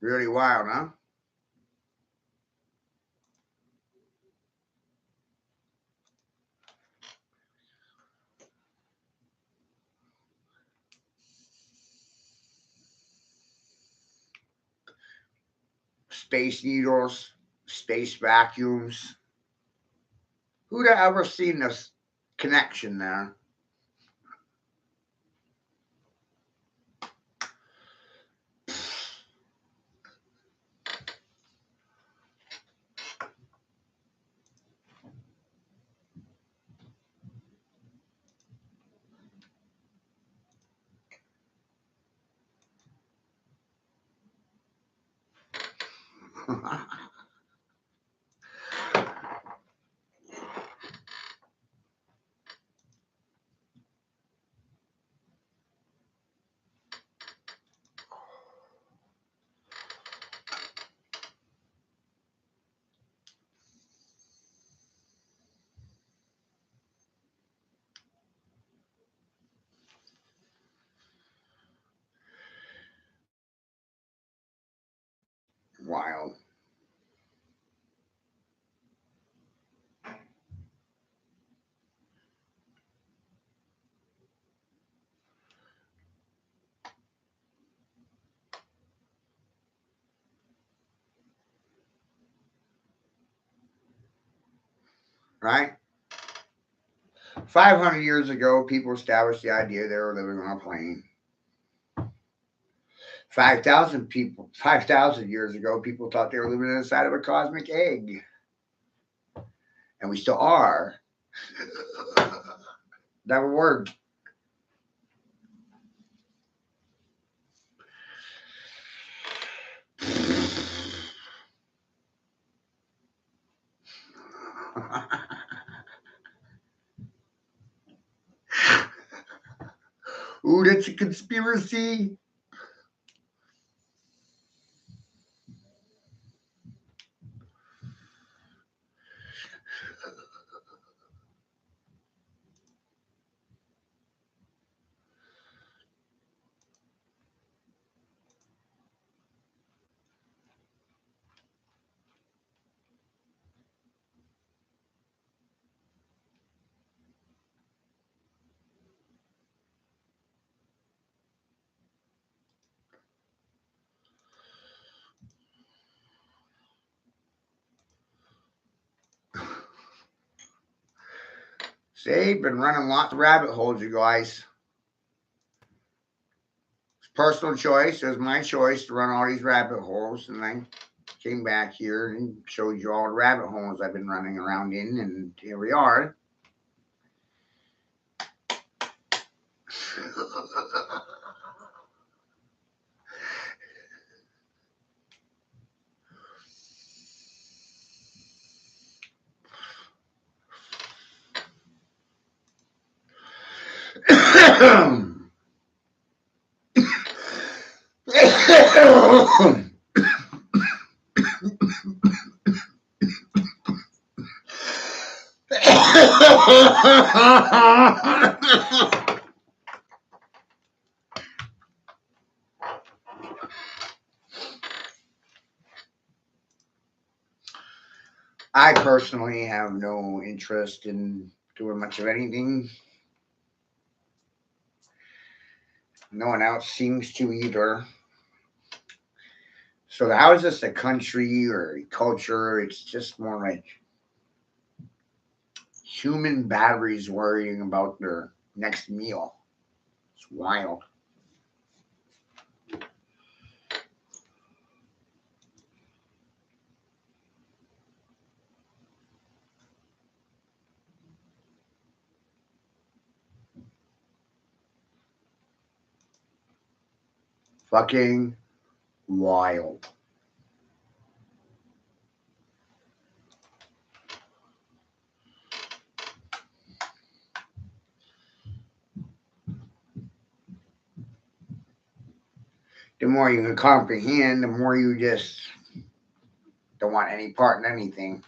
A: Really wild, huh? Space needles, space vacuums. Who'd have ever seen this connection there? Wild. Right? 500 years ago, people established the idea they were living on a plane. 5,000 years ago, people thought they were living inside of a cosmic egg. And we still are. Never worked. Ooh, that's a conspiracy. See, been running lots of rabbit holes, you guys. It's personal choice. It was my choice to run all these rabbit holes, and I came back here and showed you all the rabbit holes I've been running around in, and here we are. I personally have no interest in doing much of anything. No one else seems to either. So how is this a country or a culture? It's just more like human batteries worrying about their next meal. It's wild. Fucking wild. The more you can comprehend, the more you just don't want any part in anything.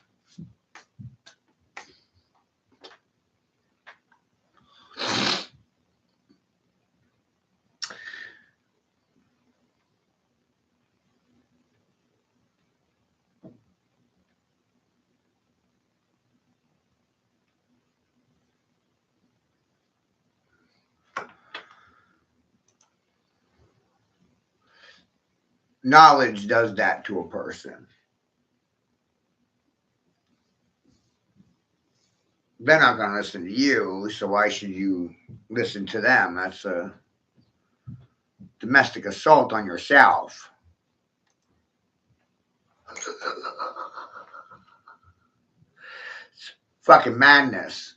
A: Knowledge does that to a person. They're not going to listen to you, so why should you listen to them? That's a domestic assault on yourself. Fucking madness.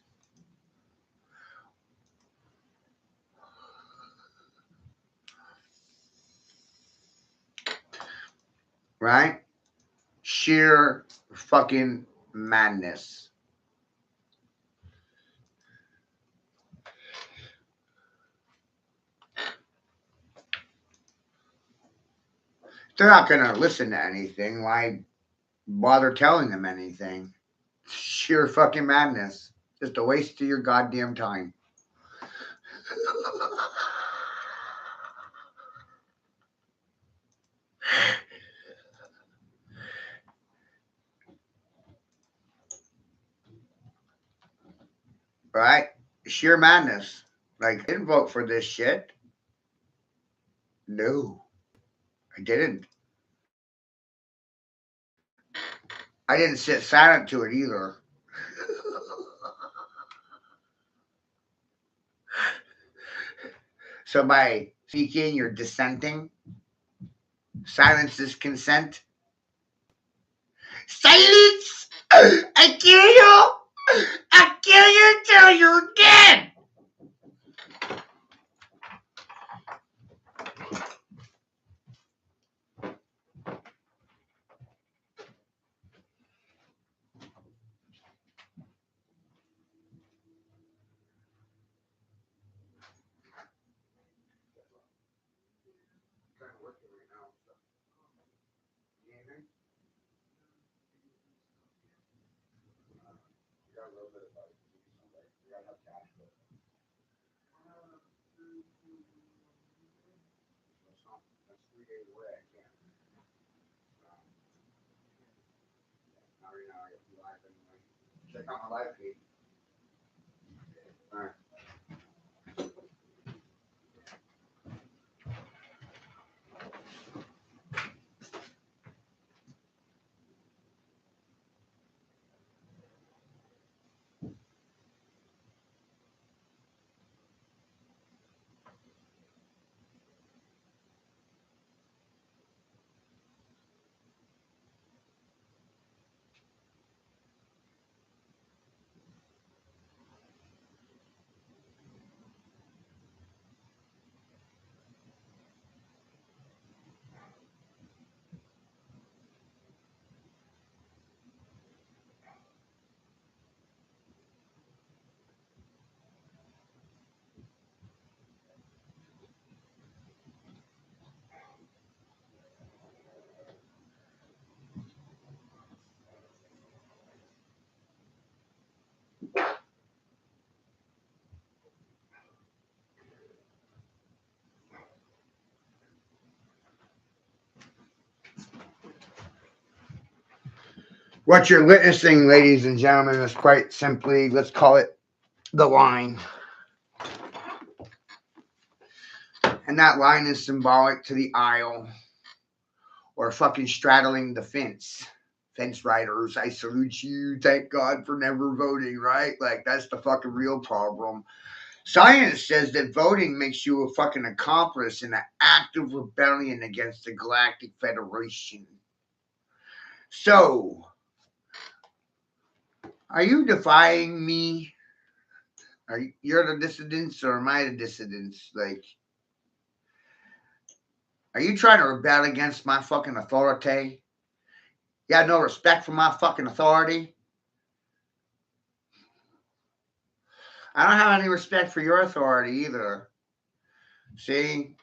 A: Right? Sheer fucking madness. They're not going to listen to anything. Why bother telling them anything? Sheer fucking madness. Just a waste of your goddamn time. Right? Sheer madness. Like, I didn't vote for this shit. No, I didn't. I didn't sit silent to it either. So by speaking, you're dissenting. Silence is consent. Silence! I kill you! I kill you till you're dead! Check out my live feed. All right. What you're witnessing, ladies and gentlemen, is quite simply, let's call it the line. And that line is symbolic to the aisle or fucking straddling the fence. Fence riders, I salute you. Thank God for never voting, right? Like, that's the fucking real problem. Science says that voting makes you a fucking accomplice in an active rebellion against the Galactic Federation. So, are you defying me? You're the dissidents or am I the dissidents? Like, are you trying to rebel against my fucking authority? You got no respect for my fucking authority? I don't have any respect for your authority either. See?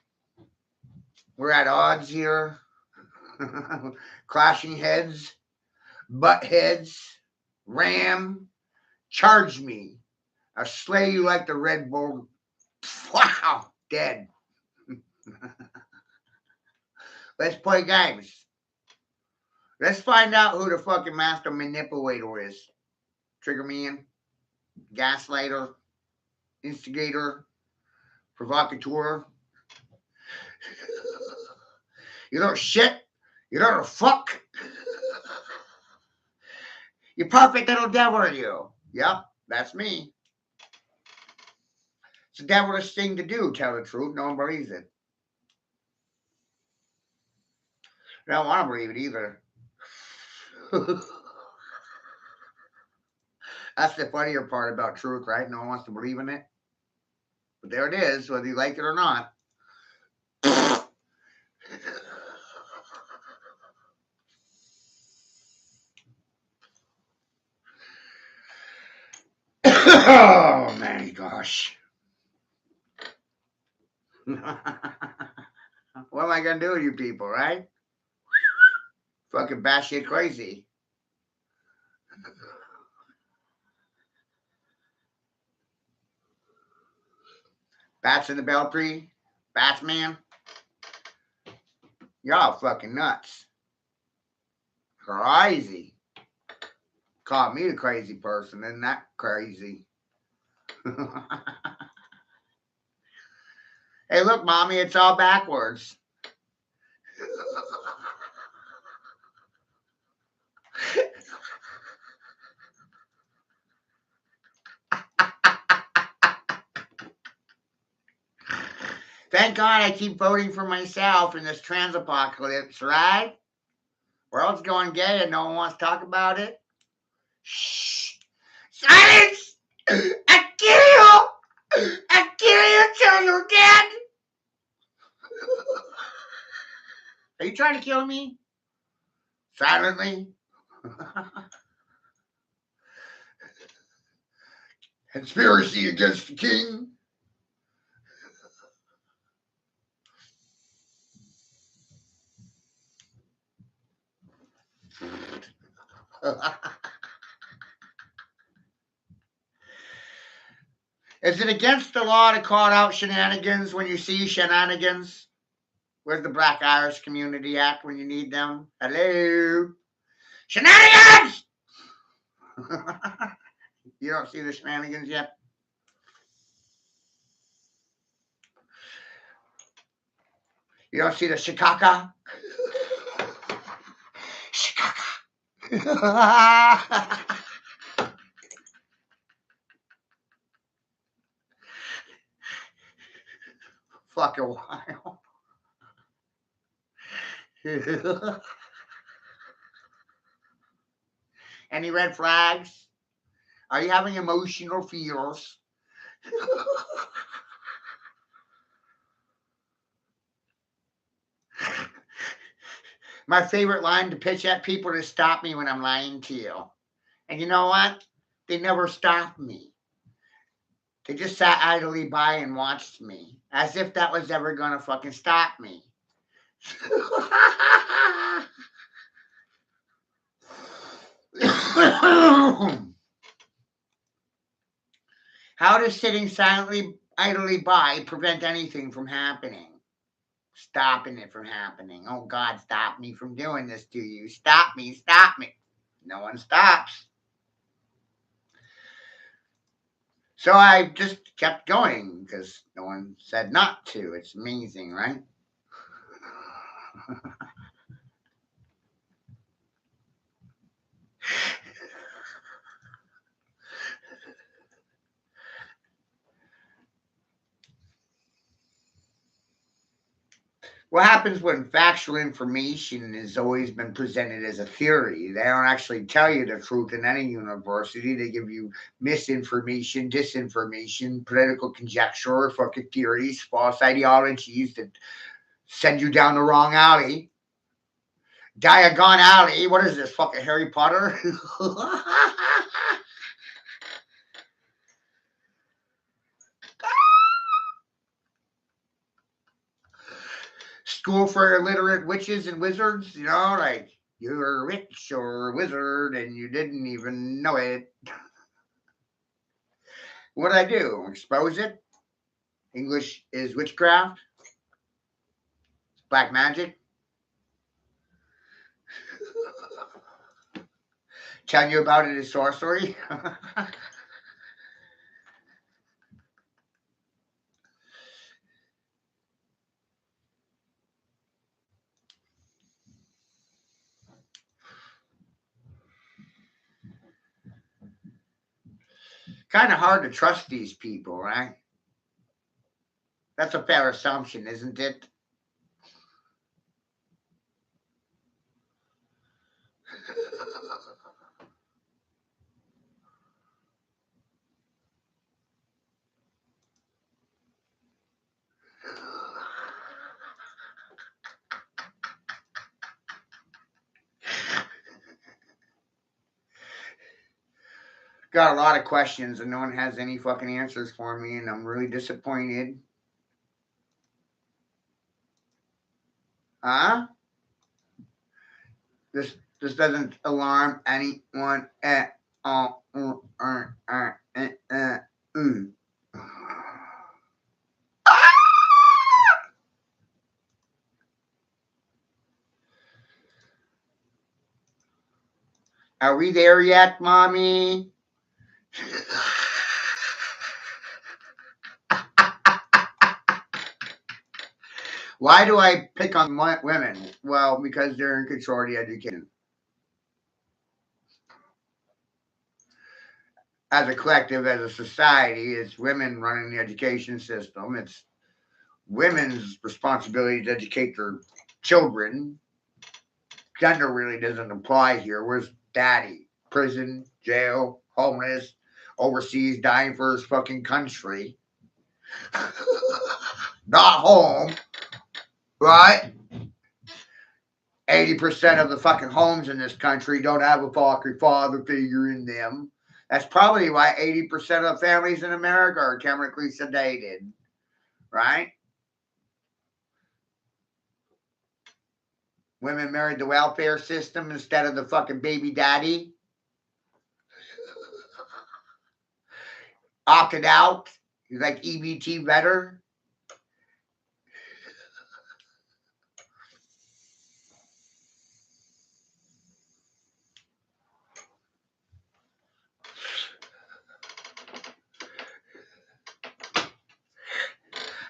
A: We're at odds here. Clashing heads, butt heads, ram, charge me. I'll slay you like the Red Bull. Wow, dead. Let's play games. Let's find out who the fucking master manipulator is. Trigger man, gaslighter, instigator, provocateur. You little shit. You little fuck. You perfect little devil, are you? Yep, that's me. It's a devilish thing to do, tell the truth. No one believes it. I don't want to believe it either. That's the funnier part about truth, right? No one wants to believe in it. But there it is, whether you like it or not. Oh, man, gosh. What am I going to do with you people, right? Fucking batshit crazy. Bats in the belfry, Batsman. Y'all fucking nuts. Crazy. Called me the crazy person, isn't that crazy? Hey, look, mommy, it's all backwards. Thank God I keep voting for myself in this trans apocalypse, right? World's going gay and no one wants to talk about it. Shh! Silence! I kill you! I kill you till you're dead! Are you trying to kill me? Silently? Conspiracy against the king? Is it against the law to call out shenanigans when you see shenanigans? Where's the Black Irish community at when you need them? Hello? Shenanigans! You don't see the shenanigans yet? You don't see the shikaka? Shikaka. Fucking wild. Any red flags? Are you having emotional fears? My favorite line to pitch at people to stop me when I'm lying to you. And you know what? They never stopped me. They just sat idly by and watched me. As if that was ever gonna fucking stop me. How does sitting silently, idly by prevent anything from happening? Stopping it from happening. Oh God, stop me from doing this to you. Stop me, stop me. No one stops. So I just kept going because no one said not to. It's amazing, right? What happens when factual information has always been presented as a theory? They don't actually tell you the truth in any university. They give you misinformation, disinformation, political conjecture, fucking theories, false ideologies that send you down the wrong alley. Diagon Alley. What is this? Fucking Harry Potter? School for illiterate witches and wizards, you know, like you're a witch or a wizard and you didn't even know it. What did I do? Expose it? English is witchcraft? Black magic? Tell you about it is sorcery? Kind of hard to trust these people, right? That's a fair assumption, isn't it? Got a lot of questions and no one has any fucking answers for me, and I'm really disappointed. Huh? This doesn't alarm anyone at all. Are we there yet, mommy? Why do I pick on women? Well, because they're in control of the education. As a collective, as a society, it's women running the education system. It's women's responsibility to educate their children. Gender really doesn't apply here. Where's daddy? Prison, jail, homeless, overseas, dying for his fucking country. Not home, right? 80% of the fucking homes in this country don't have a fucking father figure in them. That's probably why 80% of families in America are chemically sedated, right? Women married the welfare system instead of the fucking baby daddy. Opted out. You like EBT better?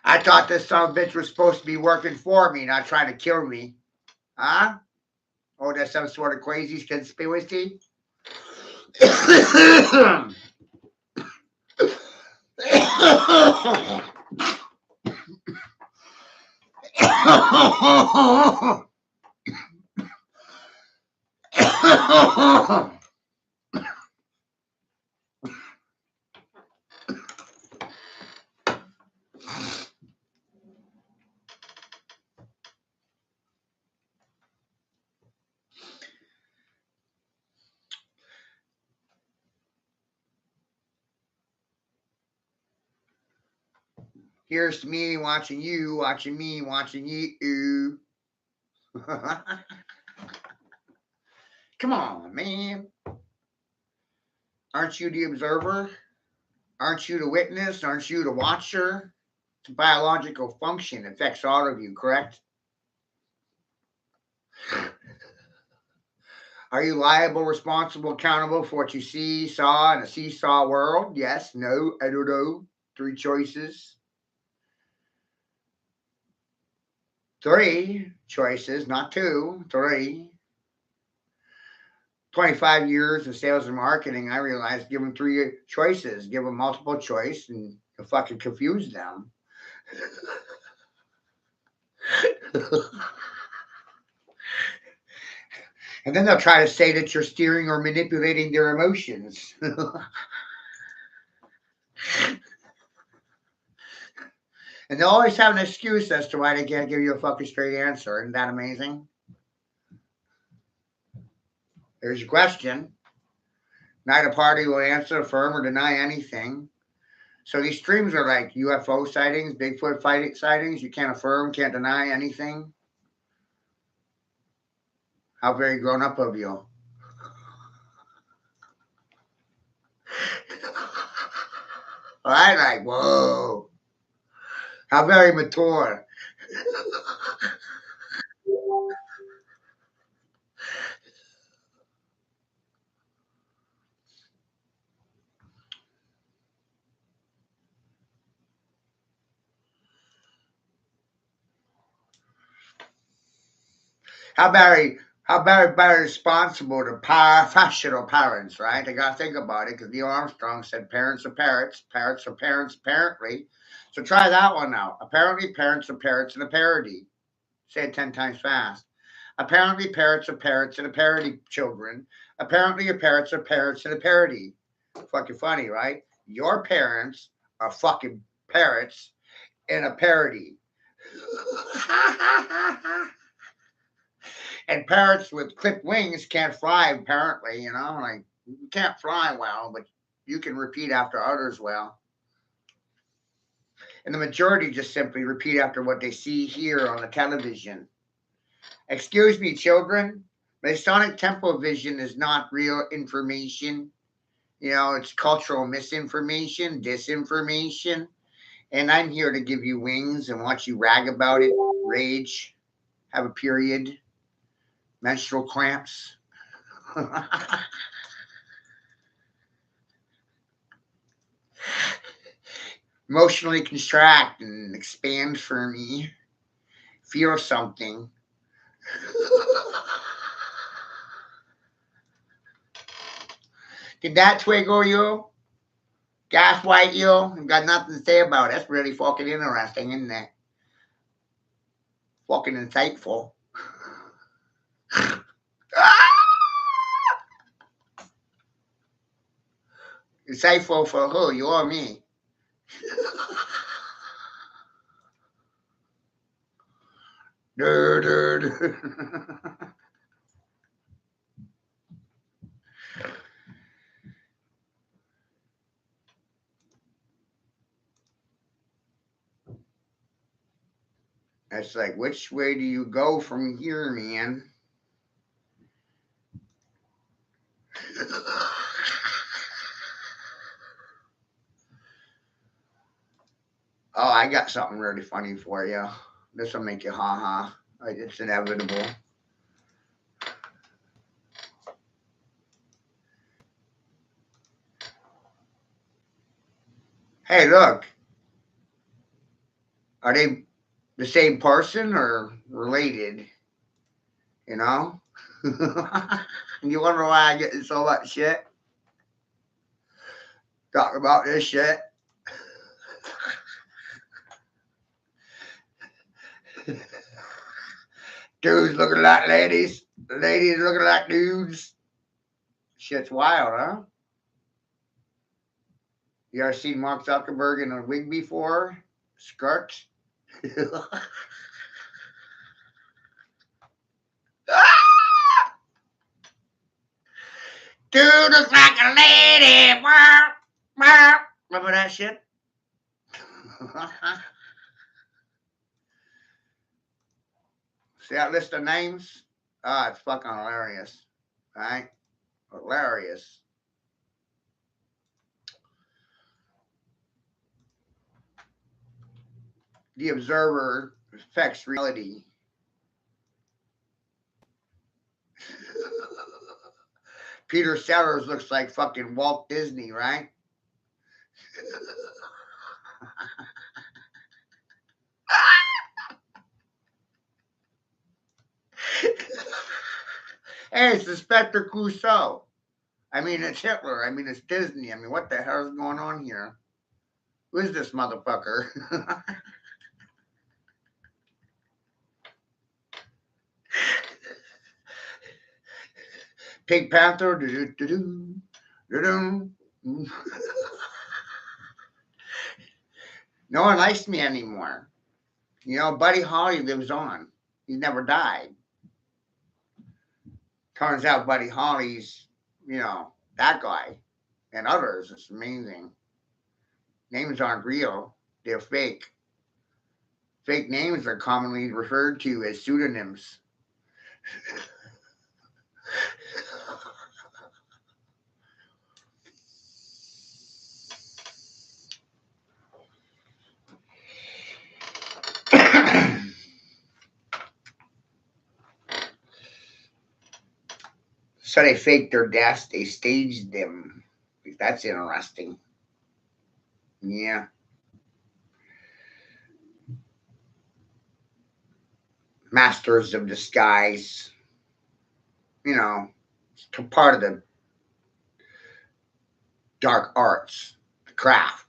A: I thought this son of a bitch was supposed to be working for me, not trying to kill me. Huh? Oh, that's some sort of crazy conspiracy? Here's me watching you, watching me, watching you. Come on, man. Aren't you the observer? Aren't you the witness? Aren't you the watcher? It's a biological function. It affects all of you, correct? Are you liable, responsible, accountable for what you see, saw in a seesaw world? Yes, no, I don't know. 3 choices. 3 choices, not 2, 3. 25 years of sales and marketing, I realized give them 3 choices, give them multiple choice, and you'll fucking confuse them. And then they'll try to say that you're steering or manipulating their emotions. And they'll always have an excuse as to why they can't give you a fucking straight answer. Isn't that amazing? There's your question. Neither party will answer, affirm, or deny anything. So these streams are like UFO sightings, Bigfoot sightings. You can't affirm, can't deny anything. How very grown up of you. I like, whoa. How very mature. How very responsible to professional parents, right? They gotta think about it because Neil Armstrong said parents are parrots, parrots are parents apparently. So try that one out. Apparently parents are parrots in a parody. Say it 10 times fast. Apparently parrots are parrots in a parody, children. Apparently your parrots are parrots in a parody. Fucking funny, right? Your parents are fucking parrots in a parody. And parrots with clipped wings can't fly, apparently, you know, like you can't fly well, but you can repeat after others well. And the majority just simply repeat after what they see here on the television. Excuse me, children. Masonic temple vision is not real information. You know, it's cultural misinformation, disinformation. And I'm here to give you wings and watch you rag about it, rage, have a period, menstrual cramps. Emotionally contract and expand for me. Feel something. Did that twiggle you? Gaslight you? I've got nothing to say about it. That's really fucking interesting, isn't it? Fucking insightful. Insightful for who? You or me? Dude. It's like, which way do you go from here, man? Oh, I got something really funny for you. This will make you ha ha. Like, it's inevitable. Hey, look. Are they the same person or related? You know? You wonder why I get in so much shit? Talking about this shit. Dudes looking like ladies. Ladies looking like dudes. Shit's wild, huh? You ever seen Mark Zuckerberg in a wig before? Skirt? Dude looks like a lady. Remember that shit? See that list of names? Ah, it's fucking hilarious. Right? Hilarious. The observer affects reality. Peter Sellers looks like fucking Walt Disney, right? Hey, it's Inspector Clouseau. I mean, it's Hitler. I mean, it's Disney. I mean, what the hell is going on here? Who is this motherfucker? Pink Panther. No one likes me anymore. You know, Buddy Holly lives on. He never died. Turns out Buddy Holly's, that guy and others. It's amazing. Names aren't real. They're fake. Fake names are commonly referred to as pseudonyms. So they faked their deaths, they staged them. That's interesting. Yeah. Masters of disguise. It's part of the dark arts, the craft.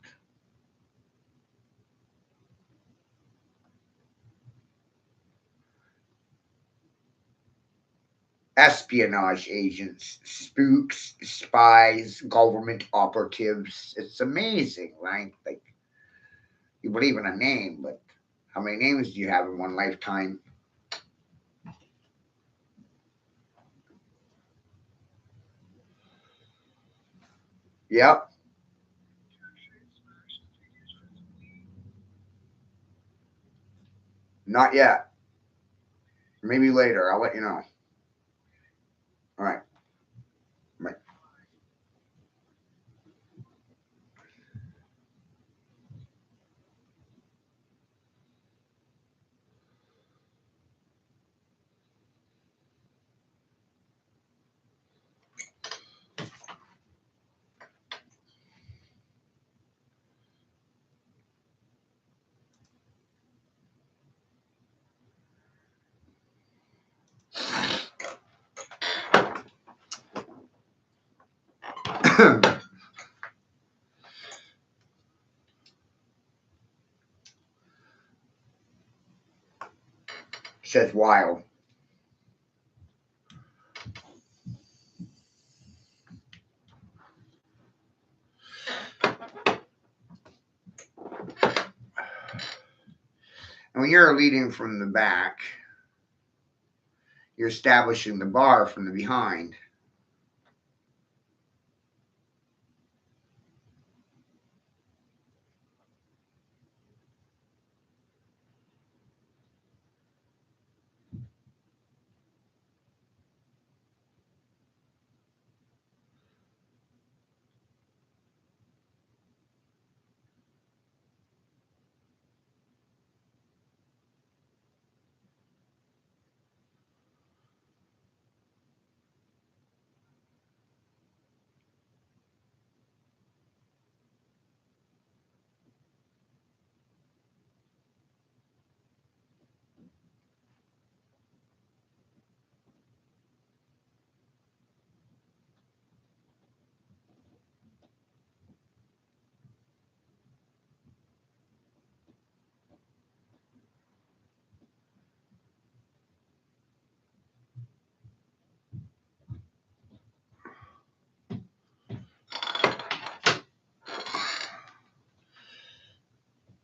A: Espionage agents, spooks, spies, government operatives. It's amazing, right? Like, you believe in a name, but how many names do you have in one lifetime? Yep. Not yet. Maybe later. I'll let you know. All right. Right. Says wild. And when you're leading from the back, you're establishing the bar from the behind.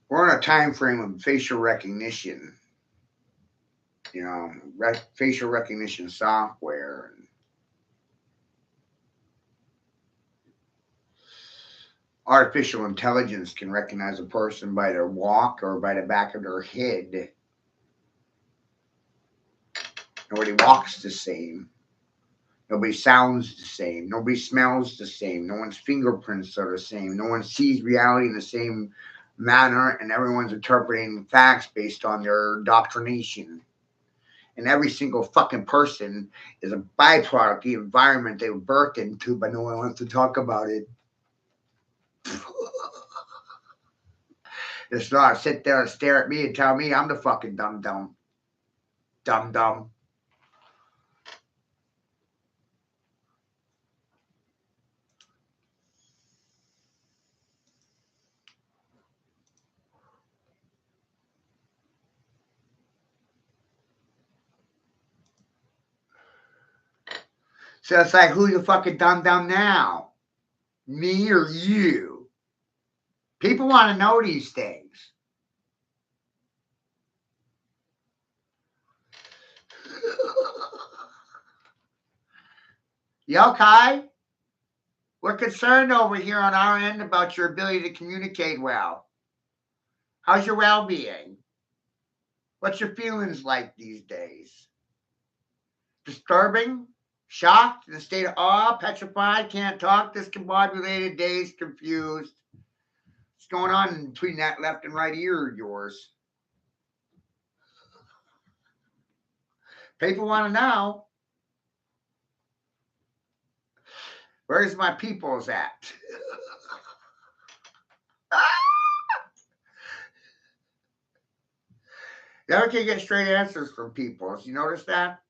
A: We're in a time frame of facial recognition, facial recognition software. Artificial intelligence can recognize a person by their walk or by the back of their head. Nobody walks the same. Nobody sounds the same. Nobody smells the same. No one's fingerprints are the same. No one sees reality in the same manner, and everyone's interpreting facts based on their doctrination. And every single fucking person is a byproduct of the environment they were birthed into, but no one wants to talk about it. It's not sit there and stare at me and tell me I'm the fucking dumb. So it's like, who's the fucking dumb now? Me or you? People want to know these things. You okay? We're concerned over here on our end about your ability to communicate well. How's your well-being? What's your feelings like these days? Disturbing? Shocked? In a state of awe? Petrified? Can't talk? Discombobulated? Dazed? Confused? What's going on between that left and right ear of yours? People want to know. Where's my peoples at? You never can get straight answers from people. You notice that?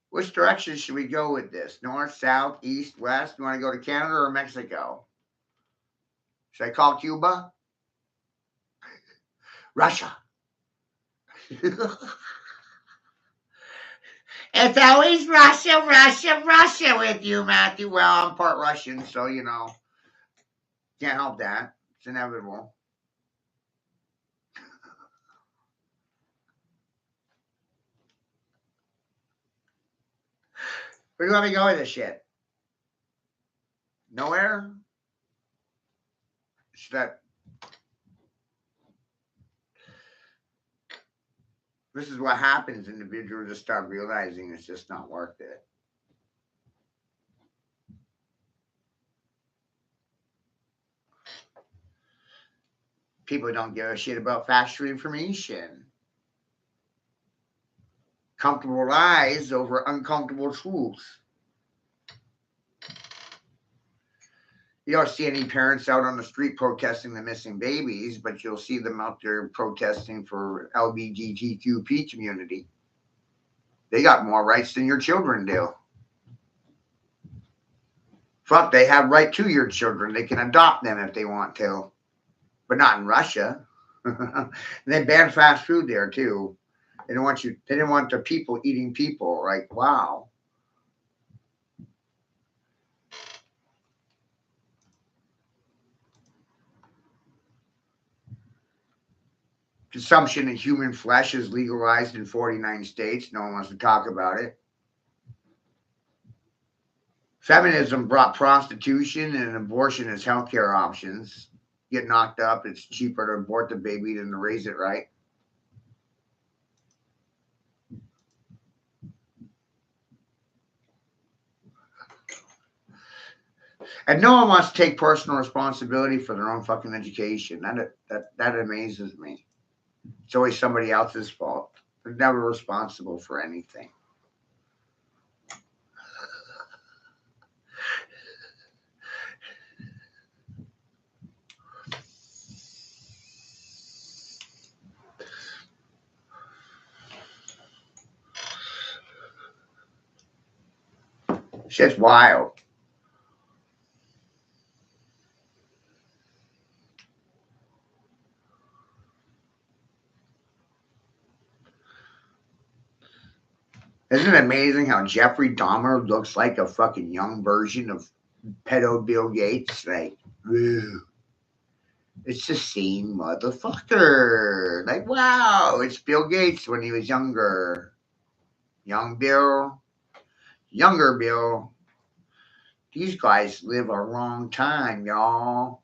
A: Which direction should we go with this? North, south, east, west? You want to go to Canada or Mexico? Should I call Cuba? Russia. It's always Russia with you, Matthew. Well, I'm part Russian, so, can't help that. It's inevitable. Where do you want me to go with this shit? Nowhere? This is what happens. Individuals just start realizing it's just not worth it. People don't give a shit about factual information. Comfortable lies over uncomfortable truths. You don't see any parents out on the street protesting the missing babies, but you'll see them out there protesting for LGBTQ community. They got more rights than your children do. Fuck, they have right to your children. They can adopt them if they want to, but not in Russia. They banned fast food there too. They didn't want the people eating people. Like, wow. Consumption of human flesh is legalized in 49 states. No one wants to talk about it. Feminism brought prostitution and abortion as healthcare options. Get knocked up, it's cheaper to abort the baby than to raise it right. And no one wants to take personal responsibility for their own fucking education. That amazes me. It's always somebody else's fault. They're never responsible for anything. Shit's wild. Isn't it amazing how Jeffrey Dahmer looks like a fucking young version of pedo Bill Gates? Like, ugh. It's the same motherfucker. Like, wow, it's Bill Gates when he was younger. Young Bill, younger Bill. These guys live a long time, y'all.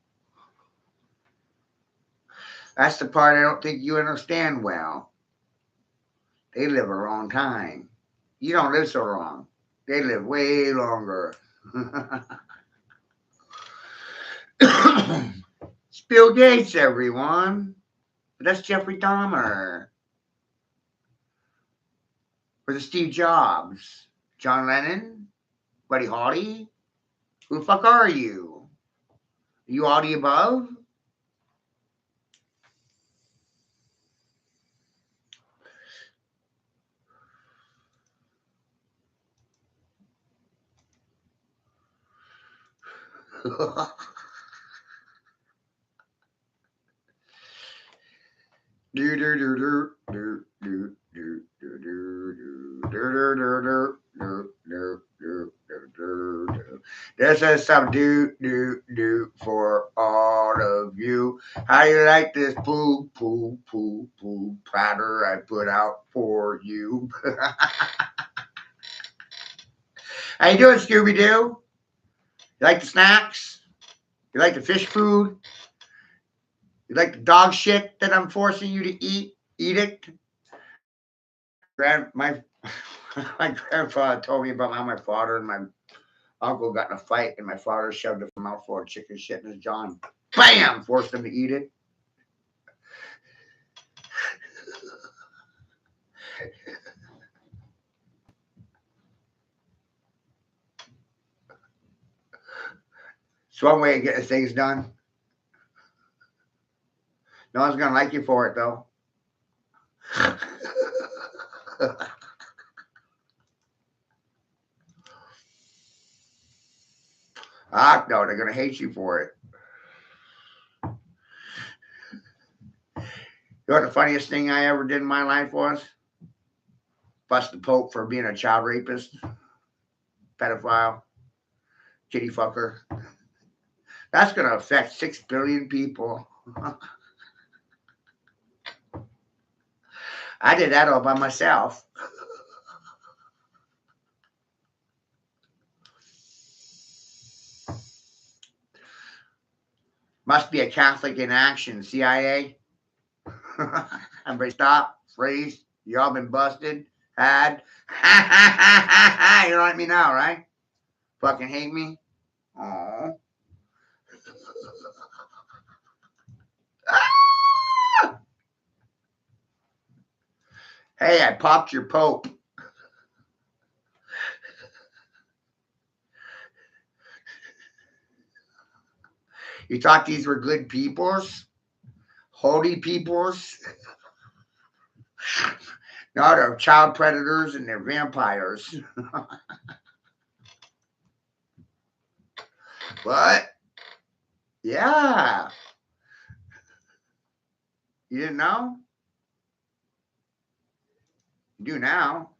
A: That's the part I don't think you understand well. They live a long time. You don't live so long. They live way longer. It's Bill Gates, everyone. But that's Jeffrey Dahmer. Or the Steve Jobs. John Lennon? Buddy Holly? Who the fuck are you? Are you all the above? This is some do for all of you. How you like this poo platter I put out for you? How you doing, Scooby Doo? You like the snacks? You like the fish food? You like the dog shit that I'm forcing you to eat? Eat it. My my grandfather told me about how my father and my uncle got in a fight, and my father shoved a mouthful of chicken shit in his jaw and bam, forced him to eat it. It's one way of getting things done. No one's gonna like you for it though. No, they're gonna hate you for it. You know what the funniest thing I ever did in my life was? Bust the Pope for being a child rapist, pedophile, kitty fucker. That's gonna affect 6 billion people. I did that all by myself. Must be a Catholic in action, CIA. Everybody stop, freeze. Y'all been busted, had. You don't like me now, right? Fucking hate me? Oh. Hey, I popped your Pope. You thought these were good peoples? Holy peoples? No, they're child predators and they're vampires. But, yeah. You didn't know? You do now.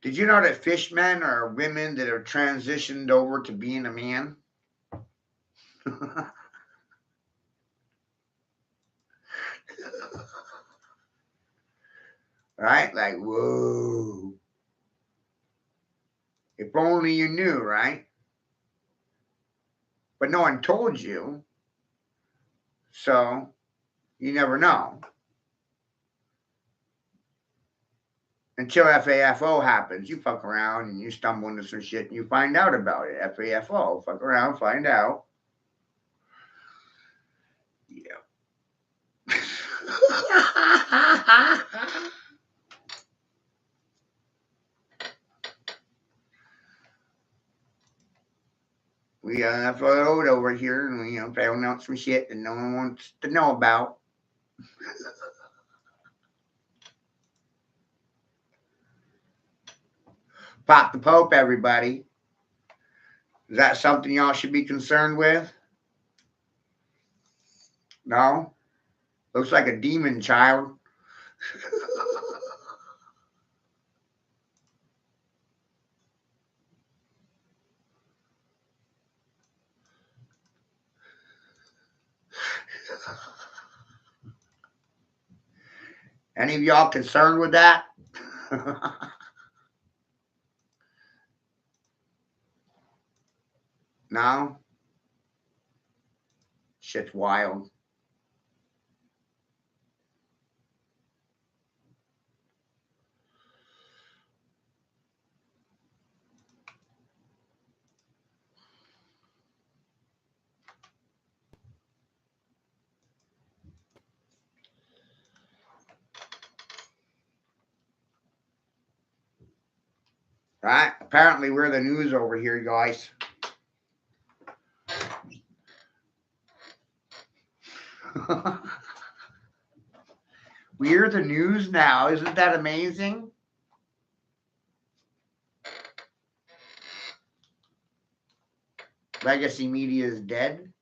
A: Did you know that fishmen are women that have transitioned over to being a man? Right? Like, whoa. If only you knew, right? But no one told you. So you never know. Until FAFO happens. You fuck around and you stumble into some shit and you find out about it. FAFO. Fuck around, find out. Yeah. We FO'd over here and we found out some shit that no one wants to know about. Pop the Pope, everybody. Is that something y'all should be concerned with? No? Looks like a demon child. Any of y'all concerned with that? No? Shit's wild. Right? Apparently, we're the news over here, guys. We're the news now. Isn't that amazing? Legacy media is dead.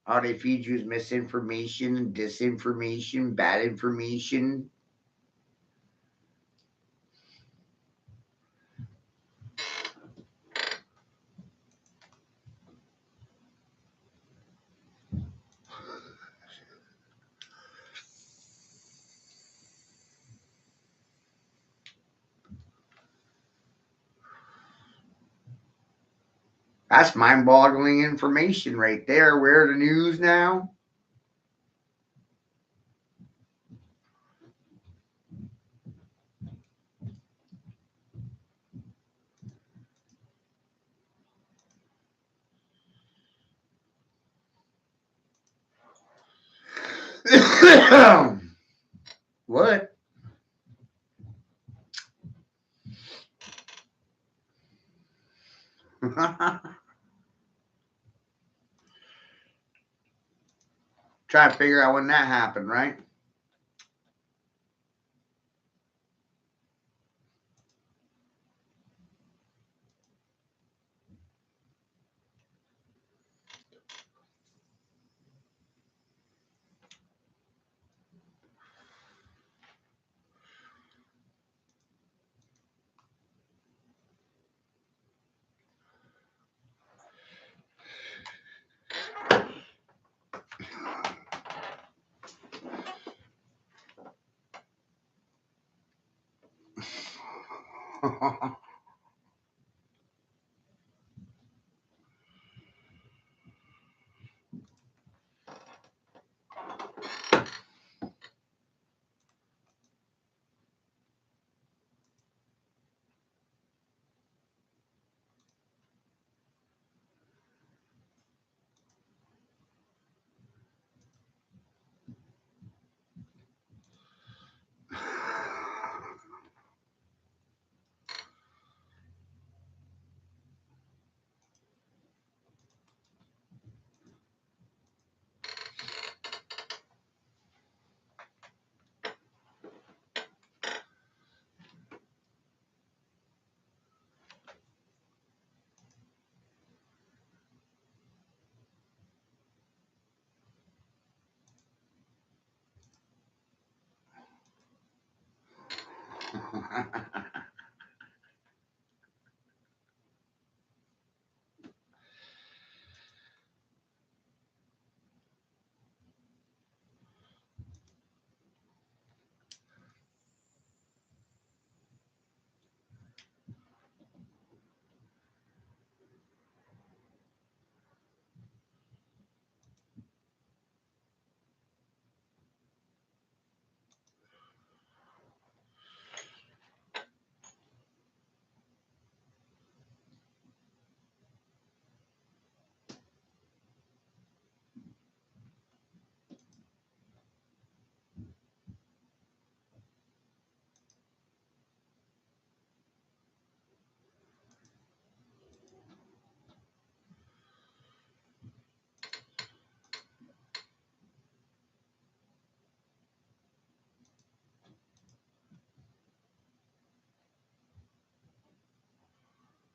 A: All they feed you is misinformation, disinformation, bad information. That's mind boggling information right there. We're the news now. What? Try to figure out when that happened, right?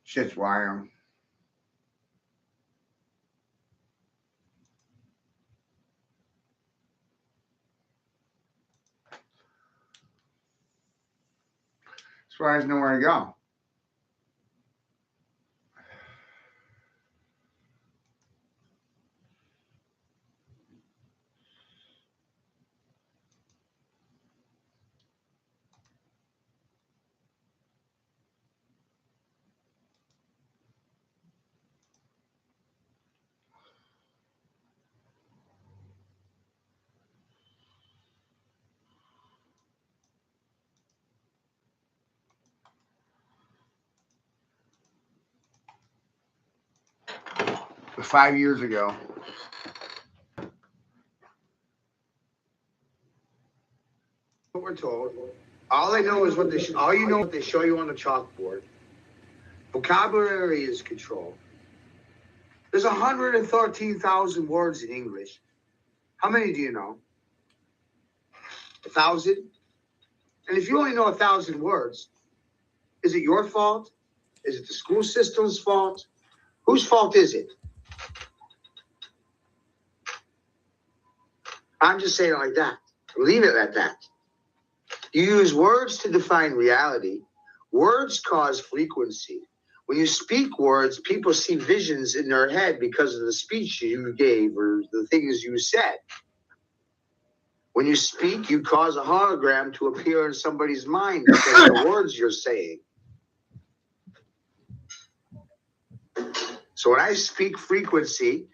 A: Shit's wild. As far as nowhere to go. 5 years ago. What we're told. All I know is what they. All you know what they show you on the chalkboard. Vocabulary is controlled. There's 113,000 words in English. How many do you know? 1,000? And if you only know 1,000 words, is it your fault? Is it the school system's fault? Whose fault is it? I'm just saying it like that. Leave it at that. You use words to define reality. Words cause frequency. When you speak words, people see visions in their head because of the speech you gave or the things you said. When you speak, you cause a hologram to appear in somebody's mind because of the words you're saying. So when I speak frequency,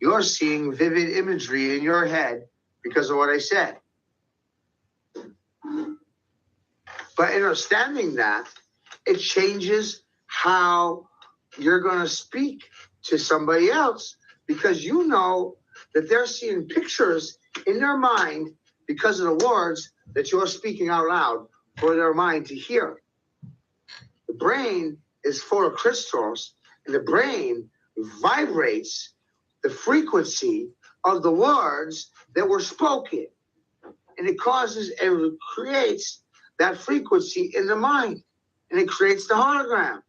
A: you're seeing vivid imagery in your head because of what I said. But understanding that, it changes how you're going to speak to somebody else because you know that they're seeing pictures in their mind because of the words that you're speaking out loud for their mind to hear. The brain is full of crystals, and the brain vibrates the frequency of the words that were spoken. And it causes and creates that frequency in the mind, and it creates the hologram.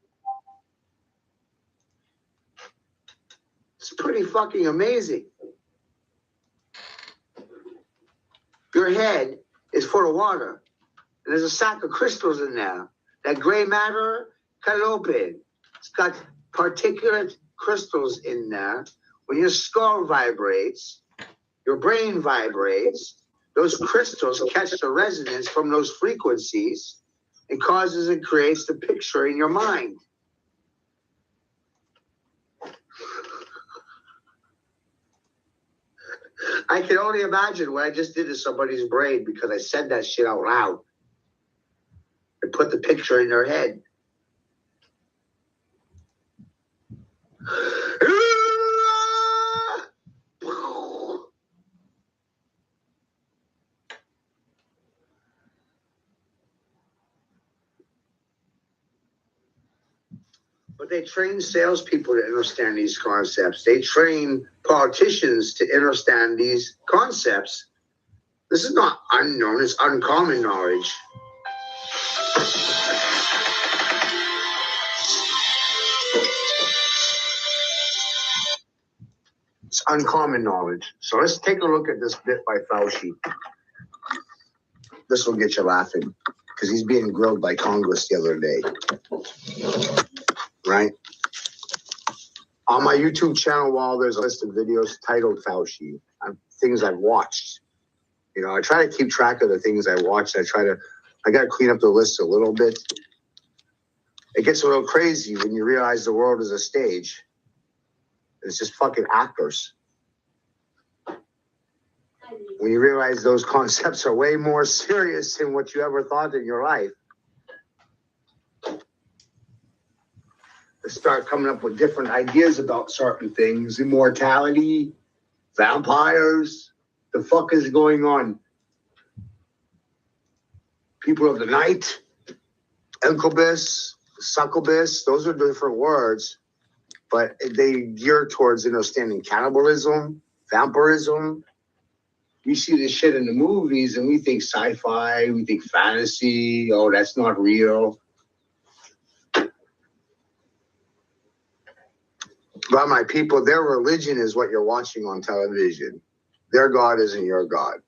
A: It's pretty fucking amazing. Your head is full of water, and there's a sack of crystals in there. That gray matter, cut it open. It's got particulate crystals in there. When your skull vibrates, your brain vibrates, those crystals catch the resonance from those frequencies and causes and creates the picture in your mind. I can only imagine what I just did to somebody's brain because I said that shit out loud. I put the picture in their head. But they train salespeople to understand these concepts. They train politicians to understand these concepts. This is not unknown, it's uncommon knowledge. It's uncommon knowledge. So let's take a look at this bit by Fauci. This will get you laughing because he's being grilled by Congress the other day. Right? On my YouTube channel wall, there's a list of videos titled Fauci, things I've watched. You know, I try to keep track of the things I watched. I got to clean up the list a little bit. It gets a little crazy when you realize the world is a stage. It's just fucking actors. When you realize those concepts are way more serious than what you ever thought in your life. They start coming up with different ideas about certain things. Immortality, vampires. The fuck is going on? People of the night, incubus, succubus, those are different words, but they gear towards understanding cannibalism, vampirism. We see this shit in the movies and we think sci-fi, we think fantasy, oh, that's not real. But my people, their religion is what you're watching on television. Their God isn't your God.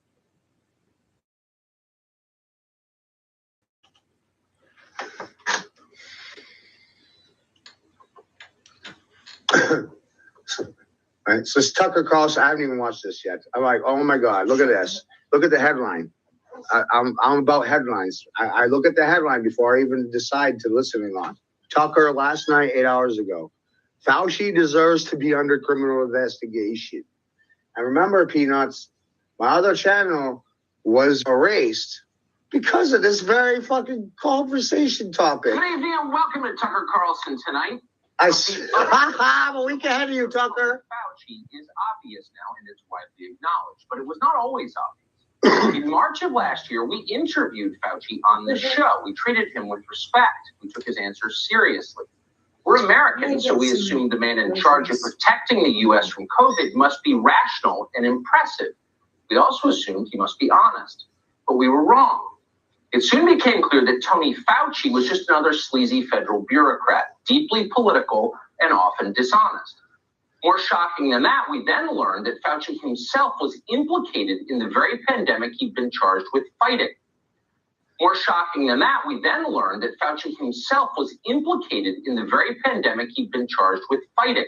A: Right, so it's Tucker Carlson. I haven't even watched this yet. I'm like, oh my God, look at this. Look at the headline. I'm about headlines. I look at the headline before I even decide to listen on. Tucker last night, 8 hours ago. Fauci deserves to be under criminal investigation. And remember, Peanuts, my other channel was erased because of this very fucking conversation topic.
C: Good evening and welcome to Tucker Carlson tonight.
D: I'm a week ahead of you, Tucker.
E: Fauci is obvious now, and it's widely acknowledged, but it was not always obvious. In March of last year, we interviewed Fauci on this show. We treated him with respect. We took his answers seriously. We're Americans, so we assumed the man in charge of protecting the U.S. from COVID must be rational and impressive. We also assumed he must be honest, but we were wrong. It soon became clear that Tony Fauci was just another sleazy federal bureaucrat, deeply political and often dishonest. More shocking than that, we then learned that Fauci himself was implicated in the very pandemic he'd been charged with fighting. More shocking than that, we then learned that Fauci himself was implicated in the very pandemic he'd been charged with fighting.